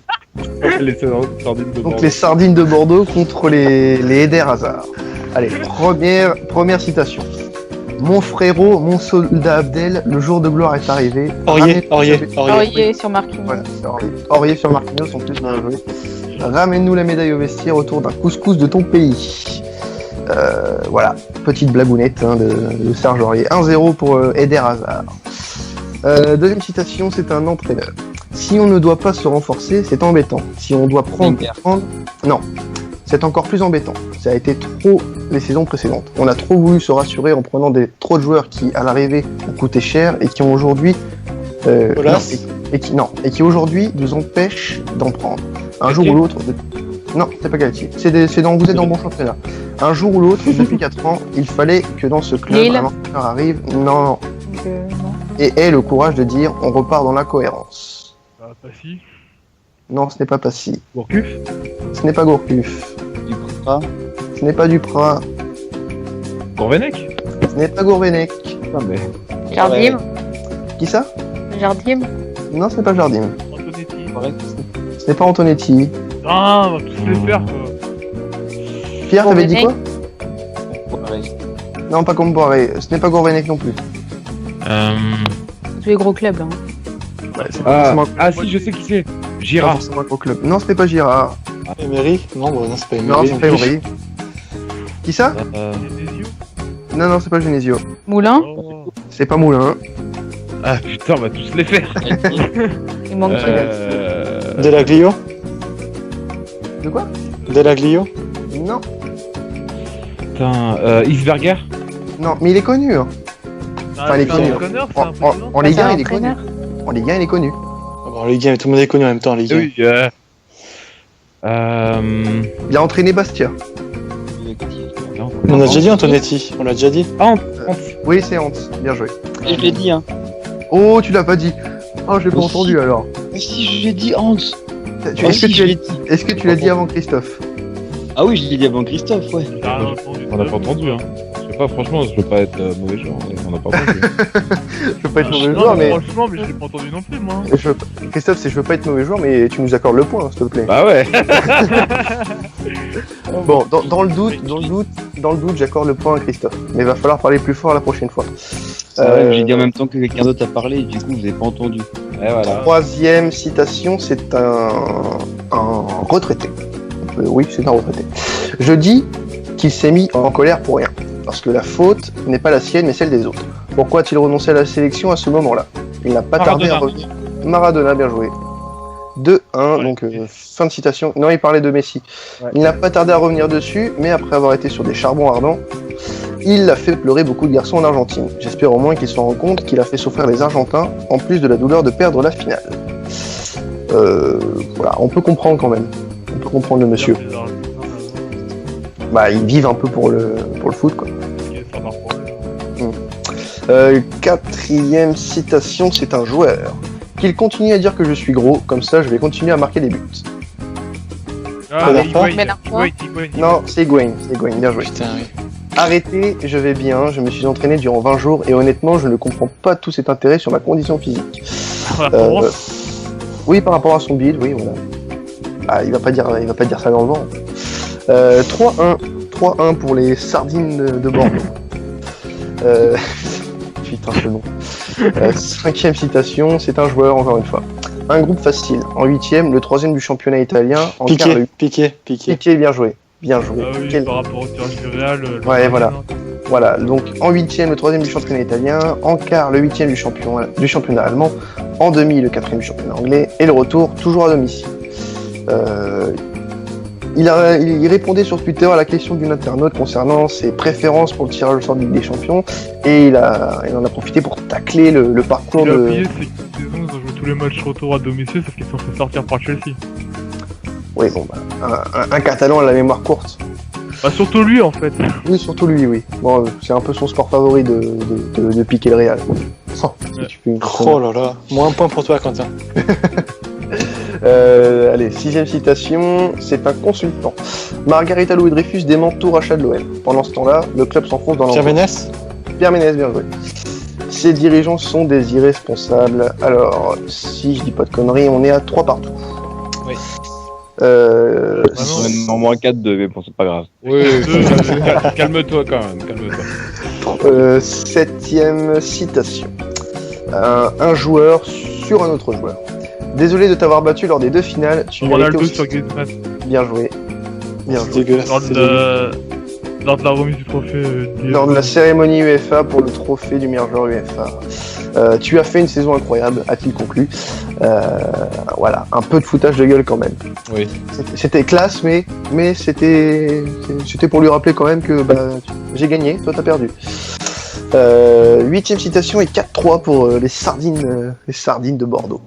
Les sardines de Donc Bordeaux. les Sardines de Bordeaux contre les Eder Hazard. Allez, première citation. Mon frérot, mon soldat Abdel, le jour de gloire est arrivé. Aurier. Aurier sur Marquinhos. Voilà, c'est Aurier sur Marquinhos, en plus bien joué. Ramène-nous la médaille au vestiaire autour d'un couscous de ton pays. Voilà, petite blagounette de Serge Aurier. 1-0 pour Eder Hazard. Deuxième citation, c'est un entraîneur. Si on ne doit pas se renforcer, c'est embêtant. Si on doit prendre... Non, c'est encore plus embêtant. Ça a été trop les saisons précédentes. On a trop voulu se rassurer en prenant trop de joueurs qui, à l'arrivée, ont coûté cher et qui ont aujourd'hui... et qui aujourd'hui nous empêchent d'en prendre. Un jour ou l'autre... Non, c'est pas Galtier. Vous êtes dans le bon championnat. Un jour ou l'autre, depuis 4 ans, il fallait que dans ce club, Lille. un entraîneur arrive... Non. Donc, non. Et ait le courage de dire on repart dans la cohérence. Ah, pas si. Non, ce n'est pas Passy. Gourcuff. Ce n'est pas Gourcuff. Duprat. Ce n'est pas Duprat. Gourvenec? Ce n'est pas Gourvenec. Ah, mais. Jardim. Qui ça? Jardim. Non, ce n'est pas Jardim. Antonetti. Ce n'est pas Antonetti. Ah, on va tous les faire, quoi. Pierre, t'avais dit quoi? Pareil. Non, pas Comboiré. Ce n'est pas Gourvenec non plus. Tous les gros clubs là. Ouais, c'est pas forcément- Si, je sais qui c'est. pas Girard. forcément un gros club. Non, ce n'est pas Girard. Emery. Non, c'est pas Emery. Non, c'est pas Emery. Qui ça? Genesio. Non, c'est pas Genesio. Moulin. Oh. C'est pas Moulin. Ah putain, on va tous les faire. Il manque qui là Delaglio. De quoi? Delaglio. Non. Putain, Isberger. Non, mais il est connu. Hein. Ah, il est c'est un connu. entraîneur, c'est un président. En Ligue C'est 1, un il est connu. entraîneur. En Ligue 1, il est connu. Bon, les gars, tout le monde est connu en même temps, les gars. Oui. Il a entraîné Bastia. On a déjà dit Antonetti. On l'a déjà dit. Oui, c'est Hans. Bien joué. Je l'ai dit, hein. Oh, tu l'as pas dit. Oh, j'ai pas Aussi. entendu alors. Mais si, je l'ai dit, Hans. Est-ce que tu l'as dit avant Christophe? Ah oui, je l'ai dit avant Christophe, ouais. J'ai rien entendu. On n'a pas entendu, hein. Je sais pas, franchement, je veux pas être mauvais joueur, mais on n'a pas entendu. Je veux pas être mauvais Non, joueur, mais. franchement, mais je l'ai pas entendu non plus, moi. Christophe, je veux pas être mauvais joueur, mais tu nous accordes le point, s'il te plaît. Bah ouais. Bon, dans le doute, j'accorde le point à Christophe. Mais il va falloir parler plus fort la prochaine fois. J'ai dit en même temps que quelqu'un d'autre a parlé, et du coup, vous avez pas entendu. Et voilà. Troisième citation, c'est un retraité. Oui, c'est un retraité. Je dis qu'il s'est mis en colère pour rien, parce que la faute n'est pas la sienne, mais celle des autres. Pourquoi a-t-il renoncé à la sélection à ce moment-là? Il n'a pas tardé à Maradona. revenir. Maradona, bien joué. 2-1, donc fin de citation. Non, il parlait de Messi. Ouais. Il n'a pas tardé à revenir dessus, mais après avoir été sur des charbons ardents, il a fait pleurer beaucoup de garçons en Argentine. J'espère au moins qu'ils se rendent compte qu'il a fait souffrir les Argentins, en plus de la douleur de perdre la finale. Voilà, on peut comprendre quand même. On peut comprendre le monsieur. Bah, ils vivent un peu pour le foot, quoi. Quatrième citation, c'est un joueur. Qu'il continue à dire que je suis gros, comme ça je vais continuer à marquer des buts. Ah, Higuaín. Non, c'est Higuaín, bien joué. Putain, oui. Arrêtez, je vais bien, je me suis entraîné durant 20 jours et honnêtement je ne comprends pas tout cet intérêt sur ma condition physique. Oui, par rapport à son build, oui, voilà. Ah, il va pas dire ça dans le vent. 3-1 pour les sardines de Bordeaux. Putain, ce nom. Cinquième citation, c'est un joueur, encore une fois. Un groupe facile. En huitième, le troisième du championnat italien. En quart, Piqué. Piqué, bien joué. Ah oui, par rapport au tirage du Real. Ouais, voilà. Voilà, donc en huitième, le troisième du championnat italien. En quart, le huitième du championnat allemand. En demi, le quatrième du championnat anglais. Et le retour, toujours à domicile. Il répondait sur Twitter à la question d'une internaute concernant ses préférences pour le tirage au sort de Ligue des Champions et il en a profité pour tacler le parcours Ce qu'il a de... payé, c'est que cette saison, ils ont joué tous les matchs retour à domicile, sauf qu'ils se sont fait sortir par Chelsea. Oui, bon, bah, un Catalan à la mémoire courte. Bah, surtout lui, en fait. Oui, surtout lui, oui. Bon, c'est un peu son sport favori de piquer le Real. Oh, Ouais. tu peux- Oh là là. Moins un point pour toi, Quentin. Allez, sixième citation, c'est un consultant. Margarita Louis Dreyfus dément tout rachat de l'OM. Pendant ce temps-là, le club s'enfonce dans Pierre l'emploi. Ménès. Pierre Ménès, bien joué. Ces dirigeants sont des irresponsables. Alors, si je dis pas de conneries, on est à 3 partout. Oui. En moins 4-2, mais bon, c'est pas grave. Oui, calme-toi quand même, calme-toi. Septième citation. Un joueur sur un autre joueur. Désolé de t'avoir battu lors des 2 finales. Tu méritais Ronaldo aussi... sur Griezmann. Bien joué. Bien C'est joué. dégueulasse. Lors de la remise du trophée. Lors de la cérémonie UEFA pour le trophée du meilleur joueur UEFA. Tu as fait une saison incroyable, a-t-il conclu. Voilà, un peu de foutage de gueule quand même. Oui. C'était classe, mais c'était pour lui rappeler quand même que bah, j'ai gagné, toi t'as perdu. Huitième citation et 4-3 pour les sardines de Bordeaux.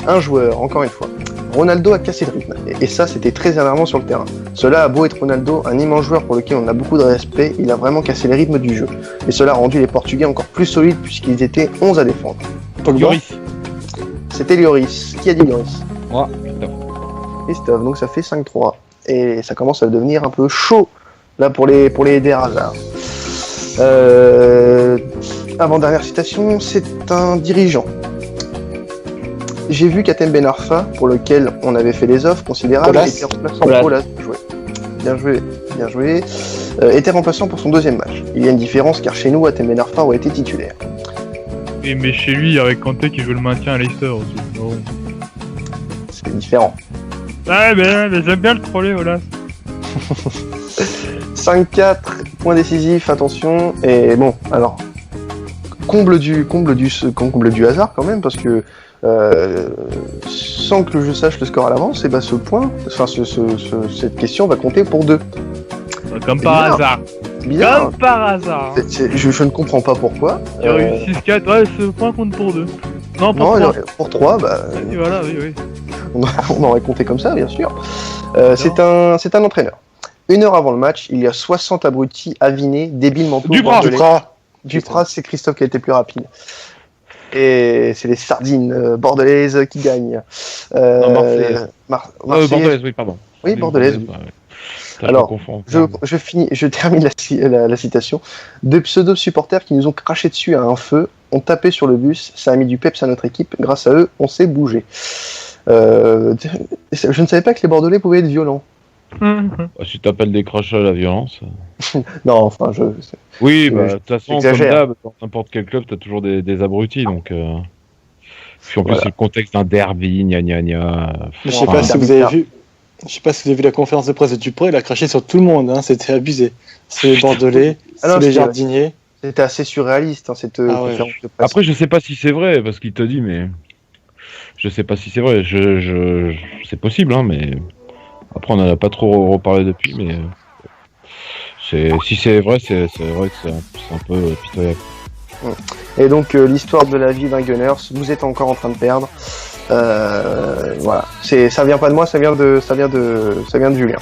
Un joueur, encore une fois. Ronaldo a cassé le rythme, et ça c'était très énervant sur le terrain. Cela a beau être Ronaldo, un immense joueur pour lequel on a beaucoup de respect, il a vraiment cassé les rythmes du jeu. Et cela a rendu les Portugais encore plus solides puisqu'ils étaient 11 à défendre. Pogba. C'était Lloris. Qui a dit Lloris? Moi, Christophe, donc ça fait 5-3. Et ça commence à devenir un peu chaud là pour les Eder Hazard. Avant-dernière citation, c'est un dirigeant. J'ai vu qu'Atem Ben Arfa, pour lequel on avait fait des offres considérables, Olas. était remplaçant. Olas, bien joué. Était remplaçant pour son deuxième match. Il y a une différence car chez nous, Atem Ben Arfa aurait été titulaire. Et mais chez lui, avec Kanté qui veut le maintien à Leicester aussi. Bon. C'est différent. Ouais, mais j'aime bien le troller, voilà. 5-4, point décisif, attention. Et bon, alors, comble du hasard quand même, parce que sans que je sache le score à l'avance, et bah ce point, enfin cette question va compter pour 2. Comme C'est par bizarre. hasard. Bizarre. Comme par hasard. Je ne comprends pas pourquoi. Il y a eu 6-4, ouais, ce point compte pour 2. Non, pour 3. Pour 3, bah, Et voilà, oui. on aurait compté comme ça, bien sûr. C'est un entraîneur. 1 heure avant le match, il y a 60 abrutis avinés, débiles mentaux. Duprat, c'est Christophe qui a été plus rapide. Et c'est les sardines bordelaises qui gagnent. Marseillaises. Marseillaises. Oui, pardon. Oui, bordelaise. Alors, je termine la citation. Deux pseudo-supporters qui nous ont craché dessus à un feu, ont tapé sur le bus, ça a mis du peps à notre équipe, grâce à eux, on s'est bougé. Je ne savais pas que les Bordelais pouvaient être violents. Si t'appelles des crachats à la violence. Non, enfin, Oui, bah, de toute façon, comme j'exagère. d'hab, dans n'importe quel club, t'as toujours des abrutis, donc. Puis en plus, c'est le contexte d'un derby, gna gna gna. Je sais pas si vous avez vu. Je sais pas si vous avez vu la conférence de presse de Dupré, il a craché sur tout le monde, hein, c'était abusé. C'est les Bordelais, c'est les jardiniers. C'était assez surréaliste, hein, cette conférence de presse. Après, je sais pas si c'est vrai, parce qu'il te dit, mais. Je sais pas si c'est vrai. C'est possible, hein, mais après on en a pas trop reparlé depuis, mais si c'est vrai, c'est vrai que c'est un peu pitoyable. Et donc l'histoire de la vie d'un Gunners, vous êtes encore en train de perdre. Voilà, ça vient pas de moi, ça vient de Julien.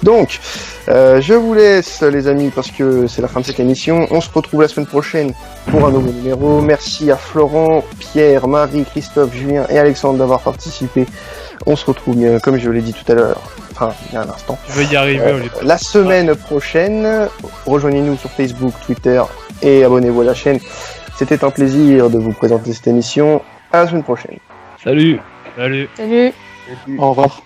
Donc, je vous laisse les amis parce que c'est la fin de cette émission. On se retrouve la semaine prochaine pour un nouveau numéro. Merci à Florent, Pierre, Marie, Christophe, Julien et Alexandre d'avoir participé. On se retrouve, comme je l'ai dit tout à l'heure, enfin il y a un instant. Je vais y arriver, Olivier. La semaine prochaine, rejoignez-nous sur Facebook, Twitter et abonnez-vous à la chaîne. C'était un plaisir de vous présenter cette émission. À la semaine prochaine. Salut. Salut. Salut. Au revoir.